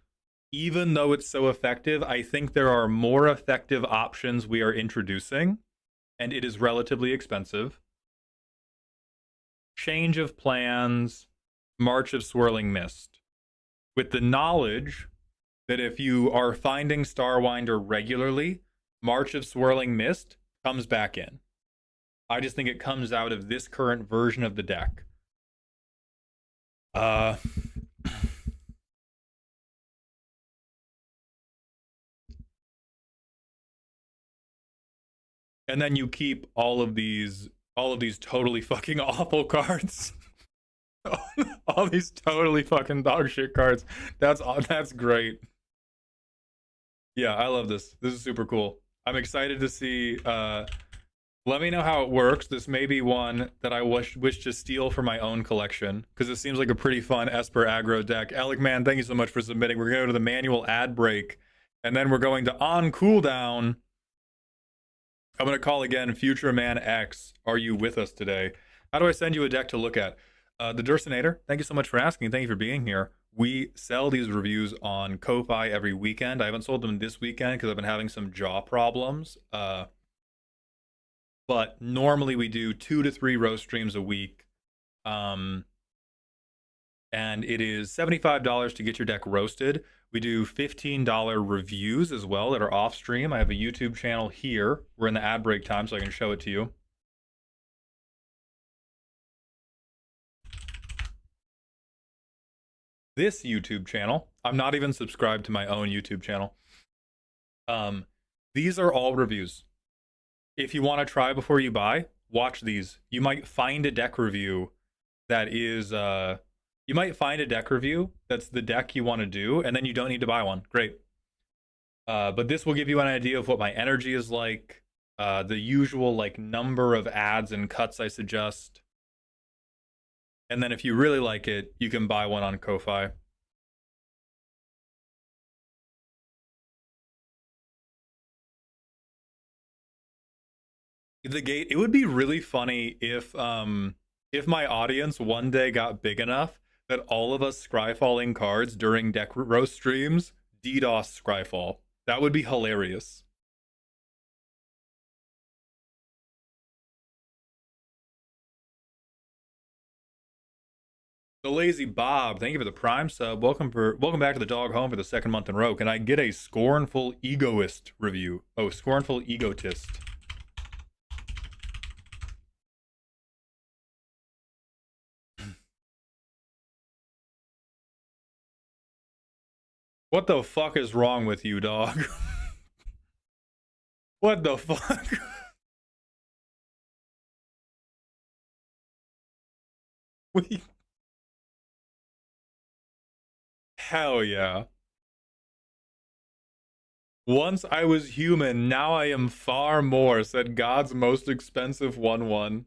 Even though it's so effective, I think there are more effective options we are introducing, and it is relatively expensive. Change of Plans, March of Swirling Mist. With the knowledge that if you are finding Starwinder regularly, March of Swirling Mist comes back in. I just think it comes out of this current version of the deck. And then you keep all of these totally fucking awful cards. All these totally fucking dog shit cards. That's great. Yeah, I love this. This is super cool. I'm excited to see. Let me know how it works. This may be one that I wish to steal for my own collection because it seems like a pretty fun Esper aggro deck. Alec, man, thank you so much for submitting. We're going to go to the manual ad break, and then we're going to on cooldown. I'm going to call again Future Man X. Are you with us today? How do I send you a deck to look at? The Dursinator, thank you so much for asking. Thank you for being here. We sell these reviews on Ko-Fi every weekend. I haven't sold them this weekend because I've been having some jaw problems. But normally we do 2 to 3 roast streams a week. And it is $75 to get your deck roasted. We do $15 reviews as well that are off stream. I have a YouTube channel here. We're in the ad break time, so I can show it to you. This YouTube channel, I'm not even subscribed to my own YouTube channel. These are all reviews. If you want to try before you buy, watch these. You might find a deck review that is you might find a deck review that's the deck you want to do, and then you don't need to buy one. Great. But this will give you an idea of what my energy is like, the usual like number of ads and cuts I suggest. And then if you really like it, you can buy one on Ko-Fi. The gate, it would be really funny if my audience one day got big enough that all of us scryfalling cards during deck roast streams DDoS scryfall. That would be hilarious. The Lazy Bob, thank you for the Prime sub. Welcome back to the dog home for the second month in a row. Can I get a Scornful Egoist review? Oh, Scornful Egotist. What the fuck is wrong with you, dog? What the fuck? we... Hell yeah. Once I was human, now I am far more, said God's most expensive 1/1.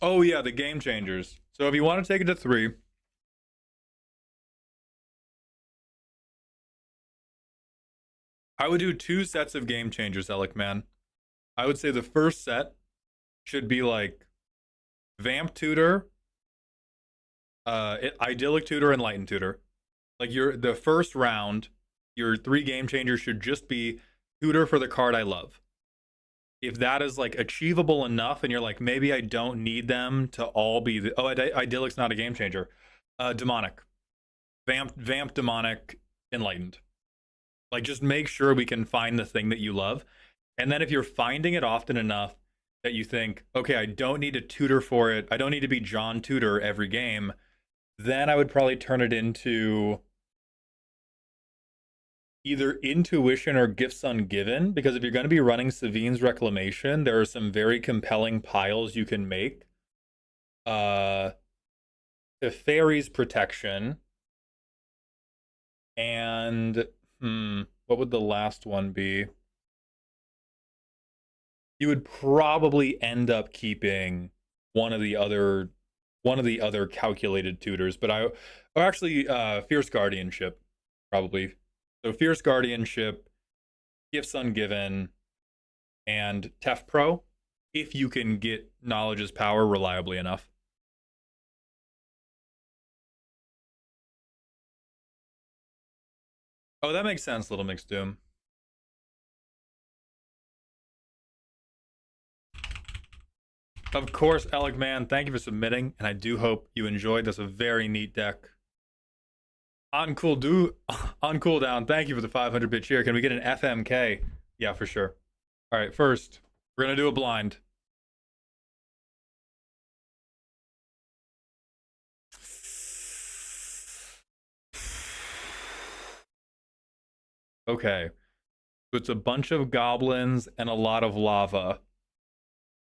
Oh yeah, the game changers. So if you want to take it to 3, I would do 2 sets of game changers, Alec, man. I would say the first set should be like Vamp Tutor, Idyllic Tutor, Enlightened Tutor. Like the first round, your 3 game changers should just be Tutor for the card I love. If that is like achievable enough, and you're like, maybe I don't need them to all be the Idyllic's not a game changer. Demonic, Vamp, Demonic, Enlightened. Like, just make sure we can find the thing that you love. And then if you're finding it often enough, that you think, okay, I don't need to tutor for it. I don't need to be John Tutor every game. Then I would probably turn it into either intuition or gifts ungiven, because if you're going to be running Savine's Reclamation, there are some very compelling piles you can make. Teferi's Protection, and what would the last one be? You would probably end up keeping one of the other calculated tutors, but actually Fierce Guardianship, probably. So Fierce Guardianship, Gifts Ungiven, and Tef Pro, if you can get Knowledge's Power reliably enough. Oh, that makes sense, Little Mixed Doom. Of course, Alec Man, thank you for submitting, and I do hope you enjoyed. That's a very neat deck. On cooldown, thank you for the 500-bit cheer. Can we get an FMK? Yeah, for sure. All right, first, we're going to do a blind. Okay. So it's a bunch of goblins and a lot of lava.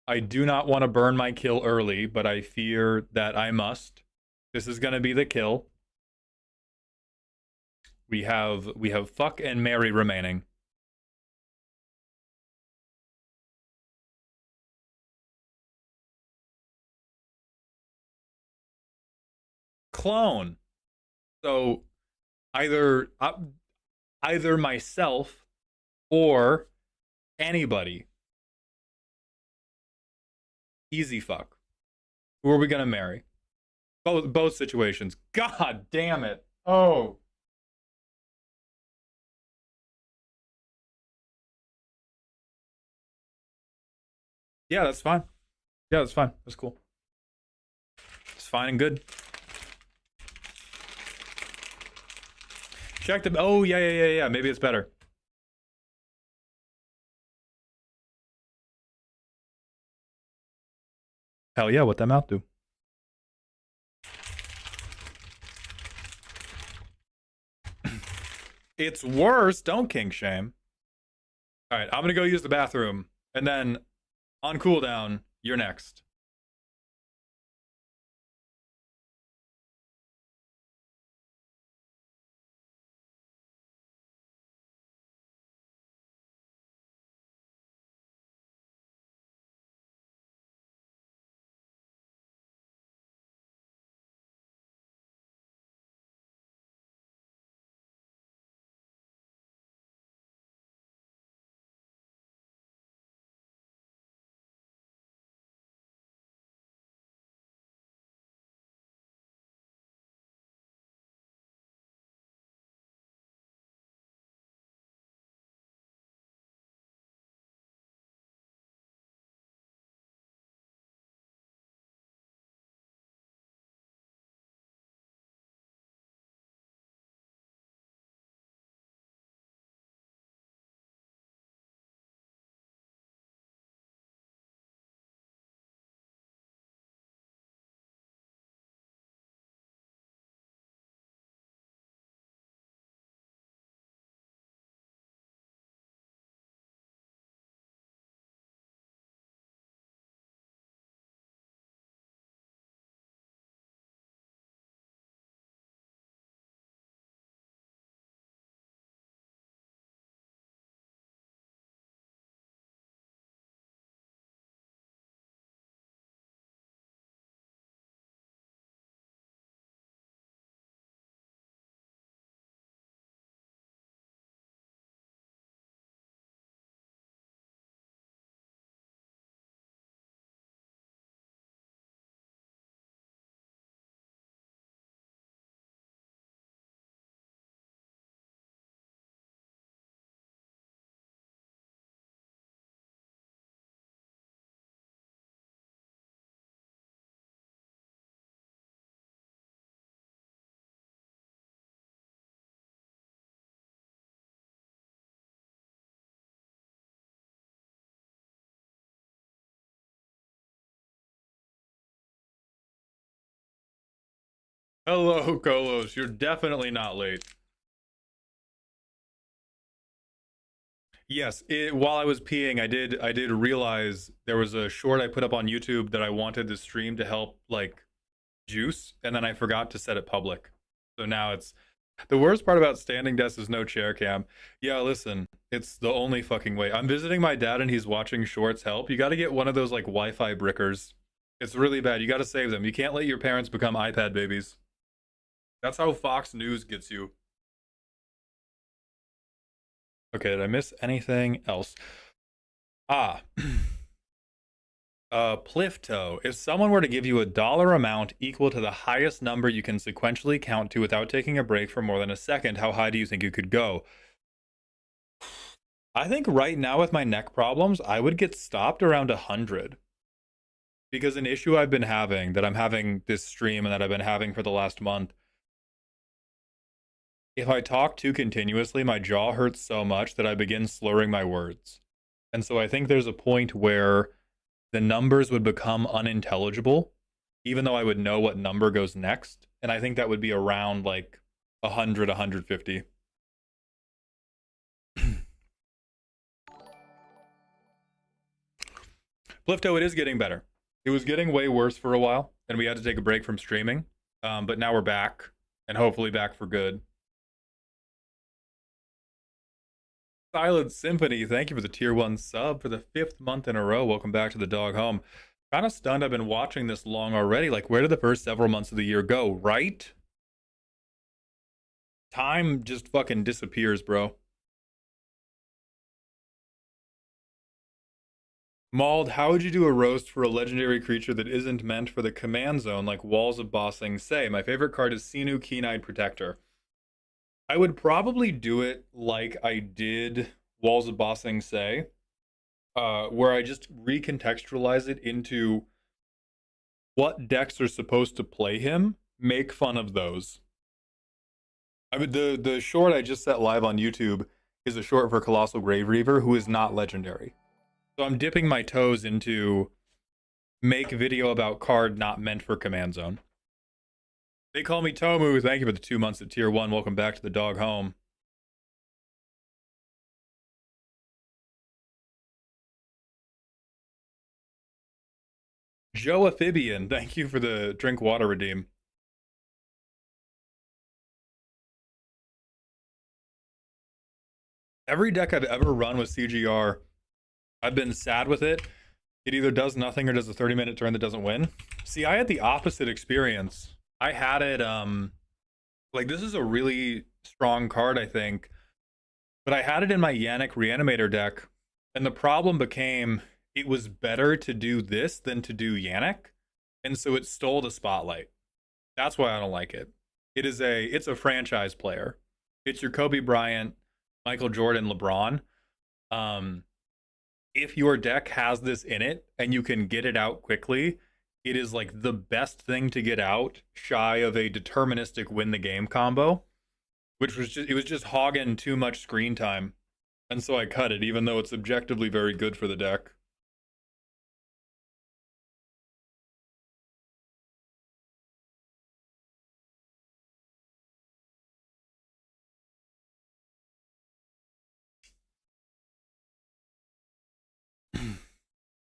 I do not want to burn my kill early, but I fear that I must. This is going to be the kill. We have fuck and marry remaining. Clone. So either myself or anybody. Easy fuck. Who are we gonna marry? Both situations. God damn it. Oh. Yeah, that's fine. Yeah, that's fine. That's cool. It's fine and good. Check them. Oh, yeah. Maybe it's better. Hell yeah, what that mouth do? It's worse. Don't kink shame. All right, I'm gonna go use the bathroom, and then on cooldown, you're next. Hello, Kolos. You're definitely not late. Yes, while I was peeing, I did realize there was a short I put up on YouTube that I wanted the stream to help like juice, and then I forgot to set it public. So now it's the worst part about standing desk is no chair cam. Yeah, listen, it's the only fucking way. I'm visiting my dad and he's watching shorts help. You got to get one of those like Wi-Fi brickers. It's really bad. You got to save them. You can't let your parents become iPad babies. That's how Fox News gets you. Okay, did I miss anything else? Ah, Plifto. If someone were to give you a dollar amount equal to the highest number you can sequentially count to without taking a break for more than a second, how high do you think you could go? I think right now with my neck problems, I would get stopped around 100. Because an issue I've been having, that I'm having this stream and that I've been having for the last month, if I talk too continuously, my jaw hurts so much that I begin slurring my words. And so I think there's a point where the numbers would become unintelligible, even though I would know what number goes next. And I think that would be around like 100, 150. Blifto, it is getting better. It was getting way worse for a while, and we had to take a break from streaming. But now we're back, and hopefully back for good. Silent Symphony, thank you for the tier 1 sub for the 5th month in a row. Welcome back to the dog home. Kind of stunned I've been watching this long already. Like, where did the first several months of the year go, right? Time just fucking disappears, bro. Mauled, how would you do a roast for a legendary creature that isn't meant for the command zone like Walls of Bossing say? My favorite card is Sinu Keen-Eyed Protector. I would probably do it like I did Walls of Bossing say, where I just recontextualize it into what decks are supposed to play him, make fun of those. I mean, the short I just set live on YouTube is a short for Colossal Grave Reaver, who is not legendary. So I'm dipping my toes into make video about card not meant for command zone. They call me Tomu. Thank you for the 2 months at tier 1. Welcome back to the dog home. Joe Amphibian, thank you for the drink water redeem. Every deck I've ever run with CGR, I've been sad with it. It either does nothing or does a 30-minute turn that doesn't win. See, I had the opposite experience. I had it, like, this is a really strong card, I think, but I had it in my Yannick Reanimator deck, and the problem became it was better to do this than to do Yannick, and so it stole the spotlight. That's why I don't like it. It's a franchise player. It's your Kobe Bryant, Michael Jordan, LeBron. Um, if your deck has this in it and you can get it out quickly, it is like the best thing to get out shy of a deterministic win the game combo, which was just it was just hogging too much screen time. And so I cut it, even though it's objectively very good for the deck.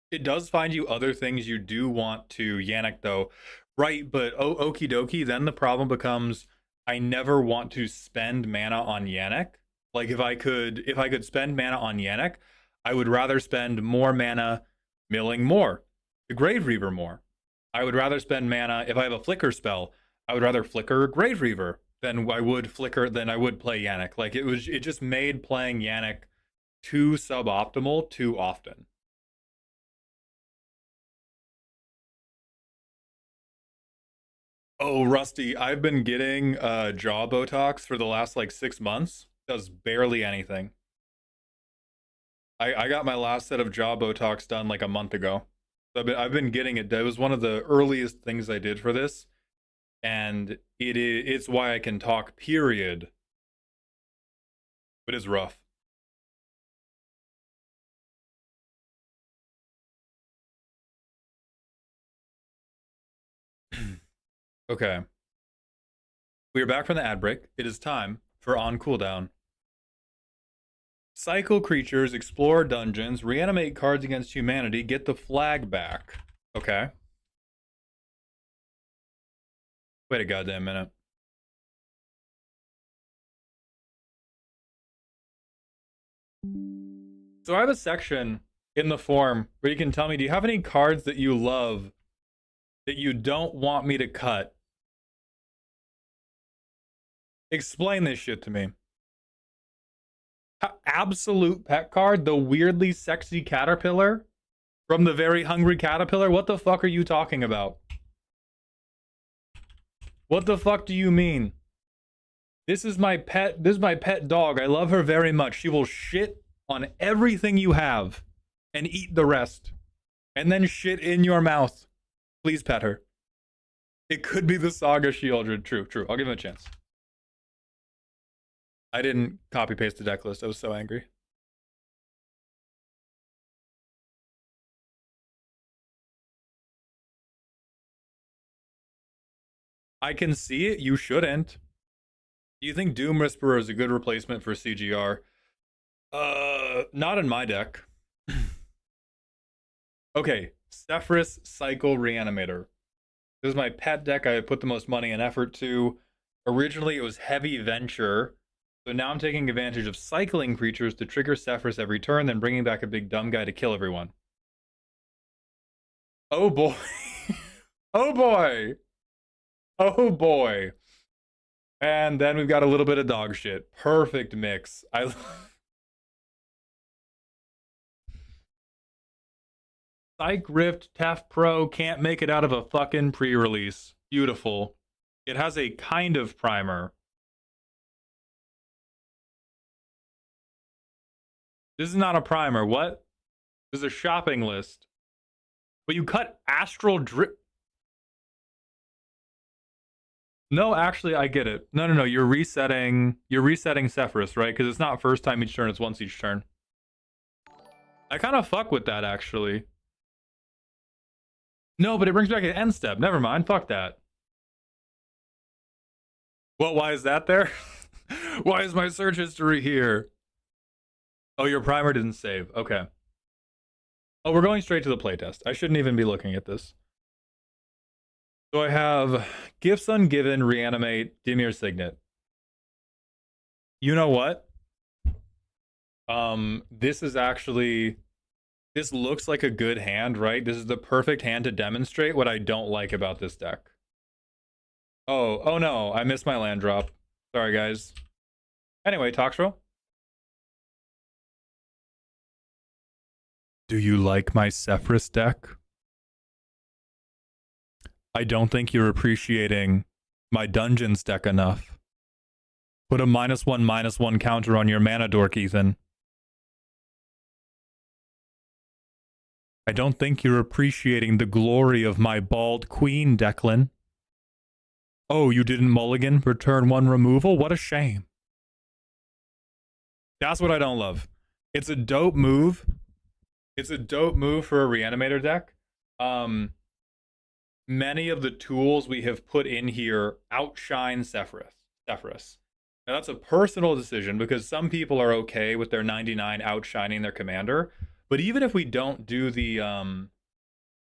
It does find you other things you do want to Yannick though. Right, but okie dokie, then the problem becomes I never want to spend mana on Yannick. Like if I could spend mana on Yannick, I would rather spend more mana milling more. The Grave Reaver more. I would rather spend mana if I have a flicker spell, I would rather flicker Grave Reaver than I would play Yannick. Like it just made playing Yannick too suboptimal too often. Oh, Rusty, I've been getting jaw Botox for the last like 6 months. Does barely anything. I got my last set of jaw Botox done like a month ago. So I've been getting it. That was one of the earliest things I did for this, and it's why I can talk. Period. It is rough. Okay. We are back from the ad break. It is time for On Cooldown. Cycle creatures, explore dungeons, reanimate cards against humanity, get the flag back. Okay. Wait a goddamn minute. So I have a section in the form where you can tell me, do you have any cards that you love that you don't want me to cut? Explain this shit to me. Absolute pet card, the weirdly sexy caterpillar from the very hungry caterpillar. What the fuck are you talking about? What the fuck do you mean? This is my pet. This is my pet dog. I love her very much. She will shit on everything you have and eat the rest, and then shit in your mouth. Please pet her. It could be the Saga Shieldred. True. I'll give him a chance. I didn't copy paste the deck list. I was so angry. I can see it. You shouldn't. Do you think Doom Whisperer is a good replacement for CGR? Not in my deck. Okay, Sephiroth Cycle Reanimator. This is my pet deck I put the most money and effort to. Originally, it was Heavy Venture. So now I'm taking advantage of cycling creatures to trigger Sephiroth every turn, then bringing back a big dumb guy to kill everyone. Oh boy. Oh boy. Oh boy. And then we've got a little bit of dog shit. Perfect mix. Psych Rift Tef Pro can't make it out of a fucking pre-release. Beautiful. It has a kind of primer. This is not a primer. What? This is a shopping list. But you cut Astral Drip. No, actually, I get it. No. You're resetting Sephiroth, right? Because it's not first time each turn, it's once each turn. I kind of fuck with that, actually. No, but it brings back an end step. Never mind. Fuck that. Well, why is that there? Why is my search history here? Oh, your primer didn't save. Okay. Oh, we're going straight to the playtest. I shouldn't even be looking at this. So I have Gifts Ungiven, Reanimate, Dimir Signet. You know what? This is actually... This looks like a good hand, right? This is the perfect hand to demonstrate what I don't like about this deck. Oh no, I missed my land drop. Sorry, guys. Anyway, Toxro. Do you like my Sephiroth deck? I don't think you're appreciating my Dungeons deck enough. Put a -1/-1 counter on your mana dork, Ethan. I don't think you're appreciating the glory of my Bald Queen, Declan. Oh, you didn't mulligan for turn 1 removal? What a shame. That's what I don't love. It's a dope move. It's a dope move for a Reanimator deck. Many of the tools we have put in here outshine Sephiroth. Now that's a personal decision because some people are okay with their 99 outshining their commander. But even if we don't do the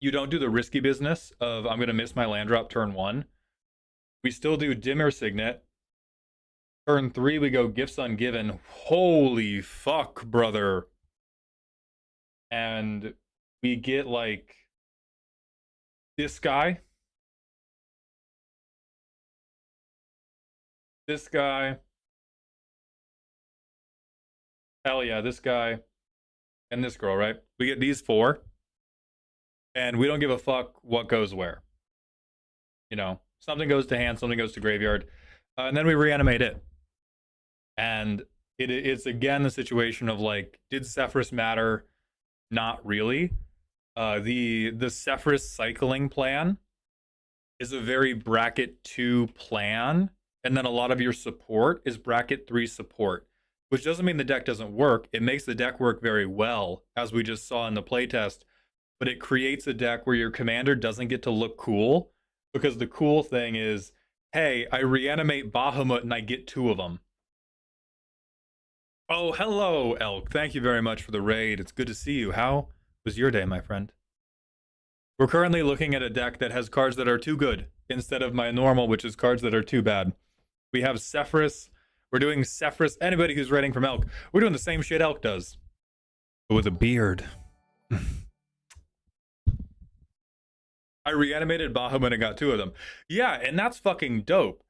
you don't do the risky business of I'm gonna miss my land drop turn 1, we still do Dimir Signet. Turn 3 we go Gifts Ungiven. Holy fuck, brother. And we get like this guy. This guy. Hell yeah, this guy. And this girl, right? We get these 4. And we don't give a fuck what goes where. You know, something goes to hand, something goes to graveyard. And then we reanimate it. And it's again the situation of like, did Sephiroth matter? Not really. The Sephiroth cycling plan is a very bracket 2 plan. And then a lot of your support is bracket 3 support. Which doesn't mean the deck doesn't work. It makes the deck work very well, as we just saw in the playtest. But it creates a deck where your commander doesn't get to look cool. Because the cool thing is Hey, I reanimate Bahamut and I get 2 of them. Oh, hello, Elk. Thank you very much for the raid. It's good to see you. How was your day, my friend? We're currently looking at a deck that has cards that are too good instead of my normal, which is cards that are too bad. We have Sephiroth. We're doing Sephiroth. Anybody who's raiding from Elk, we're doing the same shit Elk does, but with a beard. I reanimated Bahamut and got 2 of them. Yeah, and that's fucking dope.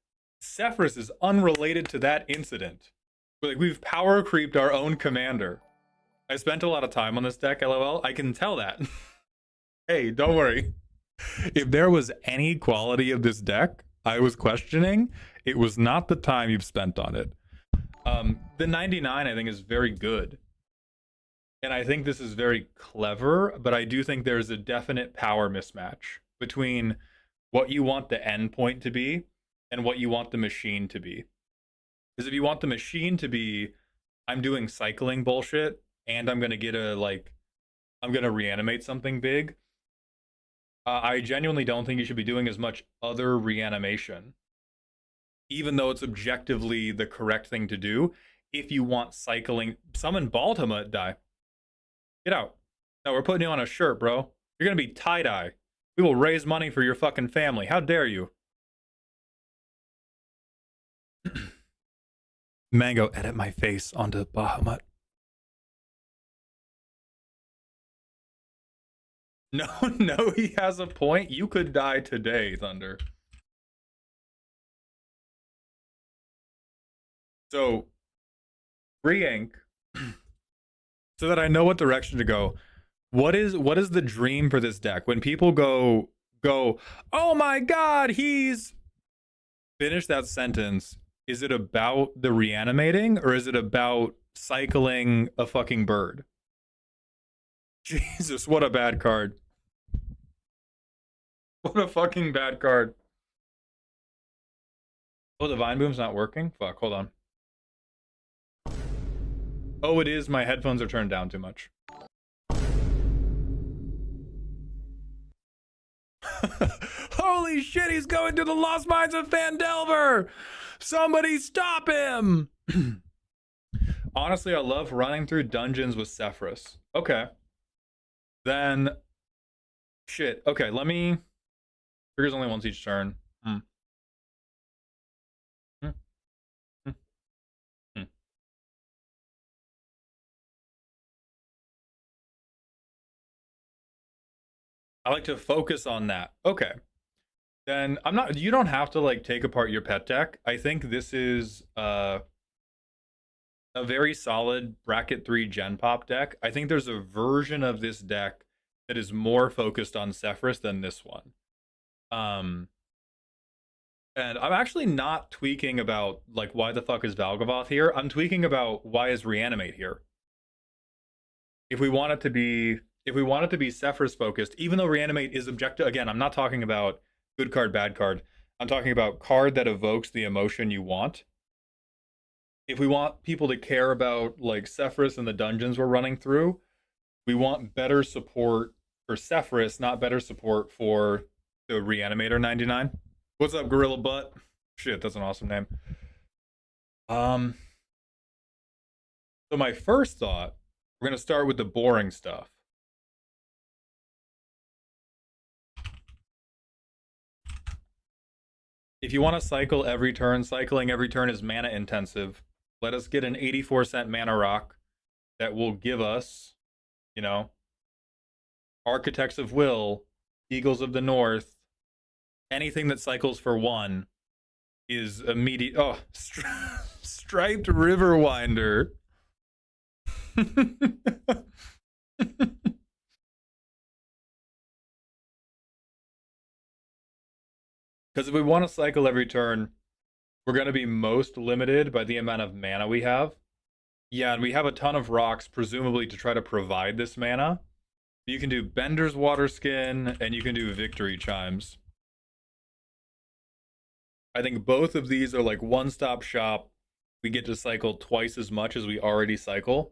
Sephiroth is unrelated to that incident. Like, we've power creeped our own commander. I spent a lot of time on this deck, lol. I can tell that. Hey, don't worry. If there was any quality of this deck I was questioning, it was not the time you've spent on it. The 99, I think, is very good. And I think this is very clever, but I do think there's a definite power mismatch between what you want the endpoint to be and what you want the machine to be. Because if you want the machine to be, I'm doing cycling bullshit and I'm gonna get I'm gonna reanimate something big. I genuinely don't think you should be doing as much other reanimation, even though it's objectively the correct thing to do. If you want cycling, summon Baltimate, die. Get out. No, we're putting you on a shirt, bro. You're gonna be tie-dye. We will raise money for your fucking family. How dare you? Mango, edit my face onto Bahamut. No, no, he has a point. You could die today, Thunder. So, re-ink, so that I know what direction to go. What is the dream for this deck? When people go, oh my god, he's... Finish that sentence. Is it about the reanimating, or is it about cycling a fucking bird? Jesus, what a bad card. What a fucking bad card. Oh, the Vine Boom's not working? Fuck, hold on. Oh, it is. My headphones are turned down too much. Holy shit, he's going to the Lost Mines of Phandelver! Somebody stop him! Honestly, I love running through dungeons with Sephiroth. Okay. Then... Shit. Okay, let me... Triggers only once each turn. I like to focus on that. Okay. Then I'm not... You don't have to, like, take apart your pet deck. I think this is a very solid bracket 3 Gen Pop deck. I think there's a version of this deck that is more focused on Sephiroth than this one. And I'm actually not tweaking about, like, why the fuck is Valgavoth here. I'm tweaking about why is Reanimate here. If we want it to be Sephiroth focused, even though Reanimate is objective, again, I'm not talking about good card, bad card. I'm talking about card that evokes the emotion you want. If we want people to care about, like, Sephiroth and the dungeons we're running through, we want better support for Sephiroth, not better support for the Reanimator 99. What's up, Gorilla Butt? Shit, that's an awesome name. So my first thought, we're gonna start with the boring stuff. If you want to cycle every turn, cycling every turn is mana intensive. Let us get an 84-cent mana rock that will give us, you know, Architects of Will, Eagles of the North, anything that cycles for 1 is immediate. Oh, Striped Riverwinder. Because if we want to cycle every turn, we're going to be most limited by the amount of mana we have. Yeah, and we have a ton of rocks, presumably to try to provide this mana. You can do Bender's Waterskin, and you can do Victory Chimes. I think both of these are like one-stop shop. We get to cycle twice as much as we already cycle.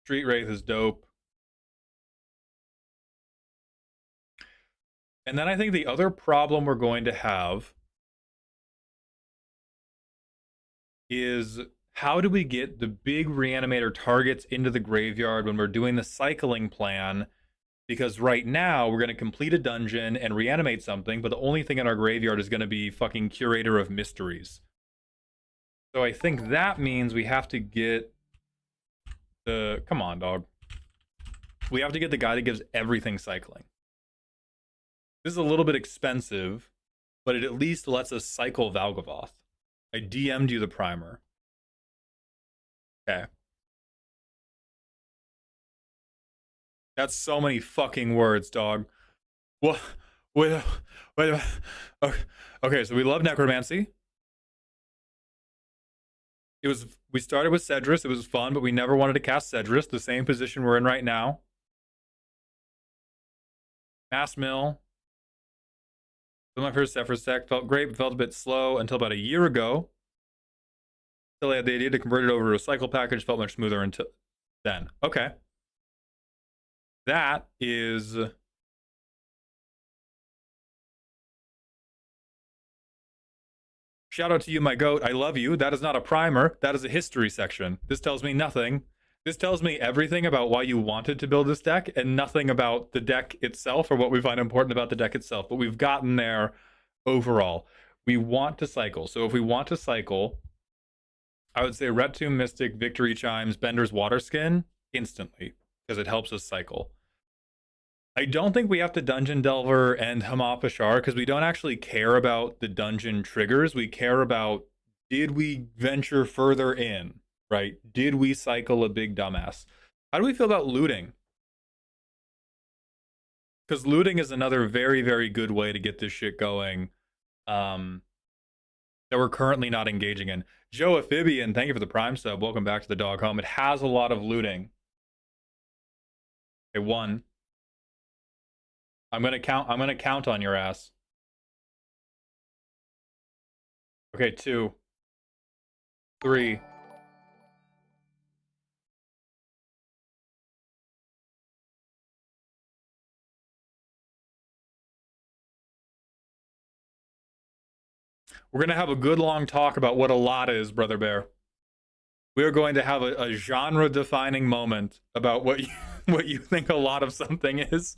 Street Wraith is dope. And then I think the other problem we're going to have is how do we get the big reanimator targets into the graveyard when we're doing the cycling plan? Because right now we're going to complete a dungeon and reanimate something, but the only thing in our graveyard is going to be fucking Curator of Mysteries. So I think that means we have to get the... Come on, dog. We have to get the guy that gives everything cycling. This is a little bit expensive, but it at least lets us cycle Valgavoth. I DM'd you the primer. Okay. That's so many fucking words, dog. What? Wait. Okay, so we love necromancy. We started with Cedrus. It was fun, but we never wanted to cast Cedrus. The same position we're in right now. Mass Mill. My first Zephyr's deck felt great, but felt a bit slow until about a year ago. Until I had the idea to convert it over to a cycle package, felt much smoother until then. Okay. That is... Shout out to you, my goat. I love you. That is not a primer. That is a history section. This tells me nothing. This tells me everything about why you wanted to build this deck and nothing about the deck itself or what we find important about the deck itself. But we've gotten there overall. We want to cycle. So if we want to cycle, I would say Reptune, Mystic, Victory Chimes, Bender's Waterskin instantly because it helps us cycle. I don't think we have to Dungeon Delver and Hamapashar because we don't actually care about the dungeon triggers. We care about, did we venture further in, right? Did we cycle a big dumbass? How do we feel about looting? Because looting is another very, very good way to get this shit going that we're currently not engaging in. Joe Amphibian, thank you for the Prime sub. Welcome back to the Dog Home. It has a lot of looting. Okay, 1. I'm gonna count on your ass. Okay, 2. 3. We're gonna have a good long talk about what a lot is, Brother Bear. We are going to have a genre-defining moment about what you think a lot of something is.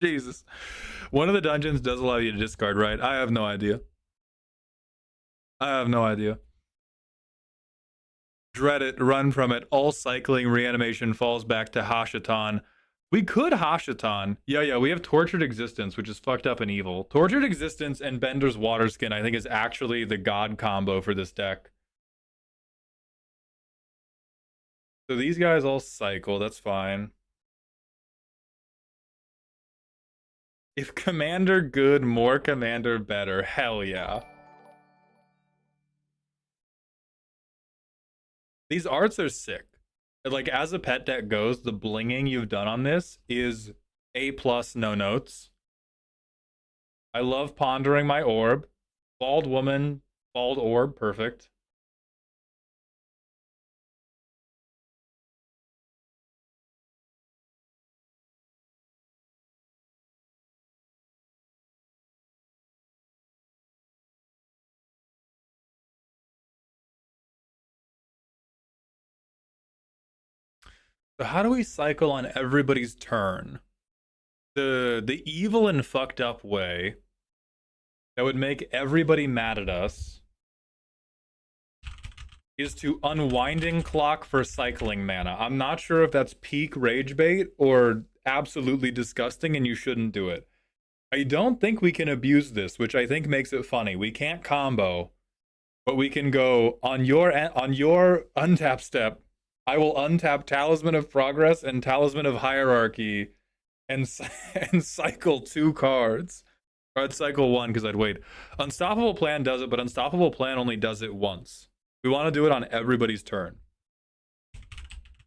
Jesus. One of the dungeons does allow you to discard, right? I have no idea. Dread it, run from it. All cycling reanimation falls back to Hashatan. We could Hashatan. Yeah, we have Tortured Existence, which is fucked up and evil. Tortured Existence and Bender's Waterskin, I think, is actually the god combo for this deck. So these guys all cycle, that's fine. If Commander good, more Commander better. Hell yeah. These arts are sick. Like, as a pet deck goes, the blinging you've done on this is A+, no notes. I love Pondering My Orb. Bald Woman, Bald Orb, perfect. So how do we cycle on everybody's turn? The evil and fucked up way that would make everybody mad at us is to Unwinding Clock for cycling mana. I'm not sure if that's peak rage bait or absolutely disgusting and you shouldn't do it. I don't think we can abuse this, which I think makes it funny. We can't combo, but we can go on your untap step. I will untap Talisman of Progress and Talisman of Hierarchy and cycle 2 cards. Or I'd cycle 1 because I'd wait. Unstoppable Plan does it, but Unstoppable Plan only does it once. We want to do it on everybody's turn.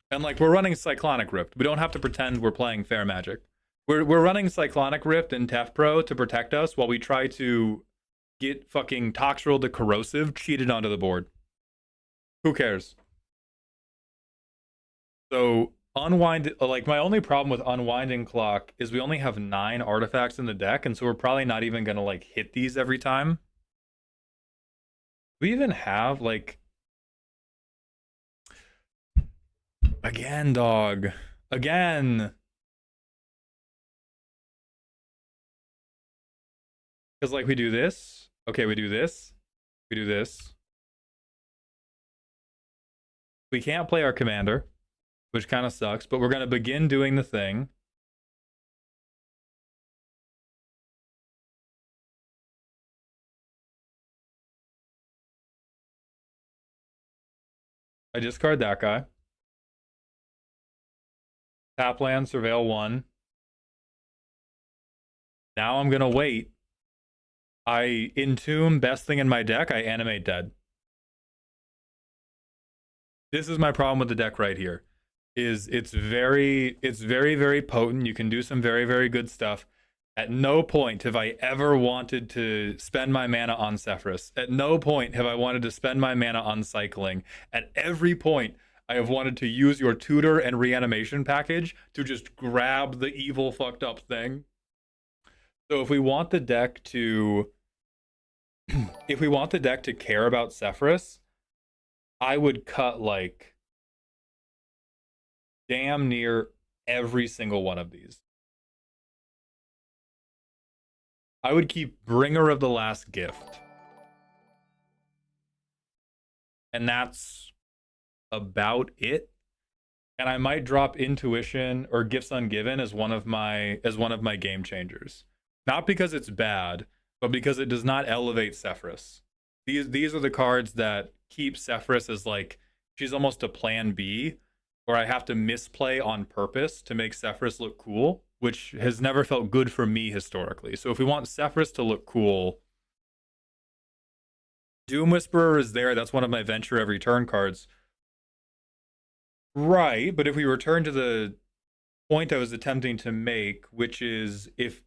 And like, we're running Cyclonic Rift. We don't have to pretend we're playing Fair Magic. We're running Cyclonic Rift and Tef Pro to protect us while we try to get fucking Toxrill the Corrosive cheated onto the board. Who cares? So unwind, like my only problem with unwinding clock is we only have 9 artifacts in the deck, and so we're probably not even gonna like hit these every time. We even have like, again, dog, again. Because like we do this, okay, we do this, we do this. We can't play our commander, which kind of sucks, but we're gonna begin doing the thing. I discard that guy. Tap land, surveil 1. Now I'm gonna wait. I entomb, best thing in my deck, I animate dead. This is my problem with the deck right here. It's very, very potent. You can do some very, very good stuff. At no point have I ever wanted to spend my mana on Sephiroth. At no point have I wanted to spend my mana on cycling. At every point, I have wanted to use your tutor and reanimation package to just grab the evil fucked up thing. So if we want the deck to if we want the deck to care about Sephiroth, I would cut like damn near every single one of these. I would keep Bringer of the Last Gift. And that's about it. And I might drop Intuition or Gifts Ungiven as one of my game changers. Not because it's bad, but because it does not elevate Sephiroth. These are the cards that keep Sephiroth as like, she's almost a plan B, where I have to misplay on purpose to make Sephiroth look cool, which has never felt good for me historically. So if we want Sephiroth to look cool, Doom Whisperer is there. That's one of my Venture Every Turn cards. Right, but if we return to the point I was attempting to make, which is if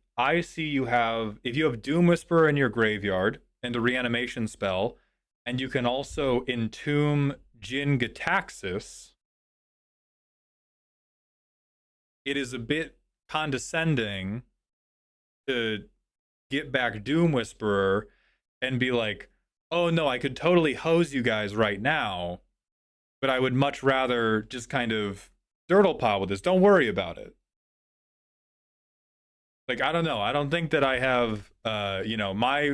you have Doom Whisperer in your graveyard and a reanimation spell, and you can also entomb Jin Gitaxias, it is a bit condescending to get back Doom Whisperer and be like, oh no, I could totally hose you guys right now, but I would much rather just kind of dirtle pile with this. Don't worry about it. Like, I don't know. I don't think that I have, my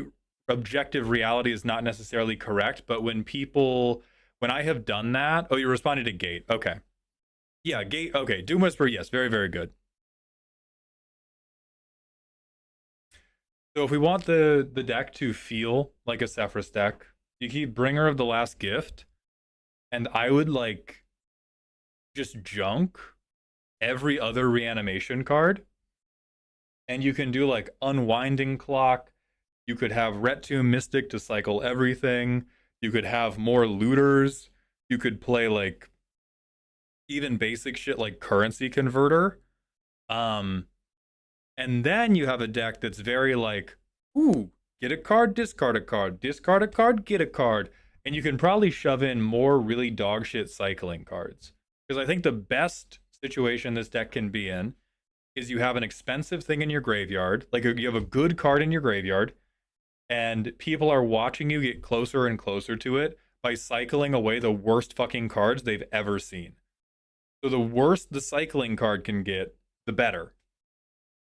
objective reality is not necessarily correct, but when I have done that, oh, you're responding to Gate. Okay. Yeah, Gate. Okay. Doom Whisper. Yes. Very, very good. So if we want the deck to feel like a Sephiroth deck, you keep Bringer of the Last Gift, and I would like just junk every other reanimation card. And you can do like Unwinding Clock. You could have Rettomb Mystic to cycle everything. You could have more looters. You could play like even basic shit like Currency Converter. And then you have a deck that's very like, ooh, get a card, discard a card, discard a card, get a card. And you can probably shove in more really dog shit cycling cards. Because I think the best situation this deck can be in is you have an expensive thing in your graveyard, like you have a good card in your graveyard, and people are watching you get closer and closer to it by cycling away the worst fucking cards they've ever seen. So the worse the cycling card can get, the better.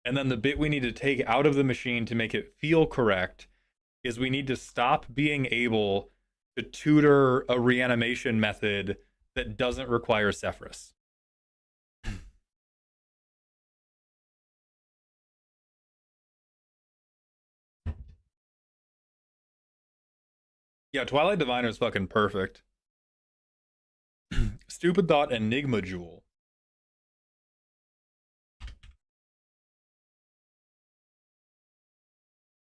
And then the bit we need to take out of the machine to make it feel correct is we need to stop being able to tutor a reanimation method that doesn't require Sephiroth. Yeah, Twilight Diviner is fucking perfect. Stupid Thought Enigma Jewel.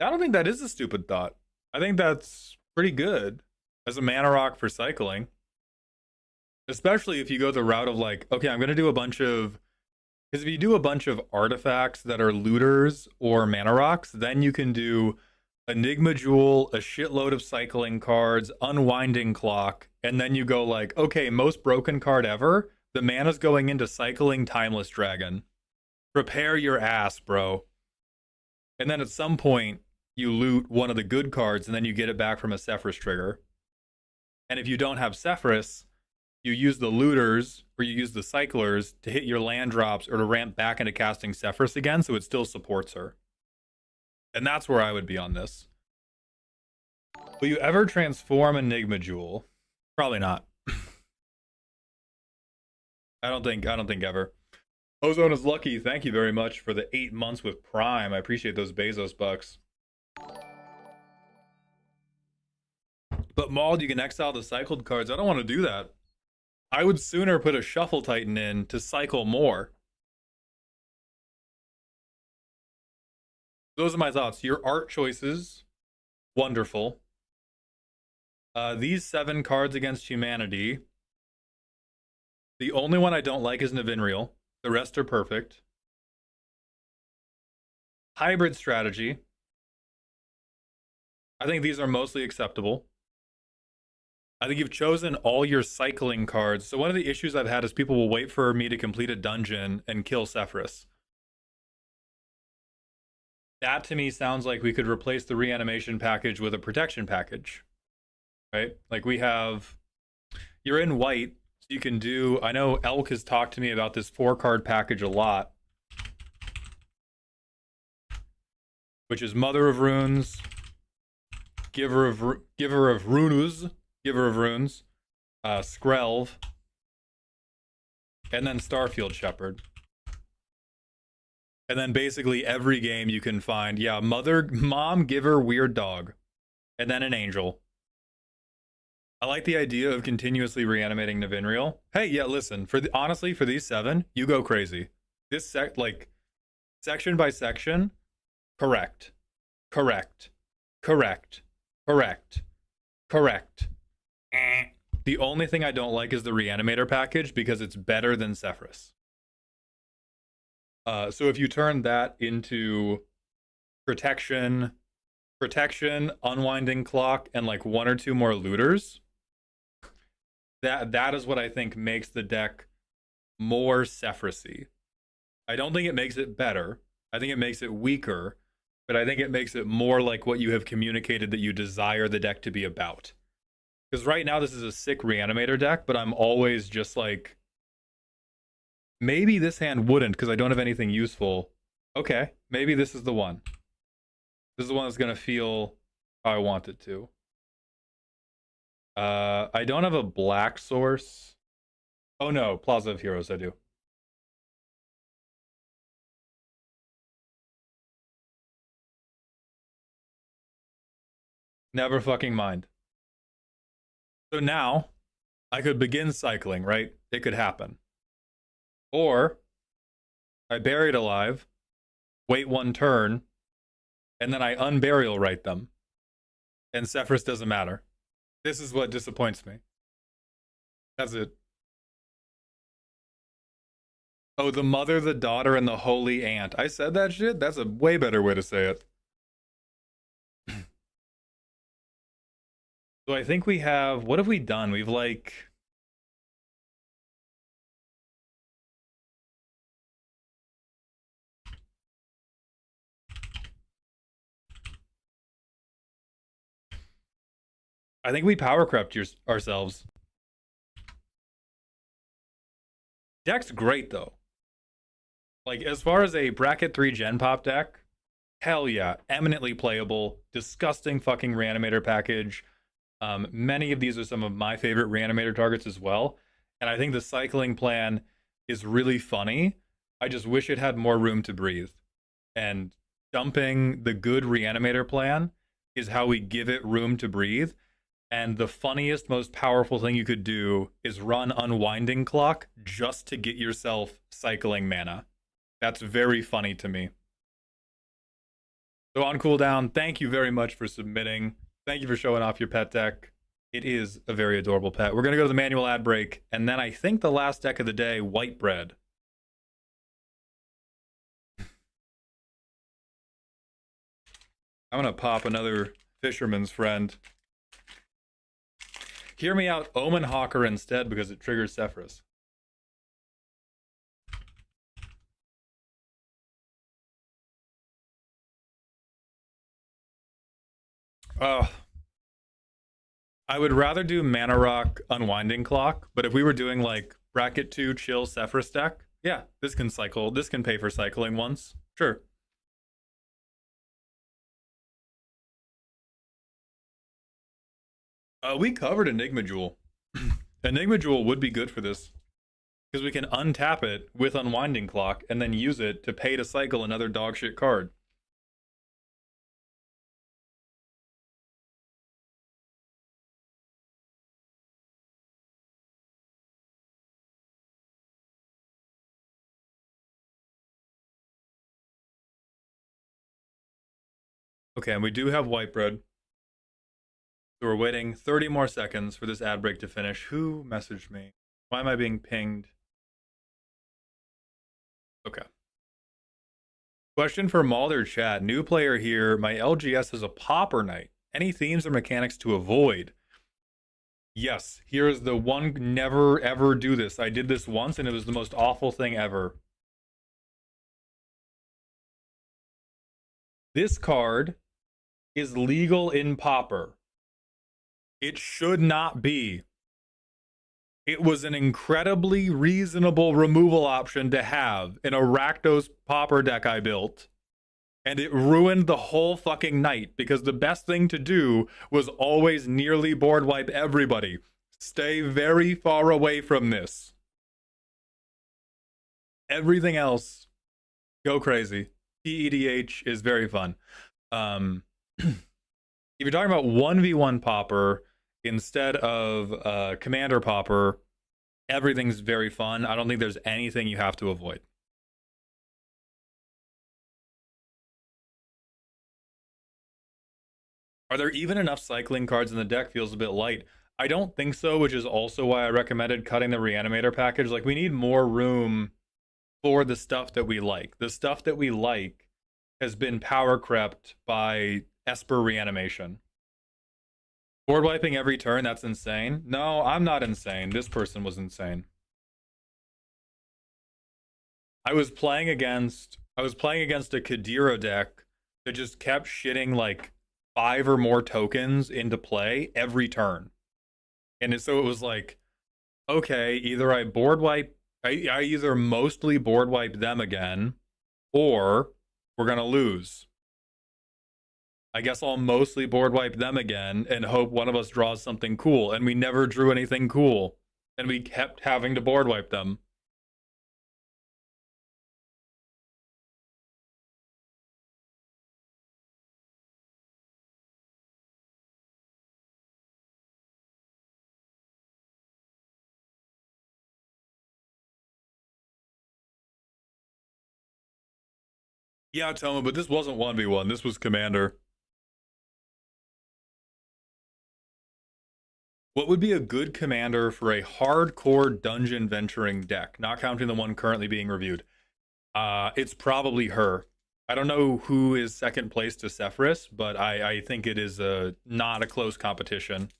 I don't think that is a stupid thought. I think that's pretty good as a mana rock for cycling. Especially if you go the route of like, okay, I'm going to do a bunch of... Because if you do a bunch of artifacts that are looters or mana rocks, then you can do Enigma Jewel, a shitload of cycling cards, Unwinding Clock, and then you go like, okay, most broken card ever, The mana's going into cycling Timeless Dragon. Prepare your ass, bro. And then at some point, you loot one of the good cards, and then you get it back from a Sephiroth trigger. And if you don't have Sephiroth, you use the looters, or you use the cyclers to hit your land drops, or to ramp back into casting Sephiroth again, so it still supports her. And that's where I would be on this. Will you ever transform Enigma Jewel? Probably not. I don't think ever. Ozone is lucky. Thank you very much for the 8 months with Prime. I appreciate those Bezos bucks. But Mauled, you can exile the cycled cards. I don't want to do that. I would sooner put a Shuffle Titan in to cycle more. Those are my thoughts. Your art choices, wonderful. These 7 cards against humanity. The only one I don't like is Navinriel. The rest are perfect. Hybrid strategy. I think these are mostly acceptable. I think you've chosen all your cycling cards. So one of the issues I've had is people will wait for me to complete a dungeon and kill Sephiroth. That to me sounds like we could replace the reanimation package with a protection package. Right? Like we have... You're in white. So you can do, I know Elk has talked to me about this 4-card package a lot, which is Mother of Runes, Giver of Runes, Skrelv, and then Starfield Shepherd. And then basically every game you can find, yeah, Mom, Giver, Weird Dog, and then an Angel. I like the idea of continuously reanimating Navinriel. Hey, yeah, listen, honestly, for these 7, you go crazy. This section by section, correct. The only thing I don't like is the Reanimator package because it's better than Sephiroth. So if you turn that into protection, unwinding clock, and like 1 or 2 more looters, that is what I think makes the deck more Sephiroth-y. I don't think it makes it better. I think it makes it weaker, but I think it makes it more like what you have communicated that you desire the deck to be about. Because right now this is a sick Reanimator deck, but I'm always just like, maybe this hand wouldn't because I don't have anything useful. Okay, maybe this is the one. This is the one that's going to feel how I want it to. I don't have a black source. Oh no, Plaza of Heroes, I do. Never fucking mind. So now, I could begin cycling, right? It could happen. Or, I bury it alive, wait 1 turn, and then I unburial right them. And Sephiroth doesn't matter. This is what disappoints me. That's it. Oh, the mother, the daughter, and the holy aunt. I said that shit? That's a way better way to say it. So I think we have... What have we done? We've like... I think we power crept ourselves. Deck's great though. Like as far as a bracket 3 gen pop deck, hell yeah, eminently playable, disgusting fucking Reanimator package. Many of these are some of my favorite Reanimator targets as well. And I think the cycling plan is really funny. I just wish it had more room to breathe. And dumping the good Reanimator plan is how we give it room to breathe. And the funniest, most powerful thing you could do is run Unwinding Clock just to get yourself cycling mana. That's very funny to me. So on cooldown, thank you very much for submitting. Thank you for showing off your pet deck. It is a very adorable pet. We're going to go to the manual ad break. And then I think the last deck of the day, White Bread. I'm going to pop another Fisherman's Friend. Hear me out, Omen Hawker instead because it triggers Sephiroth. Uh, I would rather do Mana Rock Unwinding Clock, but if we were doing like Bracket 2 Chill Sephiroth deck, yeah, this can cycle. This can pay for cycling once. Sure. We covered Enigma Jewel. Enigma Jewel would be good for this because we can untap it with Unwinding Clock and then use it to pay to cycle another dogshit card. Okay, and we do have white bread. So we're waiting 30 more seconds for this ad break to finish. Who messaged me? Why am I being pinged? Okay. Question for Mulder chat. New player here. My LGS is a Pauper Knight. Any themes or mechanics to avoid? Yes. Here's the one. Never ever do this. I did this once and it was the most awful thing ever. This card is legal in Pauper. It should not be. It was an incredibly reasonable removal option to have in a Rakdos Pauper deck I built. And it ruined the whole fucking night because the best thing to do was always nearly board wipe everybody. Stay very far away from this. Everything else, go crazy. PEDH is very fun. If you're talking about 1v1 Pauper instead of Commander Pauper, everything's very fun. I don't think there's anything you have to avoid. Are there even enough cycling cards in the deck? Feels a bit light. I don't think so, which is also why I recommended cutting the Reanimator package. Like, we need more room for the stuff that we like. The stuff that we like has been power crept by Esper Reanimation. Board wiping every turn, that's insane. No, I'm not insane. This person was insane. I was playing against a Kadira deck that just kept shitting like 5 or more tokens into play every turn. And so it was like, okay, either I board wipe, I either mostly board wipe them again, or we're gonna lose. I guess I'll mostly board wipe them again and hope one of us draws something cool. And we never drew anything cool. And we kept having to board wipe them. Yeah, Toma, but this wasn't 1v1. This was Commander. What would be a good commander for a hardcore dungeon venturing deck, not counting the one currently being reviewed? It's probably her. I don't know who is second place to Sephiroth, but I think it is not a close competition.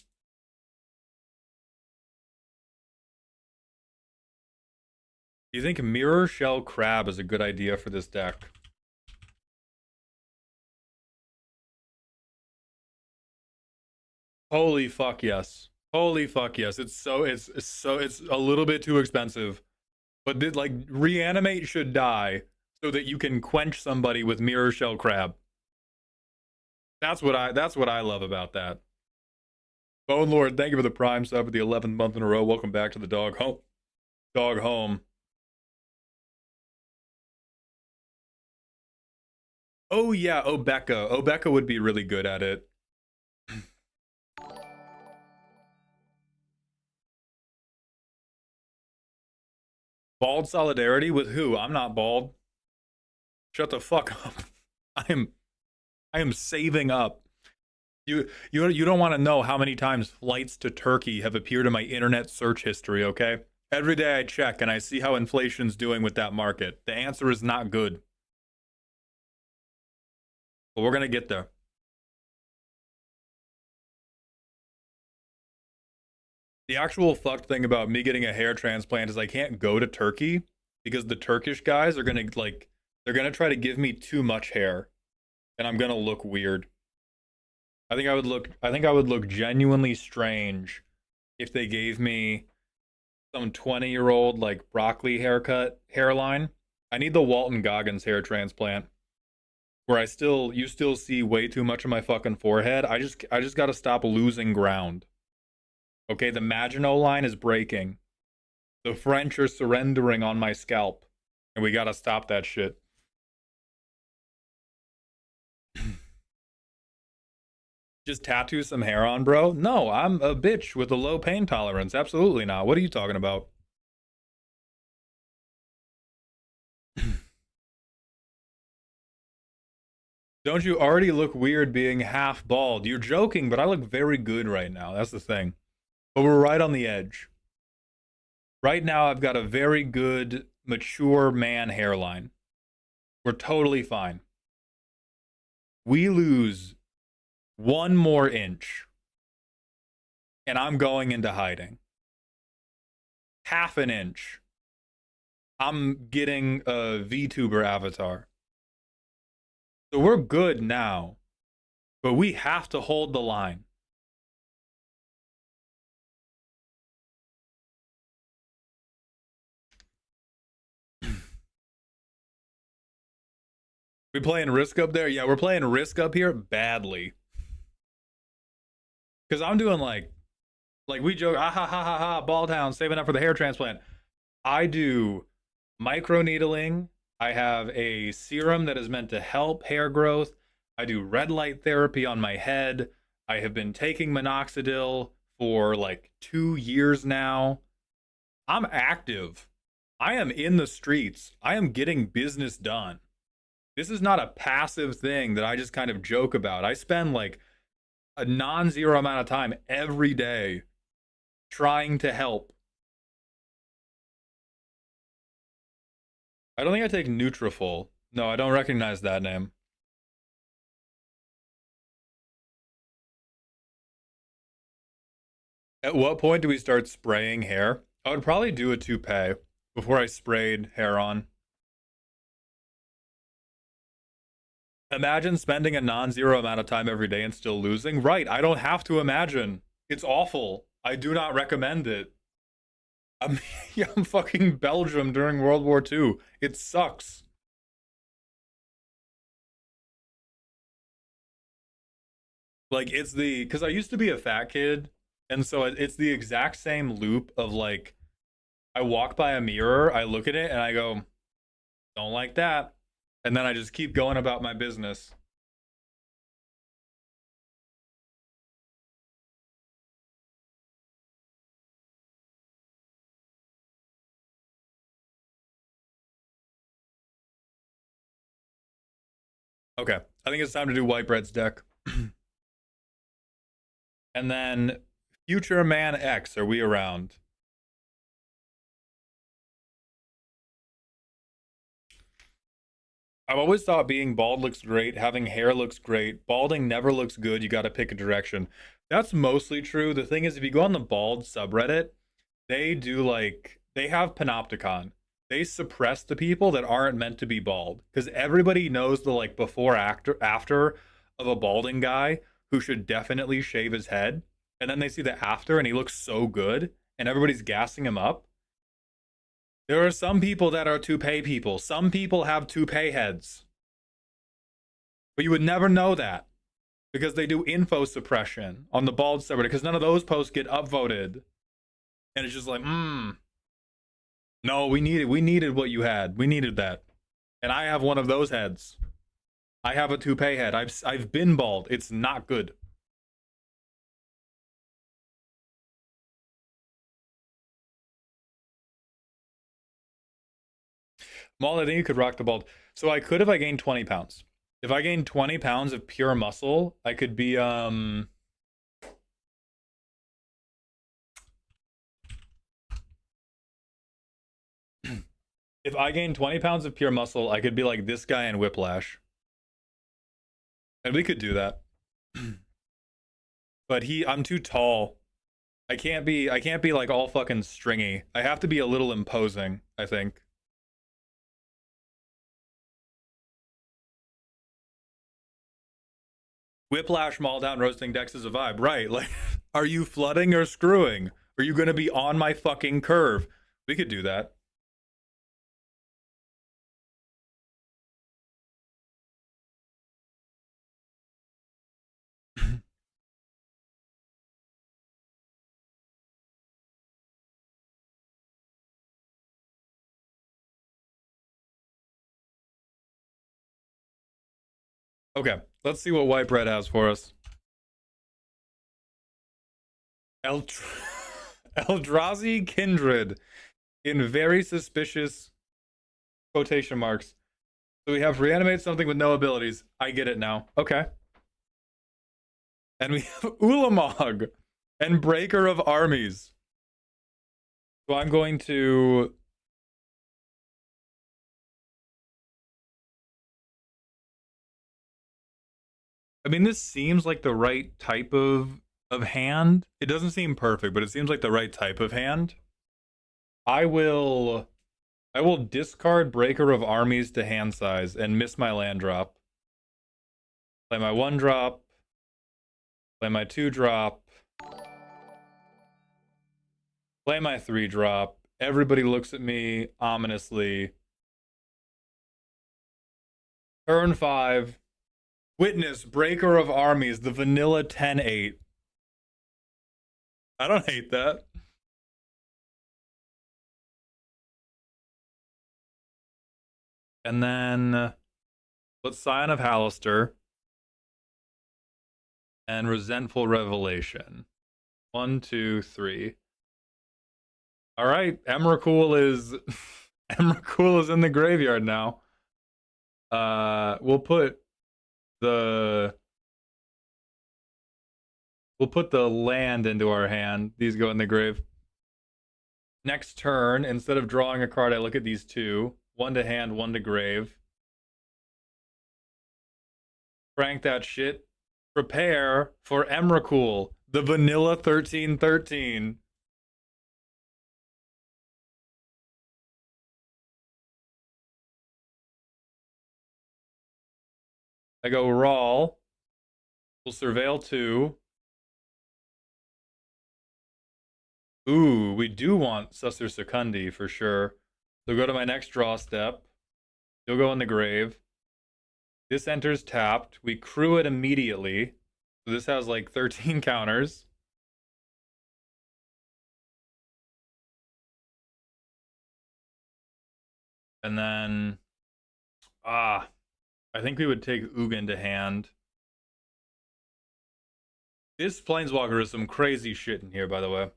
Do you think Mirror Shell Crab is a good idea for this deck? Holy fuck yes. Holy fuck yes. It's a little bit too expensive. But like, Reanimate should die so that you can quench somebody with Mirror Shell Crab. That's what I love about that. Bone Lord, thank you for the Prime sub for the 11th month in a row. Welcome back to the dog home. Dog home. Oh yeah, Obeka. Obeka would be really good at it. Bald solidarity with who? I'm not bald. Shut the fuck up. I am saving up. You don't want to know how many times flights to Turkey have appeared in my internet search history, okay? Every day I check and I see how inflation's doing with that market. The answer is not good. But we're gonna get there. The actual fucked thing about me getting a hair transplant is I can't go to Turkey because the Turkish guys are gonna they're gonna try to give me too much hair and I'm gonna look weird. I think I would look genuinely strange if they gave me some 20-year-old like broccoli hairline. I need the Walton Goggins hair transplant where you still see way too much of my fucking forehead. I just got to stop losing ground. Okay, the Maginot line is breaking. The French are surrendering on my scalp, and we got to stop that shit. Just tattoo some hair on, bro? No, I'm a bitch with a low pain tolerance. Absolutely not. What are you talking about? Don't you already look weird being half bald? You're joking, but I look very good right now. That's the thing. But we're right on the edge. Right now, I've got a very good, mature man hairline. We're totally fine. We lose one more inch, and I'm going into hiding. Half an inch. I'm getting a VTuber avatar. So we're good now, but we have to hold the line. We playing Risk up there? Yeah, we're playing Risk up here badly. Because I'm doing like we joke, ah ha ha ha ha, ball town, saving up for the hair transplant. I do micro needling. I have a serum that is meant to help hair growth. I do red light therapy on my head. I have been taking minoxidil for like 2 years now. I'm active. I am in the streets. I am getting business done. This is not a passive thing that I just kind of joke about. I spend like a non-zero amount of time every day trying to help. I don't think I take Nutrafol. No, I don't recognize that name. At what point do we start spraying hair? I would probably do a toupee before I sprayed hair on. Imagine spending a non-zero amount of time every day and still losing. Right, I don't have to imagine. It's awful. I do not recommend it. I'm, yeah, I'm fucking Belgium during World War II. It sucks. Like, it's because I used to be a fat kid, and so it's the exact same loop of like, I walk by a mirror, I look at it, and I go, don't like that. And then I just keep going about my business. Okay, I think it's time to do White Bread's deck. And then Future Man X, are we around? I've always thought being bald looks great, having hair looks great. Balding never looks good. You got to pick a direction. That's mostly true. The thing is, if you go on the bald subreddit, they have panopticon. They suppress the people that aren't meant to be bald because everybody knows the like before after of a balding guy who should definitely shave his head, and then they see the after and he looks so good, and everybody's gassing him up. There are some people that are toupee people. Some people have toupee heads. But you would never know that because they do info suppression on the bald subreddit because none of those posts get upvoted. And it's just like, no, we needed what you had. We needed that. And I have one of those heads. I have a toupee head. I've been bald. It's not good. Maul, I think you could rock the bald. So I could if I gained 20 pounds. If I gained 20 pounds of pure muscle, I could be if I gained 20 pounds of pure muscle, I could be like this guy in Whiplash. And we could do that. But I'm too tall. I can't be like all fucking stringy. I have to be a little imposing, I think. Whiplash, Maul Down, Roasting Decks is a vibe. Right. Like, are you flooding or screwing? Are you going to be on my fucking curve? We could do that. Okay, let's see what White Bread has for us. Eldrazi Kindred in very suspicious quotation marks. So we have reanimate something with no abilities. I get it now. Okay. And we have Ulamog and Breaker of Armies. So I'm going to... I mean, this seems like the right type of hand. It doesn't seem perfect, but it seems like the right type of hand. I will discard Breaker of Armies to hand size and miss my land drop. Play my 1-drop. Play my 2-drop. Play my 3-drop. Everybody looks at me ominously. Turn 5. Witness Breaker of Armies, the vanilla 10-8. I don't hate that. And then let's Scion of Hallister and Resentful Revelation. 1, 2, 3. All right, Emrakul is Emrakul is in the graveyard now. We'll put the land into our hand. These go in the grave. Next turn, instead of drawing a card, I look at these two. 1 to hand, 1 to grave. Crank that shit. Prepare for Emrakul, the vanilla 13/13. I go Rawl. We'll Surveil 2. Ooh, we do want Susser Secundi for sure. So go to my next draw step. You'll go in the grave. This enters tapped. We crew it immediately. So this has like 13 counters. And then... I think we would take Ugin to hand. This Planeswalker is some crazy shit in here, by the way.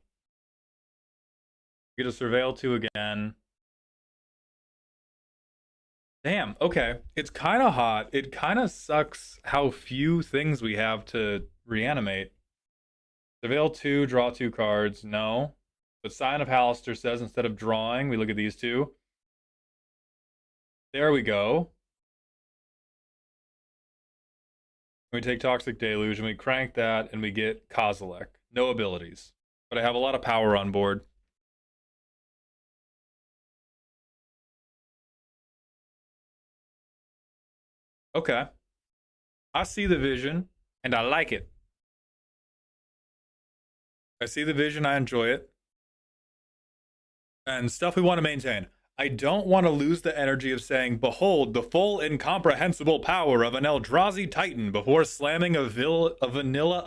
Get a Surveil 2 again. Damn, okay. It's kind of hot. It kind of sucks how few things we have to reanimate. Surveil 2, draw 2 cards. No. But Scion of Hallister says instead of drawing, we look at these two. There we go. We take Toxic Deluge and we crank that and we get Kozilek. No abilities. But I have a lot of power on board. Okay. I see the vision and I like it. I see the vision, I enjoy it. And stuff we want to maintain. I don't want to lose the energy of saying, behold, the full incomprehensible power of an Eldrazi Titan before slamming a vanilla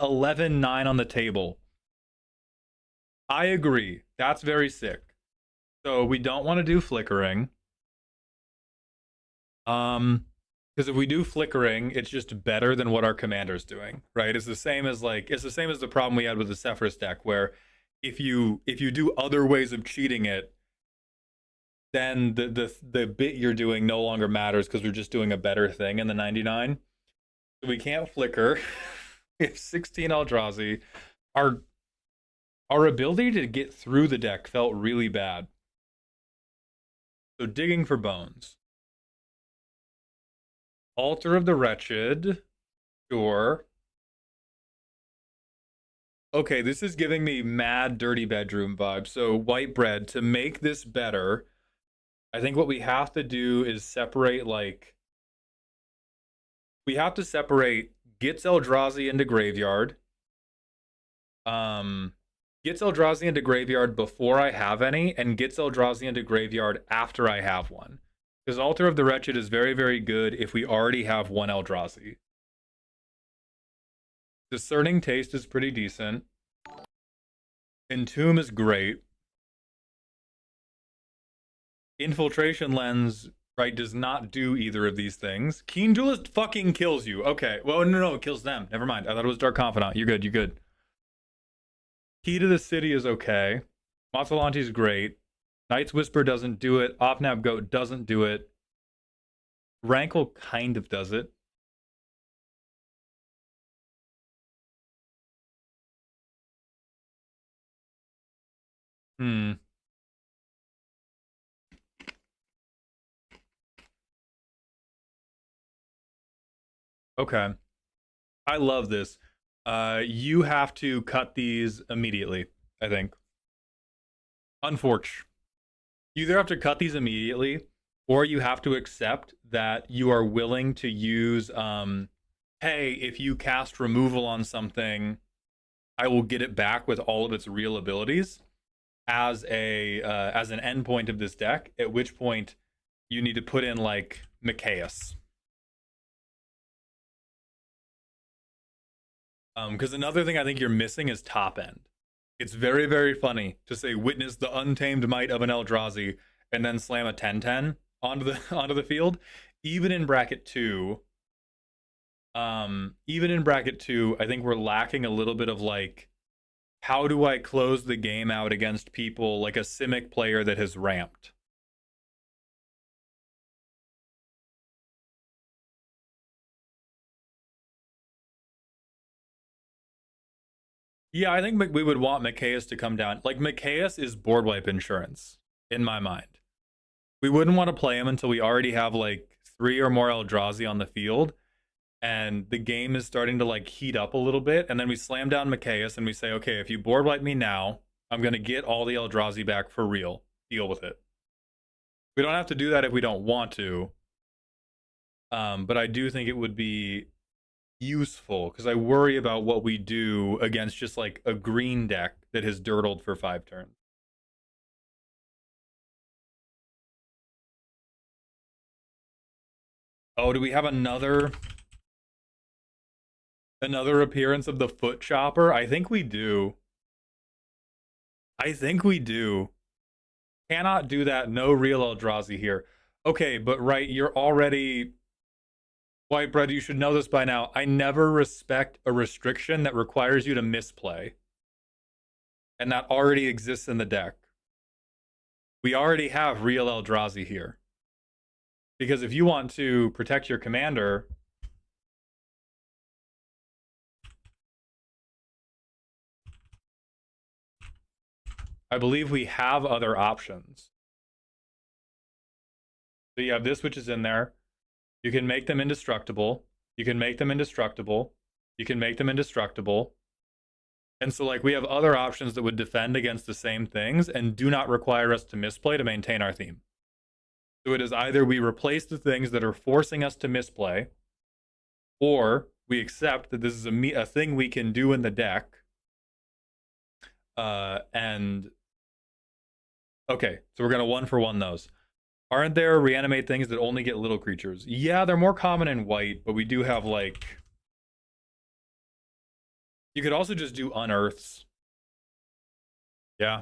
11/9 on the table. I agree. That's very sick. So we don't want to do flickering. Because if we do flickering, it's just better than what our commander's doing, right? It's the same as the problem we had with the Sephiroth deck, where if you do other ways of cheating it, then the bit you're doing no longer matters because we're just doing a better thing in the 99. So we can't flicker. We have 16 Eldrazi. Our ability to get through the deck felt really bad. So digging for bones. Altar of the Wretched. Sure. Okay, this is giving me mad dirty bedroom vibes. So White Bread, to make this better, I think what we have to do is separate, like... We have to separate gets Eldrazi into graveyard. Gets Eldrazi into graveyard before I have any, and gets Eldrazi into graveyard after I have one. Because Altar of the Wretched is very, very good if we already have one Eldrazi. Discerning Taste is pretty decent. Entomb is great. Infiltration Lens, right, does not do either of these things. Keen Duelist fucking kills you. Okay, well, no, it kills them. Never mind. I thought it was Dark Confidant. You're good. Key to the City is okay. Mazzalante's great. Night's Whisper doesn't do it. Offnap Goat doesn't do it. Rankle kind of does it. Okay. I love this. You have to cut these immediately, I think. Unfortunately. You either have to cut these immediately, or you have to accept that you are willing to use, hey, if you cast removal on something, I will get it back with all of its real abilities as an endpoint of this deck, at which point you need to put in, like, Mikaeus. Because another thing I think you're missing is top end. It's very, very funny to say witness the untamed might of an Eldrazi and then slam a 10/10 onto the field. Even in bracket 2, I think we're lacking a little bit of, like, how do I close the game out against people like a Simic player that has ramped? Yeah, I think we would want Mikaeus to come down. Like, Mikaeus is board wipe insurance, in my mind. We wouldn't want to play him until we already have, like, 3 or more Eldrazi on the field, and the game is starting to, like, heat up a little bit, and then we slam down Mikaeus and we say, okay, if you board wipe me now, I'm going to get all the Eldrazi back for real. Deal with it. We don't have to do that if we don't want to, but I do think it would be useful, because I worry about what we do against just, like, a green deck that has dirtled for 5 turns. Oh, do we have another appearance of the Foot Chopper? I think we do. Cannot do that. No real Eldrazi here. Okay, but right, you're already... White Bread, you should know this by now. I never respect a restriction that requires you to misplay. And that already exists in the deck. We already have real Eldrazi here. Because if you want to protect your commander... I believe we have other options. So you have this, which is in there. You can make them indestructible. You can make them indestructible. You can make them indestructible. And so, like, we have other options that would defend against the same things and do not require us to misplay to maintain our theme. So it is either we replace the things that are forcing us to misplay, or we accept that this is a thing we can do in the deck. And okay, so we're gonna 1-for-1 those. Aren't there reanimate things that only get little creatures? Yeah, they're more common in white, but we do have, like... You could also just do unearths. Yeah.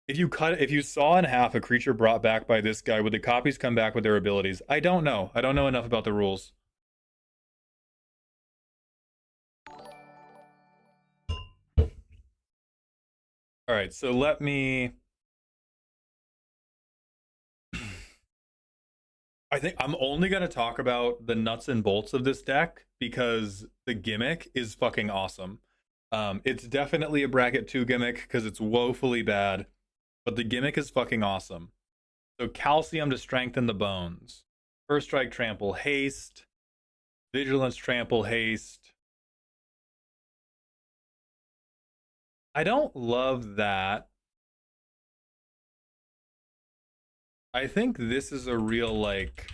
If you saw in half a creature brought back by this guy, would the copies come back with their abilities? I don't know. I don't know enough about the rules. All right, so let me... I think I'm only going to talk about the nuts and bolts of this deck because the gimmick is fucking awesome. It's definitely a bracket 2 gimmick because it's woefully bad, but the gimmick is fucking awesome. So calcium to strengthen the bones. First strike, trample, haste. Vigilance, trample, haste. I don't love that. I think this is a real, like...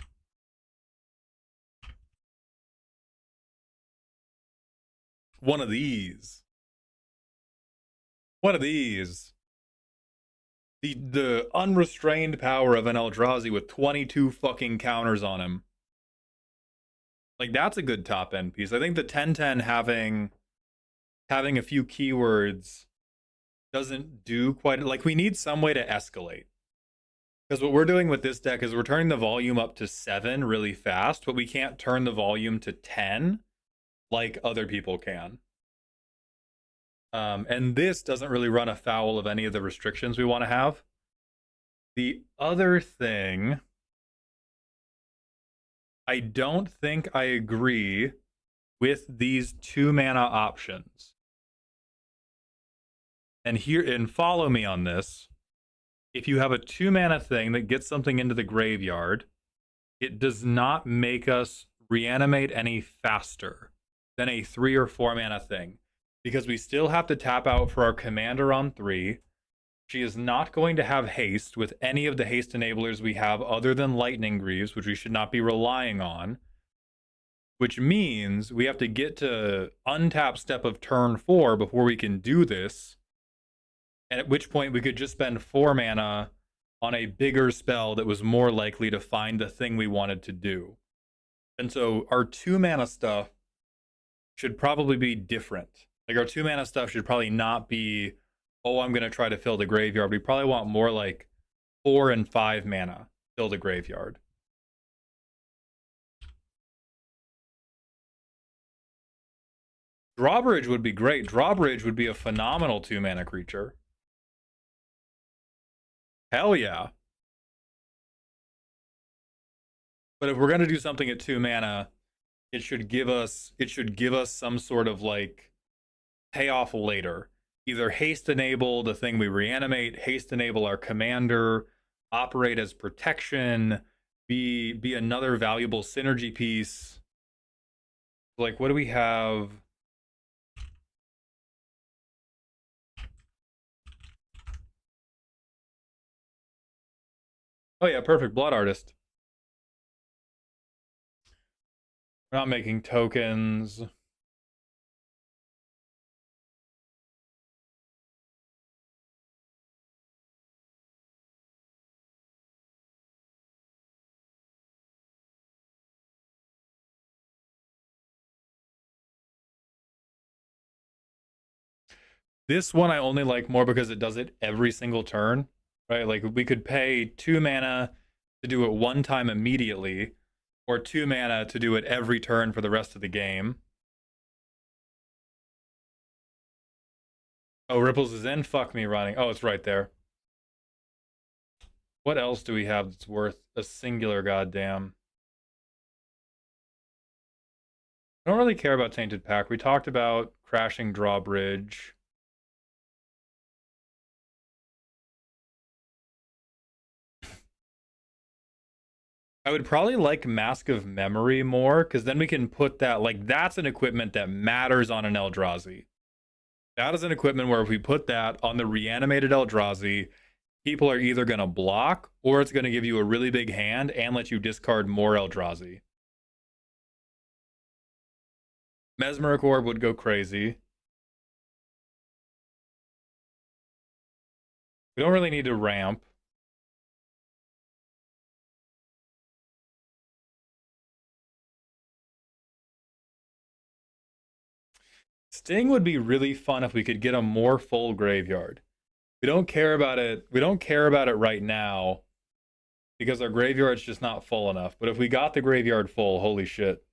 One of these. One of these. The unrestrained power of an Eldrazi with 22 fucking counters on him. Like, that's a good top end piece. I think the 10/10 having a few keywords doesn't do quite, like, we need some way to escalate. Because what we're doing with this deck is we're turning the volume up to 7 really fast, but we can't turn the volume to 10 like other people can. And this doesn't really run afoul of any of the restrictions we want to have. The other thing, I don't think I agree with these 2 mana options. And follow me on this. If you have a 2 mana thing that gets something into the graveyard, it does not make us reanimate any faster than a 3 or 4 mana thing, because we still have to tap out for our commander on 3. She is not going to have haste with any of the haste enablers we have other than Lightning Greaves, which we should not be relying on, which means we have to get to untap step of turn 4 before we can do this, and at which point we could just spend 4 mana on a bigger spell that was more likely to find the thing we wanted to do. And so our 2 mana stuff should probably be different. Like, our 2 mana stuff should probably not be, oh, I'm going to try to fill the graveyard. We probably want more like 4 and 5 mana fill the graveyard. Drawbridge would be great. Drawbridge would be a phenomenal 2 mana creature. Hell yeah. But if we're going to do something at 2 mana, it should give us some sort of like payoff later. Either haste enable the thing we reanimate, haste enable our commander, operate as protection, be another valuable synergy piece. Like, what do we have? Oh yeah, perfect. Blood Artist. We're not making tokens. This one I only like more because it does it every single turn, right? Like, we could pay 2 mana to do it one time immediately, or 2 mana to do it every turn for the rest of the game. Oh, Ripples is in? Fuck me running. Oh, it's right there. What else do we have that's worth a singular goddamn? I don't really care about Tainted Pack. We talked about Crashing Drawbridge. I would probably like Mask of Memory more, because then we can put that, like, that's an equipment that matters on an Eldrazi. That is an equipment where if we put that on the reanimated Eldrazi, people are either going to block, or it's going to give you a really big hand and let you discard more Eldrazi. Mesmeric Orb would go crazy. We don't really need to ramp. Sting would be really fun if we could get a more full graveyard. We don't care about it. We don't care about it right now because our graveyard's just not full enough. But if we got the graveyard full, holy shit.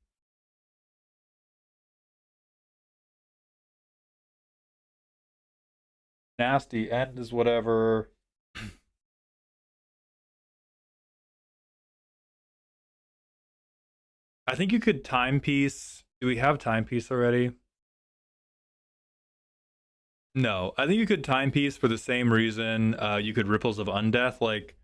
Nasty end is whatever. I think you could timepiece. Do we have timepiece already? No, I think you could timepiece for the same reason you could Ripples of Undeath. Like,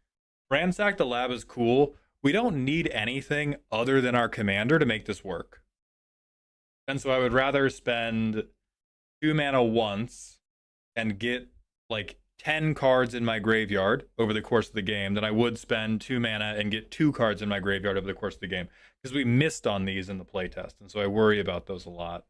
Ransack the Lab is cool. We don't need anything other than our commander to make this work. And so I would rather spend 2 mana once and get like 10 cards in my graveyard over the course of the game than I would spend 2 mana and get 2 cards in my graveyard over the course of the game. Because we missed on these in the playtest, and so I worry about those a lot.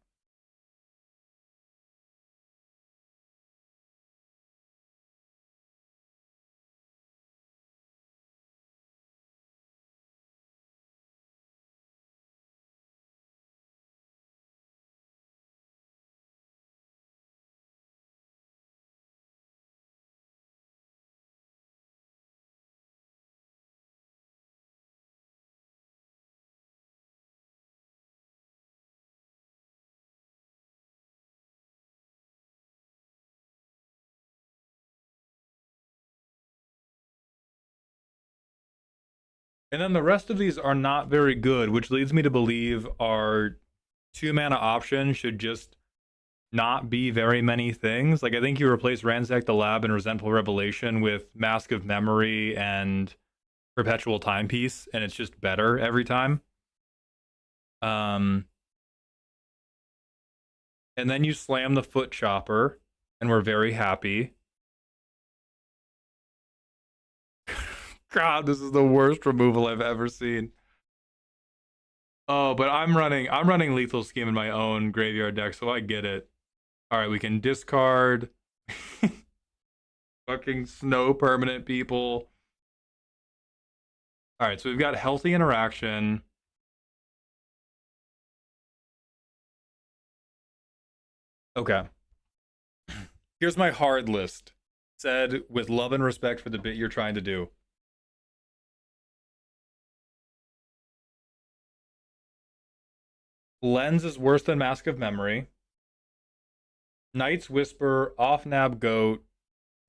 And then the rest of these are not very good, which leads me to believe our 2 mana option should just not be very many things. Like, I think you replace Ransack the Lab and Resentful Revelation with Mask of Memory and Perpetual Timepiece, and it's just better every time. And then you slam the Foot Chopper, and we're very happy. God, this is the worst removal I've ever seen. Oh, but I'm running Lethal Scheme in my own graveyard deck, so I get it. All right, we can discard fucking snow permanent people. All right, so we've got Healthy Interaction. Okay. Here's my hard list, said with love and respect for the bit you're trying to do. Lens is worse than Mask of Memory. Knight's Whisper, Off-Nab Goat,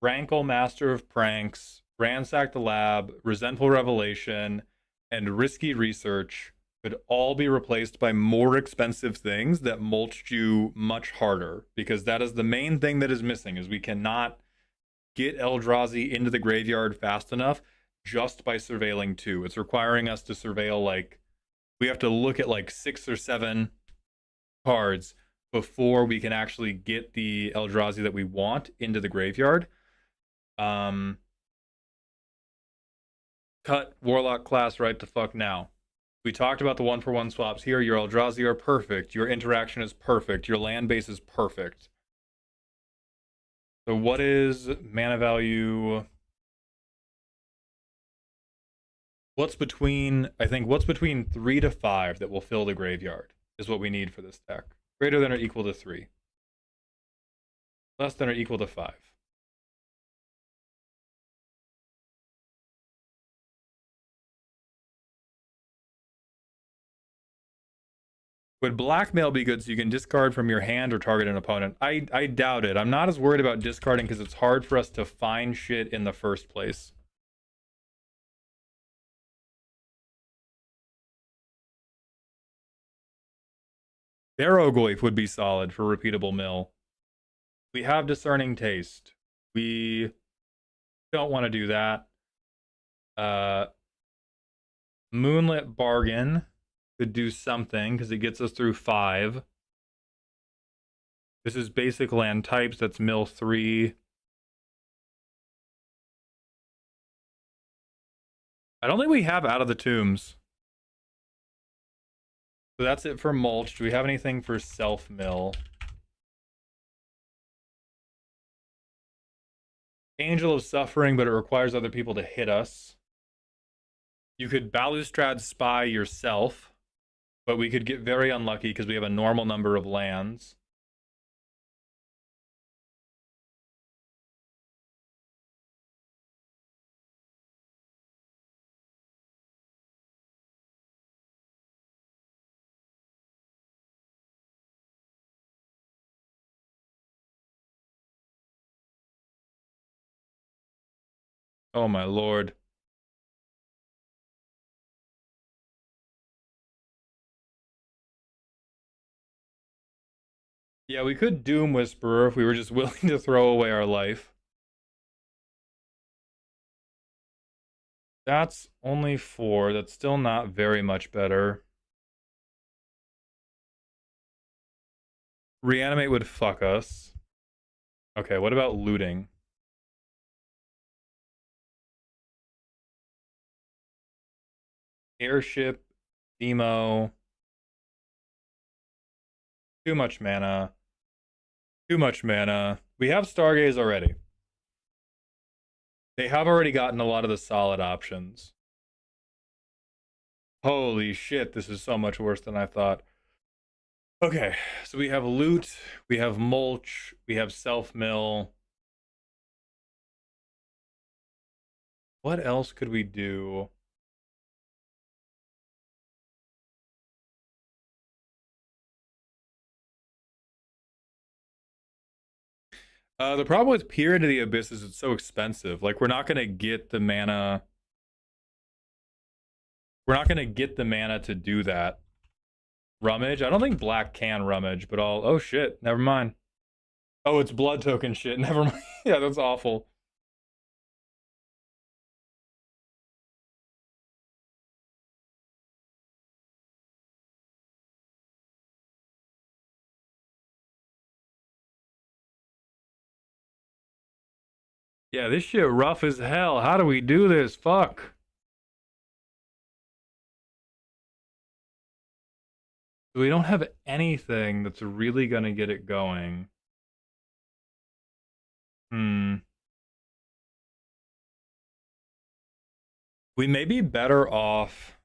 Rankle Master of Pranks, Ransack the Lab, Resentful Revelation, and Risky Research could all be replaced by more expensive things that mulched you much harder, because that is the main thing that is missing, is we cannot get Eldrazi into the graveyard fast enough just by surveilling 2. It's requiring us to surveil, like, we have to look at like 6 or 7 cards before we can actually get the Eldrazi that we want into the graveyard. Cut Warlock class right the fuck now. We talked about the 1-for-1 swaps here. Your Eldrazi are perfect. Your interaction is perfect. Your land base is perfect. So what is mana value? What's between 3 to 5 that will fill the graveyard is what we need for this deck. Greater than or equal to 3. Less than or equal to 5. Would Blackmail be good so you can discard from your hand or target an opponent? I doubt it. I'm not as worried about discarding because it's hard for us to find shit in the first place. Barrogoyf would be solid for repeatable mill. We have Discerning Taste. We don't want to do that. Moonlit Bargain could do something because it gets us through 5. This is basic land types. That's mill 3. I don't think we have Out of the Tombs. So that's it for mulch. Do we have anything for self-mill? Angel of Suffering, but it requires other people to hit us. You could Balustrade Spy yourself, but we could get very unlucky because we have a normal number of lands. Oh my lord. Yeah, we could Doom Whisperer if we were just willing to throw away our life. That's only 4. That's still not very much better. Reanimate would fuck us. Okay, what about looting? Airship, Demo. Too much mana. Too much mana. We have Stargaze already. They have already gotten a lot of the solid options. Holy shit, this is so much worse than I thought. Okay, so we have loot, we have mulch, we have self-mill. What else could we do? The problem with Peer into the Abyss is it's so expensive. Like, we're not going to get the mana. We're not going to get the mana to do that. Rummage? I don't think black can rummage, but I'll... Oh, shit. Never mind. Oh, it's blood token shit. Never mind. Yeah, that's awful. Yeah, this shit rough as hell. How do we do this? Fuck. We don't have anything that's really gonna get it going. We may be better off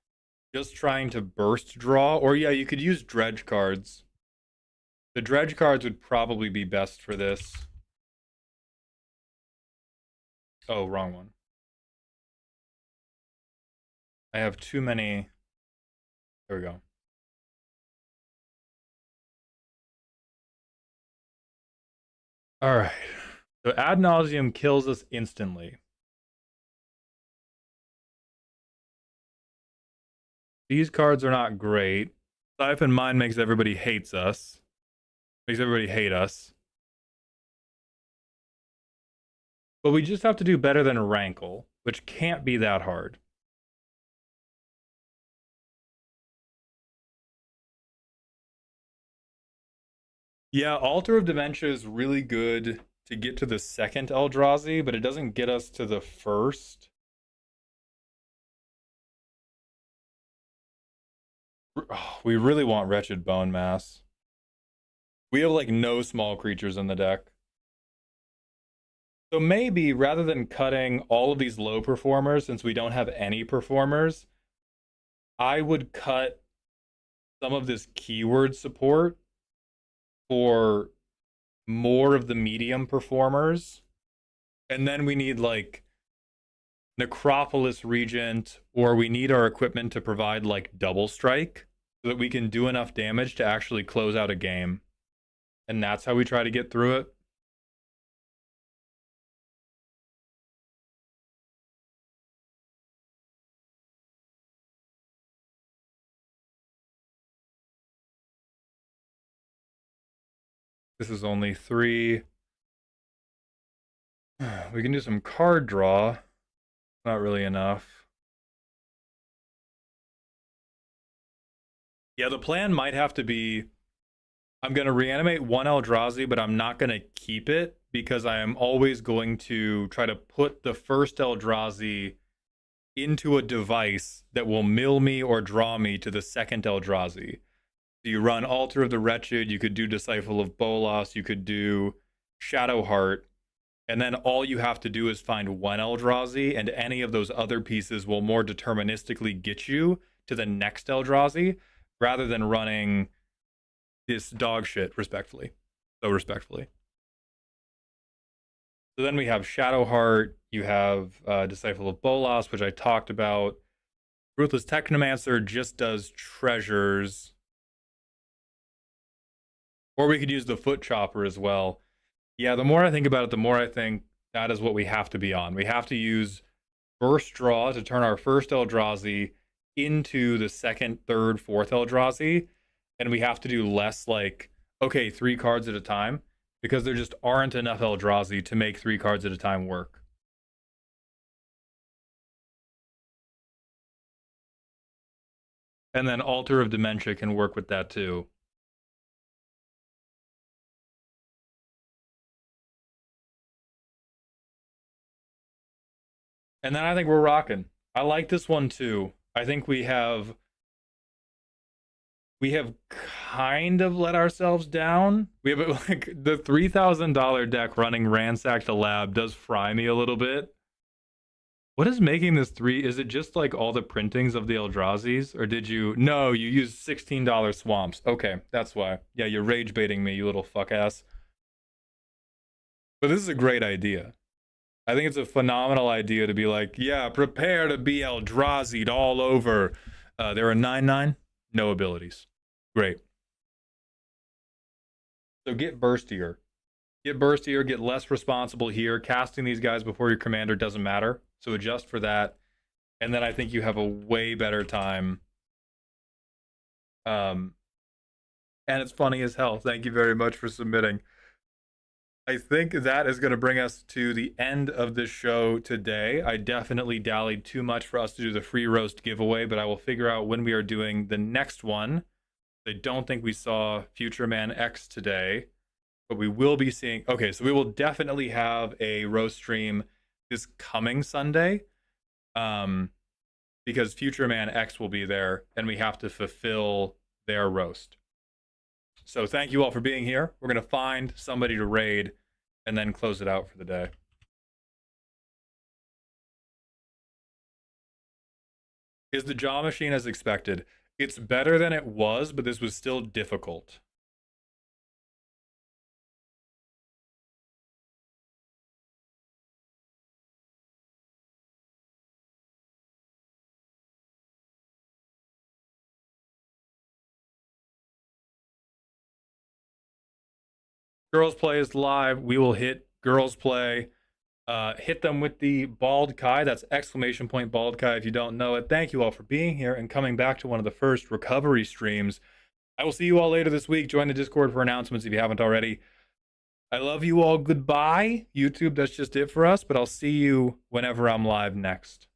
just trying to burst draw, or yeah, you could use dredge cards. The dredge cards would probably be best for this. Oh, wrong one. I have too many. There we go. All right. So ad nauseum kills us instantly. These cards are not great. Siphon Mind makes everybody hates us. Makes everybody hate us. But we just have to do better than Rankle, which can't be that hard. Yeah, Altar of Dementia is really good to get to the second Eldrazi, but it doesn't get us to the first. Oh, we really want Wretched Bone Mass. We have like no small creatures in the deck. So maybe rather than cutting all of these low performers, since we don't have any performers, I would cut some of this keyword support for more of the medium performers. And then we need like Necropolis Regent, or we need our equipment to provide like double strike so that we can do enough damage to actually close out a game. And that's how we try to get through it. This is only 3. We can do some card draw. Not really enough. Yeah, the plan might have to be, I'm going to reanimate one Eldrazi, but I'm not going to keep it because I am always going to try to put the first Eldrazi into a device that will mill me or draw me to the second Eldrazi. So you run Altar of the Wretched, you could do Disciple of Bolas, you could do Shadowheart, and then all you have to do is find one Eldrazi, and any of those other pieces will more deterministically get you to the next Eldrazi, rather than running this dog shit, respectfully. So respectfully. So then we have Shadowheart, you have Disciple of Bolas, which I talked about. Ruthless Technomancer just does treasures. Or we could use the Foot Chopper as well. Yeah, the more I think about it, the more I think that is what we have to be on. We have to use Burst Draw to turn our first Eldrazi into the second, third, fourth Eldrazi. And we have to do less like, okay, 3 cards at a time, because there just aren't enough Eldrazi to make 3 cards at a time work. And then Altar of Dementia can work with that too. And then I think we're rocking. I like this one too. I think we have kind of let ourselves down. We have like the $3,000 deck running Ransack the Lab does fry me a little bit. What is making this 3? Is it just like all the printings of the Eldrazi's? Or did you... No, you used $16 swamps. Okay, that's why. Yeah, you're rage baiting me, you little fuck ass. But this is a great idea. I think it's a phenomenal idea to be like, yeah, prepare to be Eldrazi'd all over. There are 9/9, no abilities. Great. So get burstier. Get burstier, get less responsible here. Casting these guys before your commander doesn't matter. So adjust for that. and then I think you have a way better time. Um, and it's funny as hell. Thank you very much for submitting. I think that is going to bring us to the end of this show today. I definitely dallied too much for us to do the free roast giveaway, but I will figure out when we are doing the next one. I don't think we saw Future Man X today, but we will be seeing. Okay, so we will definitely have a roast stream this coming Sunday, because Future Man X will be there, and we have to fulfill their roast. So thank you all for being here. We're going to find somebody to raid and then close it out for the day. Is the Jaw Machine as expected? It's better than it was, but this was still difficult. Girls Play is live. We will hit Girls Play. Hit them with the Bald Kai. That's exclamation point Bald Kai if you don't know it. Thank you all for being here and coming back to one of the first recovery streams. I will see you all later this week. Join the Discord for announcements if you haven't already. I love you all. Goodbye. YouTube, that's just it for us, but I'll see you whenever I'm live next.